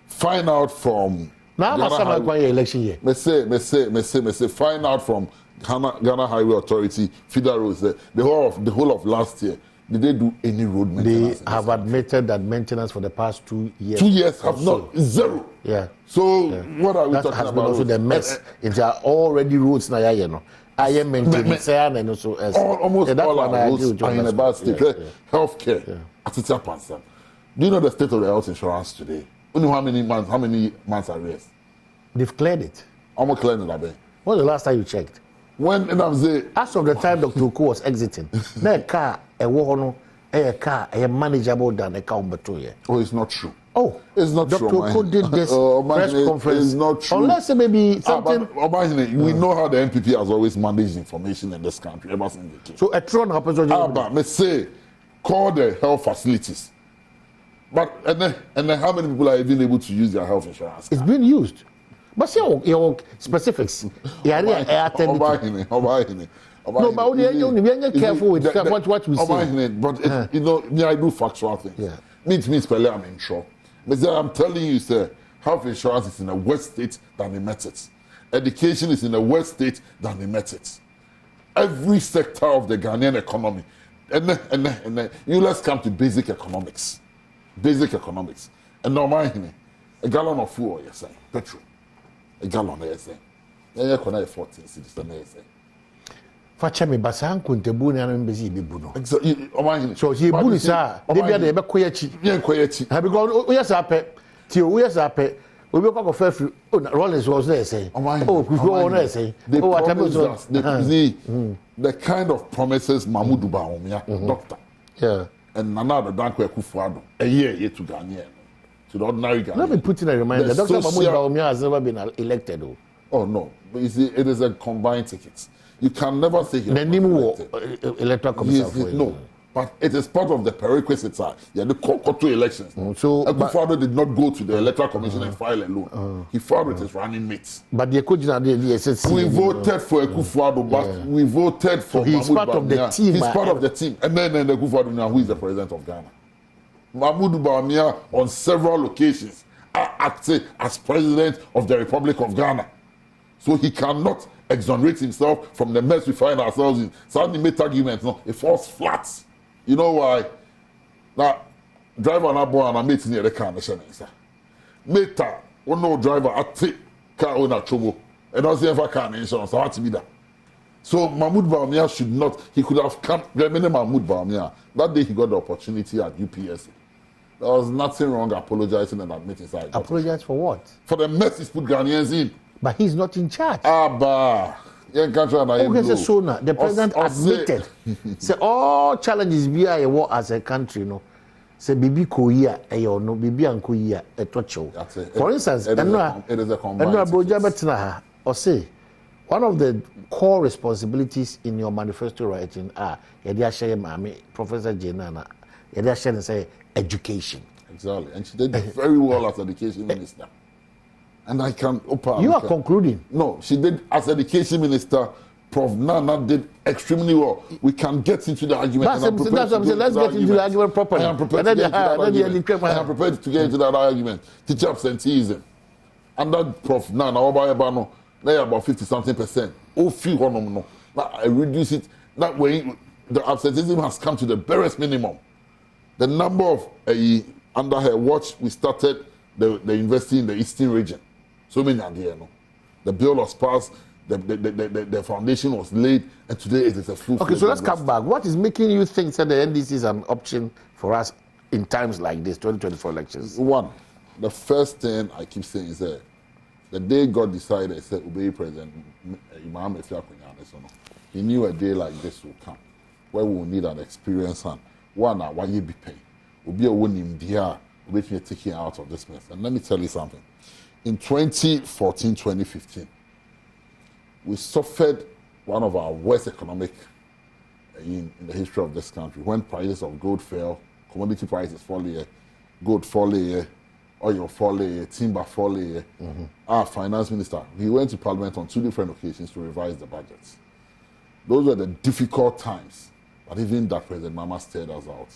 Find out from Now, my election year. Me say, find out from Ghana Highway Authority, Federal Roads, the whole of last year. Did they do any road maintenance? They have admitted that maintenance for the past 2 years. 2 years have not zero. Yeah. So what are we that talking has about? Been also the mess. It's already roads now, you know. I am maintenance and also almost all our roads are in a bad state. Healthcare. Do you know the state of the health insurance today? You know how many months arrears? They've cleared it. Almost cleared it. When was the last time you checked? When and I'm saying, as of the time Dr. Oko was exiting, that car a car a manageable than a car better. Oh, it's not true. Oh, it's not Dr. true. Dr. Oko did this press conference. It's not true. Unless maybe something. We know how the NPP has always managed information in this country ever since they came. So a tron happens. But me say, call the health facilities. But and then how many people are even able to use their health insurance? It's being used. But see your specifics. No, but you're careful with what we say. But you know, I do factual things. Yeah. Means Pele, I'm in sure. But I'm telling you, sir, health insurance is in a worse state than they met it. Education is in a worse state than they met it. Every sector of the Ghanaian economy. And then you let's come to basic economics. Basic economics. And now a gallon of fuel, you're saying, petrol. A gallon, you're saying. You're going to 14 cities, you're saying. Fachemi basan kuntebu ni anu mbezi ibebu no. So he bu ni sa de bia de be koyechi. Bien koyechi. Ha because o yes ape. Ti o yes ape. Obi ko ko fa free. Oh Rollins was there say. Oh kuku na say. Oh atame the kind of promises Mahmoud Bawumia, doctor. Yeah. And Nana Dankwa Akufo-Addo a year to Ghanaian. To the ordinary Ghanaian. Let me put in a reminder. Dr. Mahmoud Bawumia has never been elected. Oh no. But you see, it is a combined ticket. You can never say the electoral commission. No, but it is part of the prerequisites. Yeah, the two elections. So Akufo-Addo did not go to the electoral commission and file alone. He filed with his running mates. But the SSC. We voted for Akufo-Addo, but we voted for. So he's part of the team. He's part of the team, and then Akufo-Addo now, who is the president of Ghana? Mahmoud Bawumia on several occasions acted as president of the Republic of Ghana, so he cannot exonerate himself from the mess we find ourselves in. Suddenly make arguments, no, it falls flat. You know why? Now, driver na boy and I mate near the car, Meta, one no driver, I take car owner trouble, and I say if I can insurance, I have to be that. So Mahmoud Bawumia should not, he could have come, Mahmoud Bawumia, that day he got the opportunity at UPSC. There was nothing wrong apologizing and admitting that. Apologize for what? For the mess he's put Ghanaians in. But he's not in charge. The president admitted. Say all challenges we are war as a country, no. Say bibi koya eyo no bibi ankoya etocho. For instance, it is a combined. Or say one of the core responsibilities in your manifesto writing are Professor Jenana. Say education. Exactly, and she did very well as education minister. And I can open. You are concluding. No, she did as education minister. Prof. Nana did extremely well. We can get into the argument. Let's get into the argument properly. I am prepared to get into that argument. Teacher absenteeism. And that Prof. Nana, they are about 50-something%. Now I reduce it. That way, the absenteeism has come to the barest minimum. The number of under her watch, we started the university in the eastern region. So many are there, no. The bill was passed, the foundation was laid, and today it is a full. Okay, so let's come back. What is making you think that the NDC is an option for us in times like this, 2024 elections? One, the first thing I keep saying is that the day God decided, he said, obey President Imam he knew a day like this will come, where we will need an experienced hand. One, why you be paying? Will be a winning dear, will be taking out of this mess. And let me tell you something. In 2014-2015, we suffered one of our worst economic in the history of this country. When prices of gold fell, commodity prices fall here, gold fall here, oil fall here, timber fall here. Our finance minister, he went to parliament on 2 different occasions to revise the budgets. Those were the difficult times, but even that President Mama stared us out.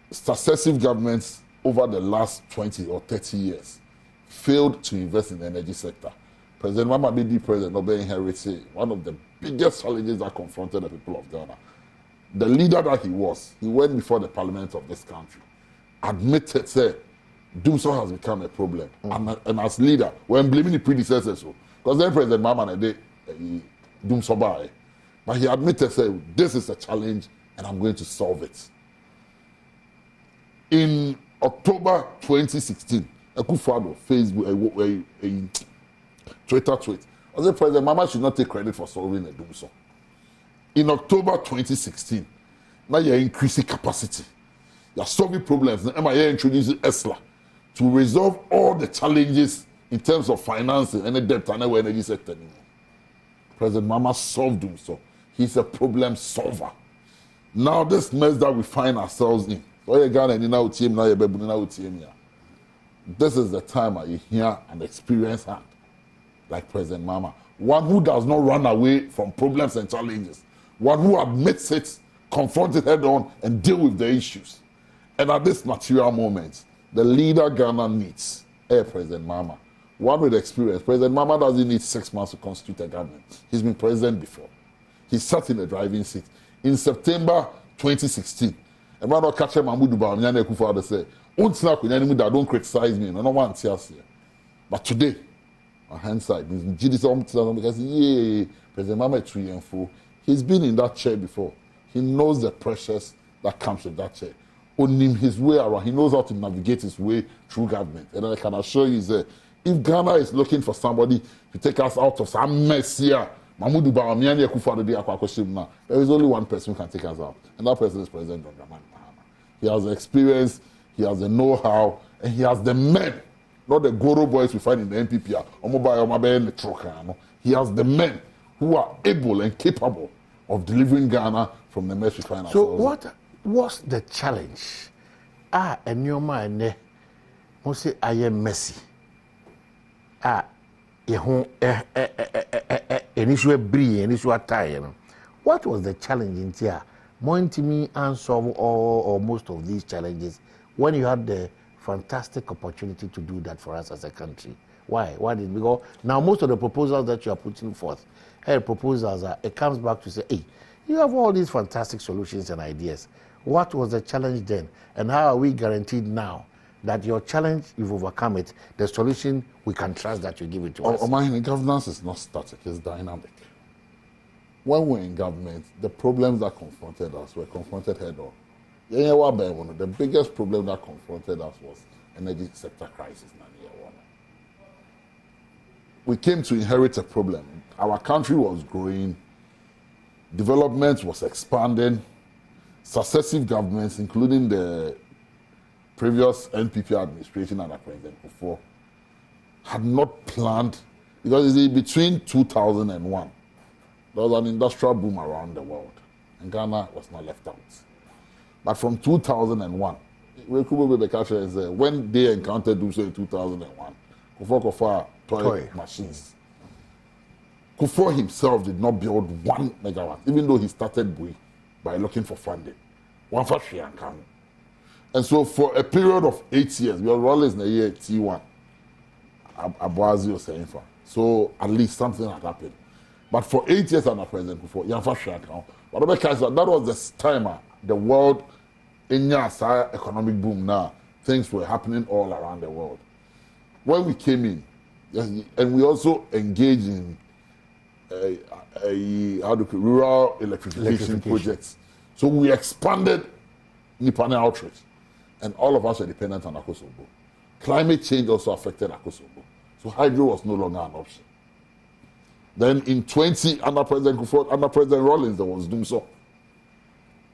Successive governments over the last 20 or 30 years failed to invest in the energy sector. President Mama Bidi, President Obe inherited one of the biggest challenges that confronted the people of Ghana. The leader that he went before the parliament of this country, admitted, say, Doomsday has become a problem. And as leader, when blaming the predecessors, because then President Mama and Doomsday, but he admitted, say, this is a challenge and I'm going to solve it. In October 2016, Akufo-Addo Facebook, Twitter tweet, I said President Mama should not take credit for solving the Doomsday. In October 2016, now you're increasing capacity. You're solving problems. Now MIA introducing ESLA to resolve all the challenges in terms of financing and the debt and the energy sector anymore. President Mama solved Doomsday. He's a problem solver. Now this mess that we find ourselves in, this is the time you hear an experienced hand like President Mama, one who does not run away from problems and challenges, one who admits it, confronts it head on, and deal with the issues. And at this material moment, the leader Ghana needs, President Mama, one with experience. President Mama doesn't need 6 months to constitute a government. He's been president before. He sat in the driving seat. In September 2016, and when I catch him, Mahmoud Akufo-Addo said, don't criticize me, no one tells you. But today, on hindsight, because President Mama is 3 and 4. He's been in that chair before. He knows the pressures that comes with that chair. On him, his way around, he knows how to navigate his way through government. And I can assure you that if Ghana is looking for somebody to take us out of some mess here, there is only one person who can take us out, and that person is President John Dramani Mahama. He has the experience, he has the know-how, and he has the men, not the Goro boys we find in the NPP. He has the men who are able and capable of delivering Ghana from the mess we find ourselves. So what was the challenge? And your mind, say I am messy. What was the challenge in here? More to me unsolve all or most of these challenges when you had the fantastic opportunity to do that for us as a country. Why? Because now most of the proposals that you are putting forth, proposals are, it comes back to say, hey, you have all these fantastic solutions and ideas. What was the challenge then? And how are we guaranteed now that your challenge, you've overcome it, the solution, we can trust that you give it to us? Governance is not static, it's dynamic. When we're in government, the problems that confronted us were confronted head on. The biggest problem that confronted us was energy sector crisis. We came to inherit a problem. Our country was growing, development was expanding, successive governments, including the previous NPP administration under President Kufuor, had not planned, because between 2001, there was an industrial boom around the world, and Ghana was not left out. But from 2001, when they encountered Doomsday in 2001, Kufuor toy machines. Kufuor himself did not build 1 megawatt, even though he started by looking for funding. And so for a period of 8 years, we were always in the year T1, Abuazi was saying for. So at least something had happened. But for 8 years under President Kufuor, that was the time the world in economic boom now. Things were happening all around the world. When we came in, and we also engaged in rural electrification projects. So we expanded Nipane outreach, and all of us were dependent on Akosombo. Climate change also affected Akosombo. So hydro was no longer an option. Then in 20, under President Kufuor, under President Rawlings, there was Doomsday.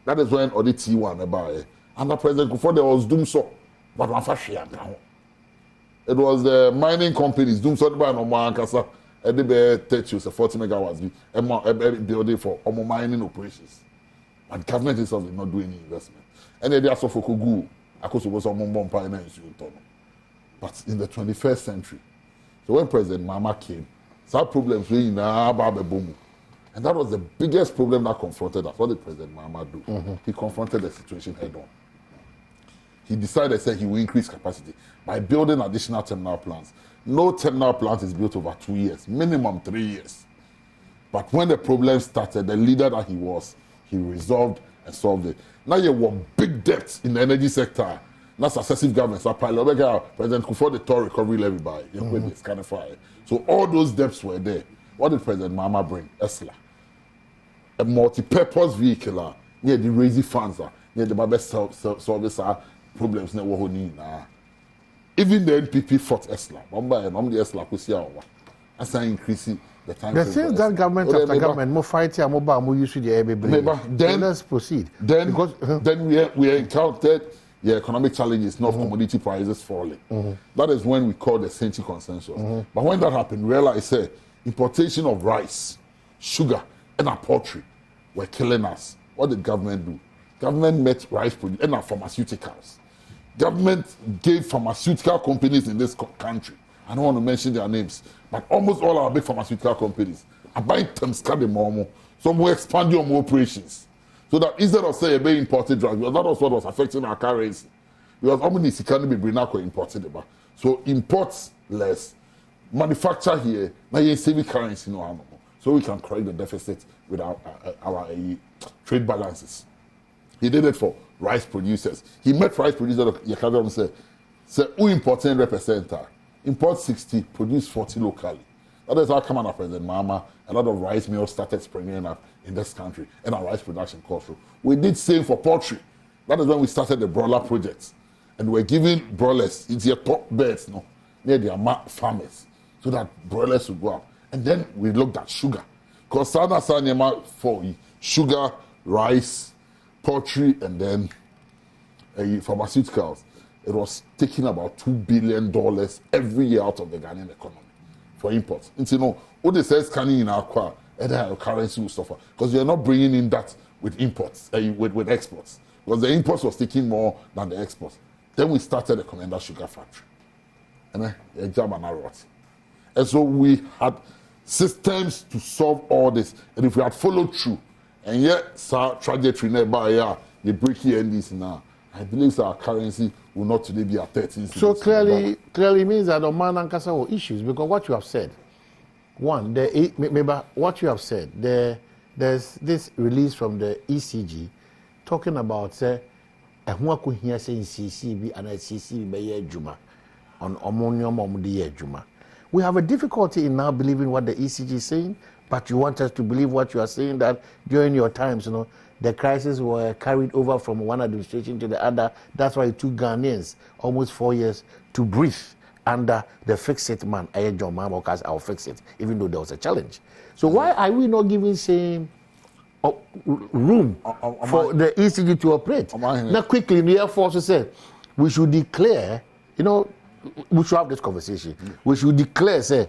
That is when Odi T1 about under President Kufuor, there was Doomsday. But it was the mining companies, Doomsday by Nomankasa, Edibe Tetus, 40 megawatts, building for mining operations. And government itself did not do any investment. And they also for Kugu, Akoso was on Mombompa and but in the 21st century, so when President Mama came, some problems were in Ababe. And that was the biggest problem that confronted us. What did President Mama do? He confronted the situation head on. he decided that he will increase capacity by building additional terminal plants. No terminal plant is built over 2 years, minimum 3 years. But when the problem started, the leader that he was, he resolved and solved it. Now you want big debts in the energy sector. Now successive governments are piling up. President Kufuor the Tory recovery levy by it's kind of fire. So all those debts were there. What did President Mahama bring? ESLA. A multi-purpose vehicle. Near the raising funds. Near the best service problems. Even the NPP fought ESLA. The ESLA could see our as I increasing the time. The things that government after government more fighting and more use the ABB. Then let's proceed. Then we encountered the economic challenges, not commodity prices falling. That is when we call the Senti consensus. But when that happened, we realized importation of rice, sugar, and our poultry were killing us. What did government do? Government met rice producers and our pharmaceuticals. Government gave pharmaceutical companies in this country, I don't want to mention their names, but almost all our big pharmaceutical companies are buying Temsca. Some were expanding on more operations. So that instead of saying a very imported drug, because that was what was affecting our currency. Because almost it can't be imported. So imports less, manufacture here, now you saving currency no more. So we can correct the deficit with our trade balances. He did it for rice producers. He met rice producers of Yakadam and said, who import 100%? Import 60, produce 40 locally. That is how come on President Mahama, a lot of rice mills started springing up in this country and our rice production cost. We did same for poultry. That is when we started the broiler projects. And we're giving broilers into your top beds near their farmers so that broilers would go up. And then we looked at sugar. Because Sana Sanyama for sugar, rice, poultry, and then pharmaceuticals. It was taking about $2 billion every year out of the Ghanaian economy for imports. And what they say is scanning in our car, and our currency will suffer. Because you're not bringing in that with imports, with exports. Because the imports was taking more than the exports. Then we started the Commander Sugar Factory. And so we had systems to solve all this. And if we had followed through, and yet, trajectory nearby, you break here and this now. I believe our currency will not today be at 13. So clearly means that Oman and Kasa were issues because what you have said, one, what you have said, there's this release from the ECG talking about say, who could hear saying CCB and CCB Juma on Omonium Juma. We have a difficulty in now believing what the ECG is saying, but you want us to believe what you are saying that during your times, the crises were carried over from one administration to the other. That's why it took Ghanaians almost 4 years to breathe under the fix-it man, John Mahama, I'll fix it, even though there was a challenge. So why are we not giving same room for the ECG to operate? Now quickly, the Air Force said, we should declare, we should have this conversation. We should declare, say,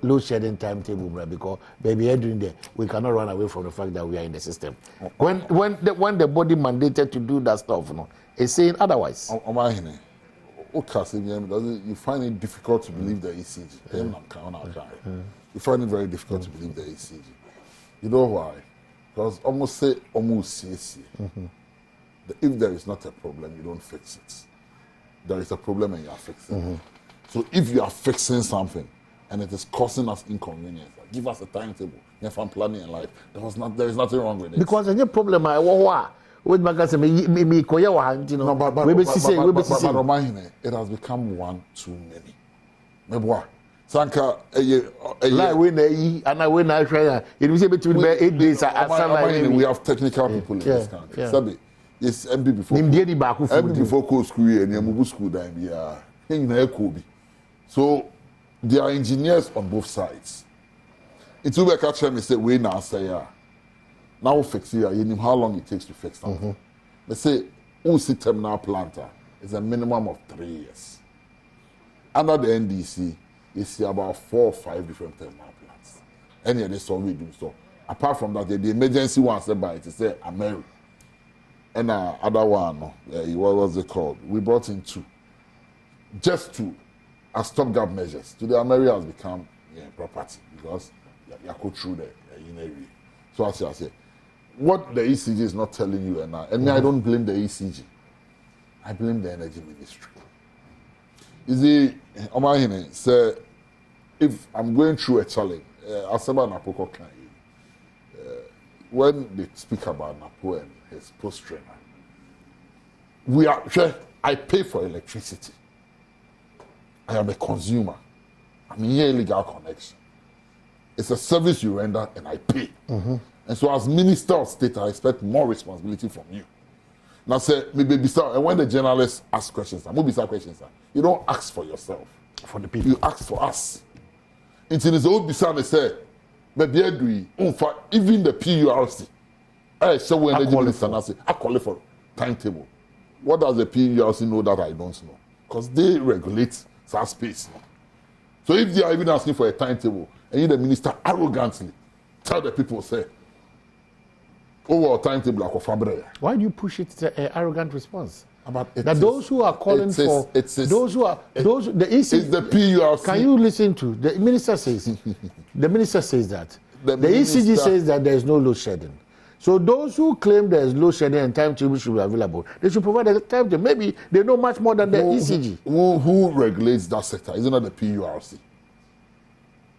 load shedding timetable because baby during there we cannot run away from the fact that we are in the system. When the body mandated to do that stuff, it's saying otherwise. You find it difficult to believe the ECG. You find it very difficult to believe the ECG. You know why? Because almost if there is not a problem, you don't fix it. There is a problem and you are fixing it. So if you are fixing something and it is causing us inconvenience, give us a timetable. If I'm planning in life, there is nothing wrong with it. Because any problem with it has become one too many. Sanka, we have technical people in this country. Yes, MB before school and Yamubu school time. So there are engineers on both sides. It will be catch them and say, we now say, now fix it. You know how long it takes to fix something. Let's say, who see terminal planter is a minimum of 3 years. Under the NDC, you see about 4 or 5 different terminal plants. Any of this we do so. Apart from that, the emergency one said by it is Ameri. And other one, what was it called? We brought in 2. Just 2 as stopgap measures. Today, Ameri has become property because you go through the area. So as I say, what the ECG is not telling you and I don't blame the ECG. I blame the energy ministry. You see, Omahine say, if I'm going through a challenge, Asaba Napoko can when they speak about Napo and his post-trainer, I pay for electricity. I am a consumer. I'm in a legal connection. It's a service you render and I pay. And so as Minister of State, I expect more responsibility from you. Now say, maybe and when the journalists ask questions, you don't ask for yourself. For the people. You ask for us. Until it's old Bissau, they say, but even the PURC, I qualify for timetable. What does the PURC know that I don't know? Because they regulate that space. So if they are even asking for a timetable, and you, the minister, arrogantly tell the people, say, over a timetable like a fabric. Why do you push it to an arrogant response? That those who are calling for the ECG, it's the PURC. Can you listen to the minister says? The minister says that the ECG says that there is no load shedding. So those who claim there is load shedding and timetable should be available, they should provide a timetable. Maybe they know much more than the ECG. Who regulates that sector? Isn't it the PURC?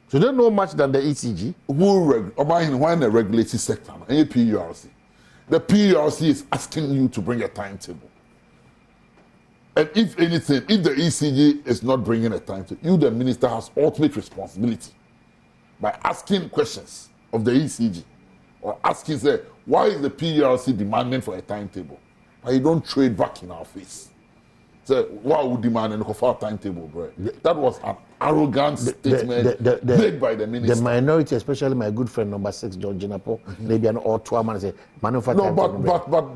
So they don't know much than the ECG. Why in the regulated sector? Any PURC. The PURC is asking you to bring a timetable. And if anything, if the ECG is not bringing a timetable, you, the minister, has ultimate responsibility by asking questions of the ECG or asking, say, why is the PURC demanding for a timetable? But you don't trade back in our face. Say, why would demand a timetable, bro? That was an arrogant statement made by the minister. The minority, especially my good friend number 6, John Jinapo, maybe an or 12 man say, but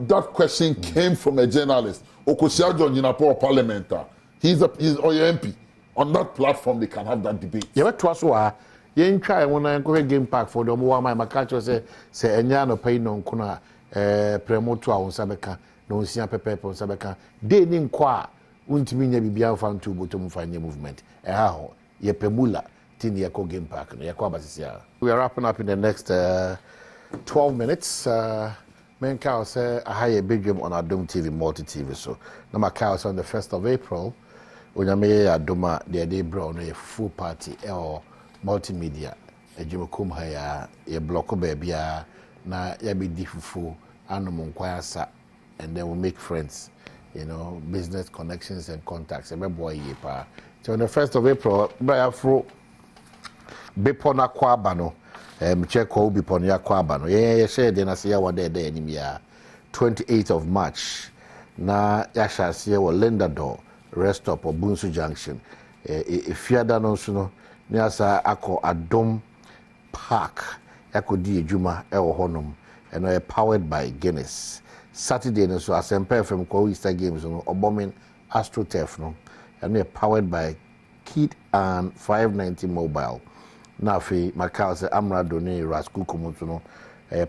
that question came from a journalist. Okosia John Jinapo, parliamentar. He's Oyo MP. On that platform, they can have that debate. Yeah, but twice why you try when I go game park for the more my catcher say enya no pay no kuna promote to on sabeka no sia pepe on sabeka de ni nkwa untimi nya bibia fa ntu botom fa nya movement ho ye pemula tin ye ko game park no ye ko abasisia. We are wrapping up in the next 12 minutes. Men Cow say a higher Badwam on Adom TV, multi TV. So, number Cow on the 1st of April, when I made Adoma, the day brown a full party or multimedia. A Jim Kumhaya, a block of baby, na yabi difufu, animal kwasa, and then we make friends, you know, business connections and contacts. Every boy, yepa. So, on the 1st of April, Bayafro Bepona Kwabano. Check who be pon ya kwaba no ye share de na se ya wade de anim ya 28th of March na ya sha se wo Lendador rest stop Obunsu Junction fiada no so no ne asa akọ Adom Park yakodi adwuma e wo honom eno powered by Guinness. Saturday no so Asempa FM ko Easter Games no Obomin AstroTurf no eno powered by Kid and 590 Mobile. Now, Macau say Amra Doni Rasku Komutuno,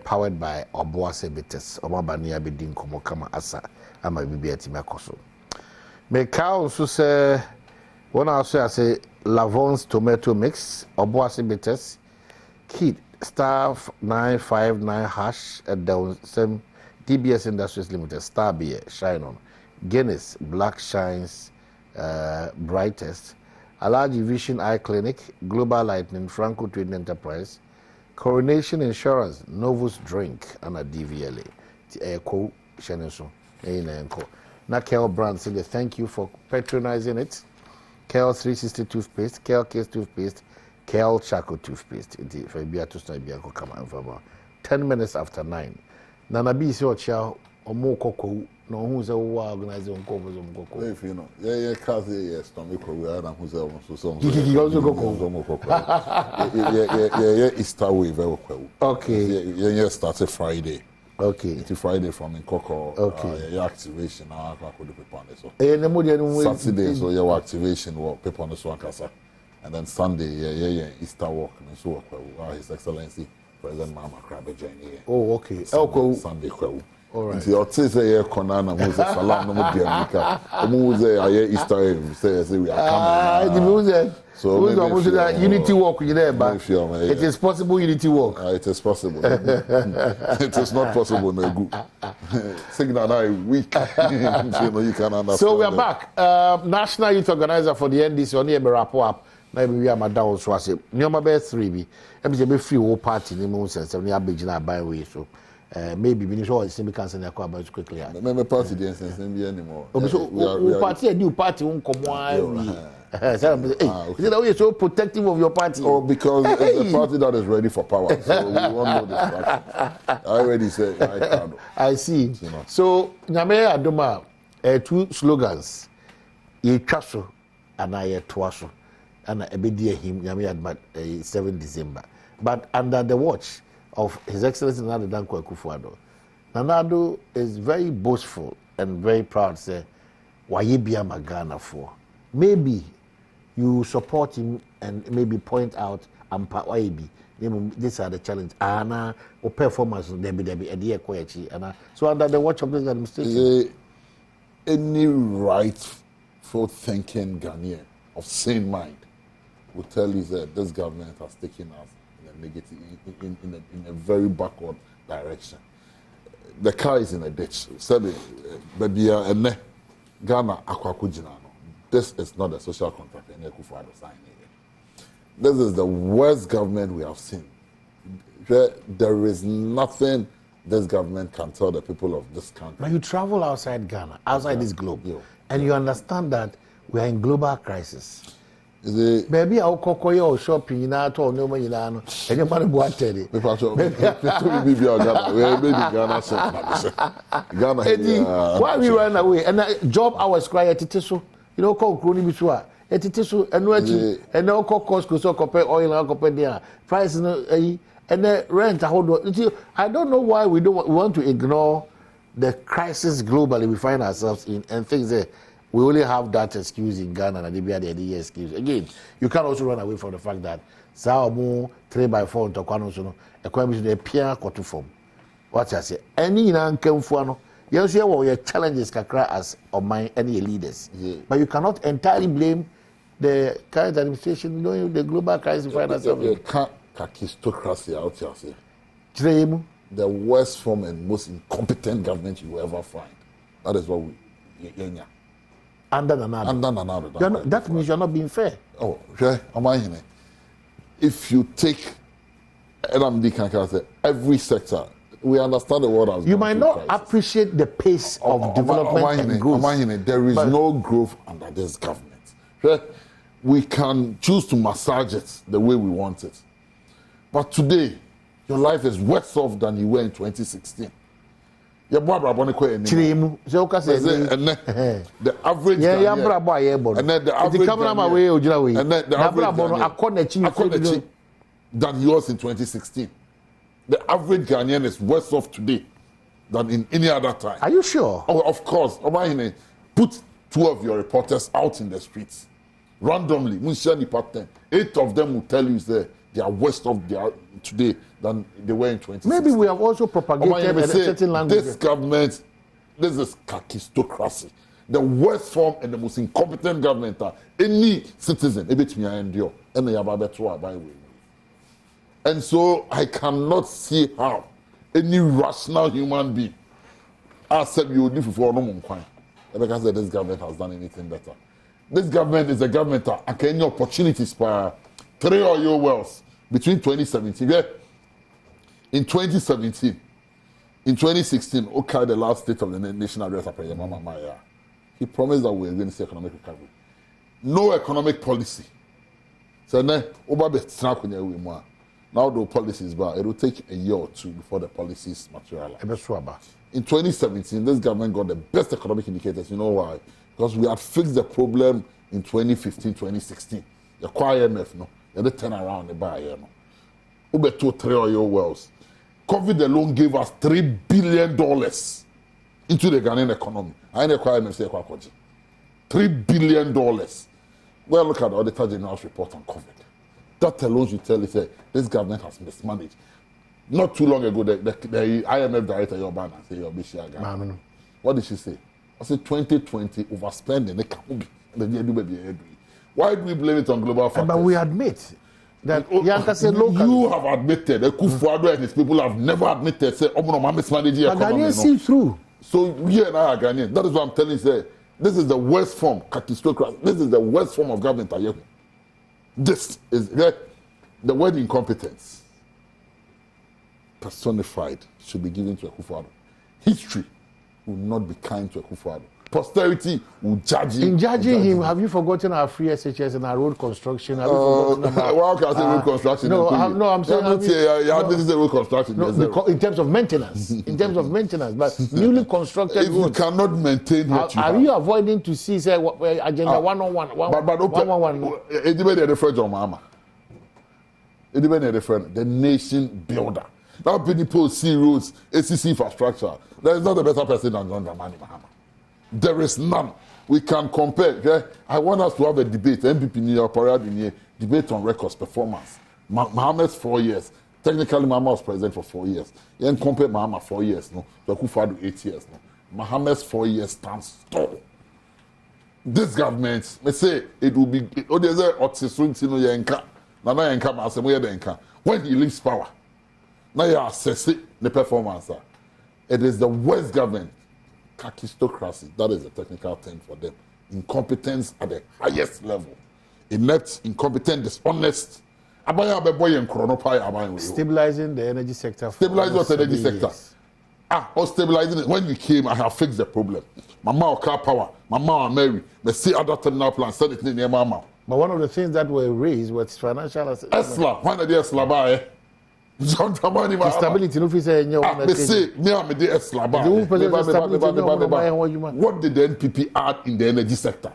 powered by Oboase Betes, Omabania Bedin Komokama Asa, Ama Bibiati Makoso. Macau so say, one also say Lavon's tomato mix, Oboase Betes, Kid, star 959 hash at the same DBS Industries Limited, Star Beer, Shine On, Guinness, Black Shines, Brightest. Alaji Vision Eye Clinic, Global Lightning, Franco Trading Enterprise, Coronation Insurance, Novus Drink, and a DVLA. Co Shenenso, Enko. Na Kel Brand say thank you for patronizing it. Kel 360 toothpaste, Kel Case toothpaste, Kel Chaco toothpaste. If I be a toast, I be a come on 10 minutes after 9. Nana B so chow or more cocoa. No, who's a organizing covers on Coco? If you know, yeah, Kathy, yes, Tommy Korea, who's also he also go. Yeah, Easter way very well. Okay. Yeah, started Friday. Okay. It's Friday from in Coco. Okay. Yeah, activation. I can't put the paper on this. Saturday, so your activation work, paper on this one, and then Sunday, yeah, Easter walk, and so His Excellency President Mama Crabbe Jane. Oh, okay. Sunday, All right. See, I'll say Konana, Moses Salam, no more Dianica. Moses, I hear Easter egg, say we are coming. So unity walk you there, but it is possible unity walk. It is possible. It is not possible, no good. Signal now weak. You can understand. So we are back. National Youth Organizer for the NDC on here wrap up. Maybe we are madam so say. Nyoma be 3 bi. E be free whole party ni mo sense we abeg na buy way so. Maybe we need to see me cancel that about quickly. Maybe party the sense be anymore. We party a new party won come on. Is that so protective of your party? Oh, because it's a party that is ready for power. So we won't know distraction. I already said I see. So Nyame Adoma 2 slogans. Ye twaso and I twaso. And a bit dear him Nyame Adoma 7 December. But under the watch of His Excellency Nana Dankwa Akufo-Addo, Nana is very boastful and very proud. Say, why ye be a Ghana for? Maybe you support him and maybe point out why be. These are the challenges. Ana or performance debi a dear kwachi. So under the watch of this administration, any rightful thinking Ghanaian of sane mind will tell you that this government has taken us in a negative, in a very backward direction. The car is in a ditch. Sabi, baby, Ghana akwakujina. This is not a social contract. This is the worst government we have seen. There is nothing this government can tell the people of this country. But you travel outside Ghana, outside this globe, and you understand that we are in global crisis. Maybe I'll call your shopping in our town, no money, and your money what tell you. Why we run away? And job hours quiet tissue. You know, call Crony Bishwa, Etisu, and Reggie, and no Costco, so compare oil and compare there. Price and the rent. I don't know why we want to ignore the crisis globally we find ourselves in and things that we only have that excuse in Ghana and they be the excuse. Again, you can't also run away from the fact that Saomo 3x4 into Kwanosono, a question a Pierre Kotu form. What I say, any non Kemfuano. Yes, your challenges kakra as of my any leaders, but you cannot entirely blame the current administration. You know the global crisis. You can't kakistocracy out here. The worst form and most incompetent government you will ever find. That is what we. Under Nana. That means you're not being fair. Oh, okay. If you take every sector. We understand the world as you might not appreciate the pace of development and growth. There is no growth under this government. We can choose to massage it the way we want it. But today, your life is worse off than you were in 2016. The average than yours in 2016. The average Ghanaian is worse off today than in any other time. Are you sure? Oh, of course. Put 2 of your reporters out in the streets randomly. 8 of them will tell you that they are worse off today than they were in 2016. Maybe we have also propagated a certain language. This government, this is kakistocracy. The worst form and the most incompetent government any citizen endure. And so I cannot see how any rational human being accept you would live for no more. Because this government has done anything better. This government is a government that can any opportunities for 3 oil wells between 2017. In 2017, in 2016, okay, the last state of the national address, he promised that we were going to see economic recovery. No economic policy. So now, now the policies, but it will take a year or 2 before the policies materialize. In 2017, this government got the best economic indicators. You know why? Because we had fixed the problem in 2015, 2016. The IMF, no, they turn around the buy, no. Over 2-3 oil wells. COVID alone gave us $3 billion into the Ghanaian economy. I know IMF say $3 billion. Well, look at the Auditor General's report on COVID. That alone should tell you that this government has mismanaged. not too long ago, the IMF director, Yobana, say, Yobisha. What did she say? I said 2020 overspending. Why do we blame it on global factors? But we admit that you have admitted that Kufuor and his people have never admitted say mismanaging economy. Ghanaians see through. So we and I are Ghanaians. That is what I'm telling you. Say, this is the worst form, catastrophic. This is the worst form of government. This is the word incompetence personified should be given to Kufuor. History will not be kind to Kufuor. Posterity will judge him. In judging him, have you forgotten our free SHS and our road construction? Have you forgotten about? Well, can I say road construction? No, I'm saying. This is a road construction. No, in terms of maintenance. But newly constructed roads. You cannot maintain what you have. Are you avoiding to see, say, agenda 101? It depends on the French or Mama. It depends on the French. The nation builder. Now people see roads, ACC infrastructure. There is not a better person than John Dramani Mahama. There is none. We can compare. Okay? I want us to have a debate. MPP New Parade debate on records performance. Mohammed's 4 years. Technically, Mahama was president for 4 years. You can compare Mahama 4 years. No, to Akufo-Addo 8 years. No, Mohammed's 4 years stands tall. This government, may say it will be. When he leaves power, now you assess the performance. It is the worst government. Kakistocracy, that is a technical term for them. Incompetence at the highest level. Inept, incompetent, dishonest. Stabilizing the energy sector. Stabilizing what energy sector? Stabilizing it. When you came, I have fixed the problem. Mama car power, Mama Mary, the see other terminal plan, send it in your mama. But one of the things that were raised was financial assistance. Esla, when are they Esla buy? Stability no fit say say me am dey Eslaba. What did the NPP add in the energy sector?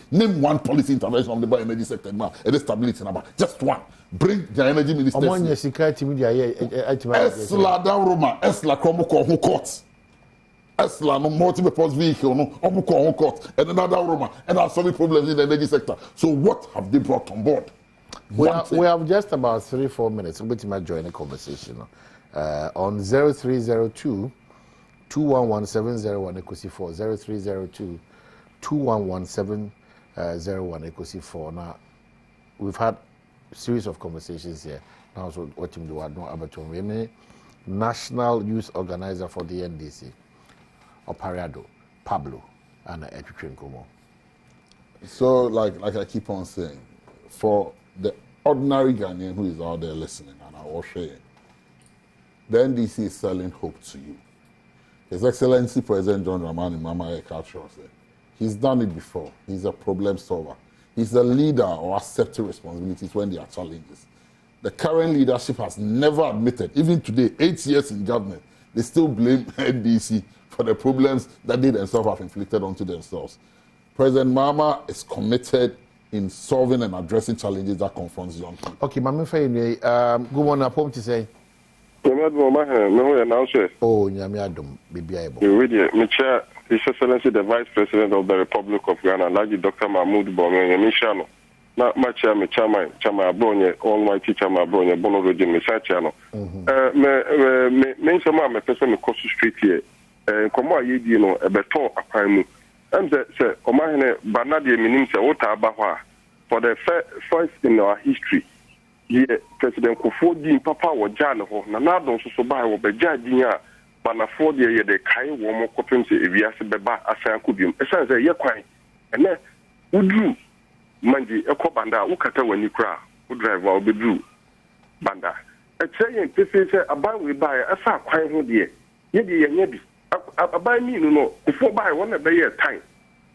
Name one policy intervention of the energy sector now. It is stability number. Just one. Bring the energy minister. Esla down Roma, Esla Kromoko court. Esla no multi-purpose vehicle no Omuko court and another Roma and are solving problems in the energy sector. So what have they brought on board? We have just about 3-4 minutes. We might join the conversation on 0302 211 701 equals 4 0302 211 701 equals 4. Now we've had a series of conversations here. Now so what him do no abaton national youth organizer for the NDC Opariado Pablo and Etwitwenkomo. So like I keep on saying, for the ordinary Ghanaian who is out there listening, and I will share it, the NDC is selling hope to you. His Excellency President John Dramani Mahama said, he's done it before. He's a problem solver. He's a leader or accepting responsibilities when there are challenges. The current leadership has never admitted, even today, 8 years in government, they still blame NDC for the problems that they themselves have inflicted onto themselves. President Mahama is committed in solving and addressing challenges that confronts young people. Okay, Mama Faye, good morning. I'm home to say. Oh, Nyami Adom, BBI. You read it. Mr. His Excellency, the Vice President of the Republic of Ghana, like Dr. Mahmoud Bongo, Mishano. Na macha me chama abonye almighty chama abonye bono regime me sachano me nsema me pese me cross street here komo ayedi no e beton akwan mu am say o ma hene banade minim say wota aba ho a for the first in our history here President Kufuor din papa wo jane ho na nadon so ba wo be jadin a banafo de ye de kai wo mo kopem se ewiase beba asan kodum esan say ye kwan ene udru manji eko banda ukata wani kra u driver obedru banda echeyen pese se aban we buy asa kwan ho de ye de ye nya bi aban mi no Kufuor buy won be ye time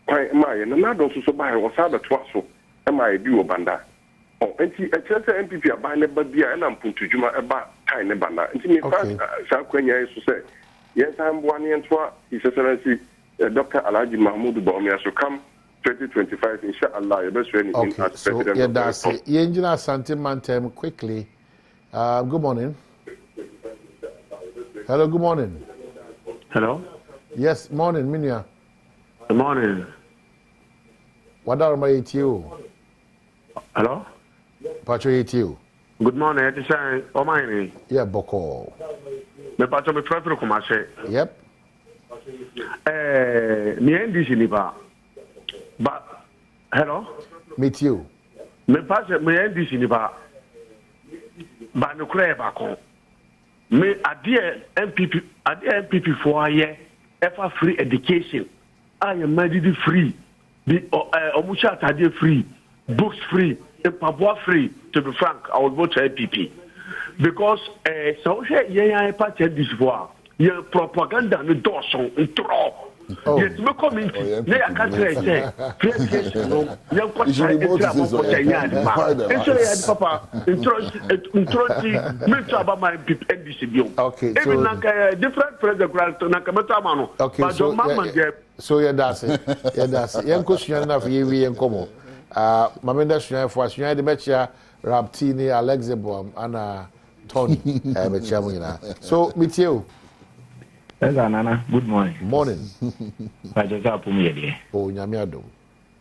kwan ma ye na do so buy wo sa beto aso e ma ye bi wo banda o enti eche se MPP aban ne ba bia na mpuntu djuma e ba time ne banda enti me fa sa kwanya so se yes am one ento His Excellency Dr. Alhaji Mahmoud Bawumia so come 2025, inshallah, your best friend as president. Yeah, that's it. Engineer Santiman quickly. Good morning. Hello, good morning. Hello? Yes, morning, Minya. Good morning. What are my ETU? Hello? Pacho ETU. Good morning, it's Omani. Yeah, Boko. Me pacho me prefer comase. Yep. Me NDC nipa. But hello? Meet you. Me pacho me NDC nipa. But no clear back on. Me adie MPP for a year ever free education. I am made free. The Omusha Tadie free. Books free. Pabua free. To be frank, I will vote for MPP. Because so yeah party this war. Yeah propaganda no doso intro. Yes, me comment. Ne can't say creation no. Yeah quite say papa intro me to about my NDC bio. Okay, even like different president na kamata mano. Okay, so yeah that's it. Yeah that's it. Yen question na for we yen komo. Mamenda sunya for sunya de betcha Raptini, Badwam, and Tony. So, meet you. Nana, good morning. Morning. I just up for me. Oh, Yamiado.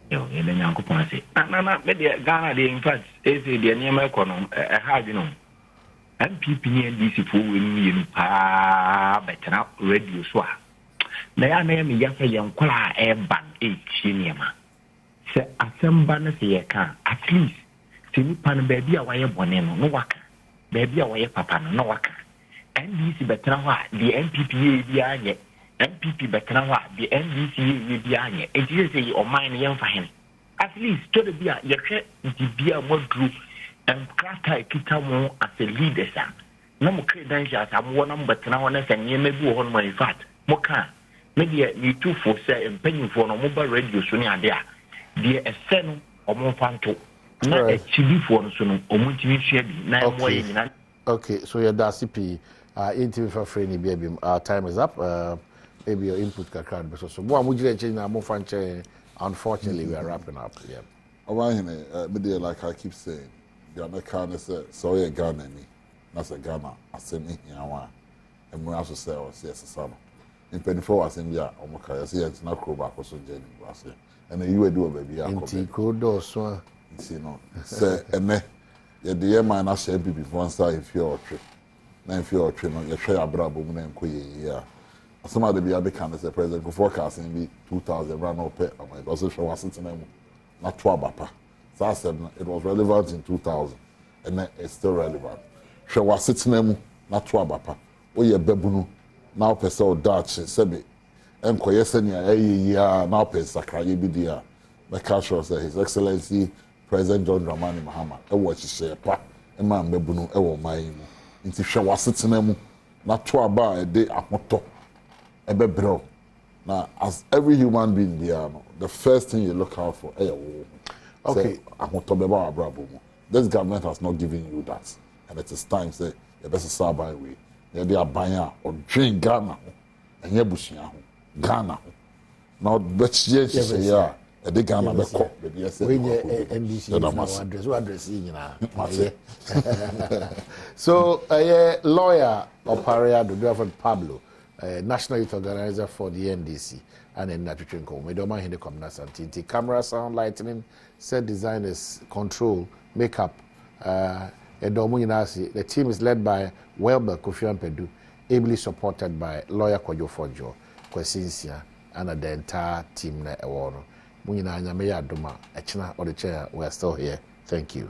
Yo, and then Uncle Ponce. Nana, maybe Ghana, in fact, is the name of a hard, you know. MPP and DC for winning better now, radio swap. May I name Yaka Young Kula air ban 8 cinema. Say, a some banners here can, at least. Sini pan baby away boneno no waka baby away papa no waka NDC betra wa the MPP bi anye MPP betra wa the NDC bi anye e ji say o mine yen fa hen at least to the bia ye hwe di bia modru and krata kita mo as a leader sa na mo credentials am wo na betra ho na sanye mebi wo no in fact mo ka me de ni two for say empanyimfo no mo ba radio so ni ade a de ese no o mo fanto. Okay, so yeah, that's CP. Interview for free, baby. Our time is up. Maybe your input can card. So, what would you change now? More fun. Unfortunately, we are wrapping up. Yeah. Like I keep saying, Ghana can't say sorry, Ghana me. That's a Ghana. I say me here one. And we also say, "Oh, yes, son." In 24 hours, in yeah, I say it's not cool back also Jenny. I say, and then you will do a baby. Inti kodo so. You know, say, and then the year man I say before start if you're trip. Now if you're trip, you share a brabo and yeah. Some of the be a big kind of say president go forecasting be 2000 run up it. I'm like also show us in not 12 bapa. So I said it was relevant in 2000 and then it's still relevant. Show us sitting them not 12 bapa. Oh yeah, bebunu now person Dutch sebe. Enkoye senior yeah now person sakraye be there. My culture say His Excellency President John Dramani Mahama, watch share pa, a man bebunu, my into shower sitting not to about a day a moto, a bebro. Now, as every human being there, the first thing you look out for, okay, a moto beba brabo. This government has not given you that, and it is time say you best start by way. They are buying or drink Ghana, and you're bushing Ghana. Now, but yes, yeah. The Ghana be cop, baby. NDC address So, lawyer Oparia do Pablo, national youth organizer for the NDC, and then Natutrinko. We don't mind the community sanity. Camera, sound, lighting, set designers, control, makeup. The team is led by Welber Kofi Pedu, ably supported by lawyer Kojo Fojo, Kwesinsia, and the entire team na ewono. We are still here. Thank you.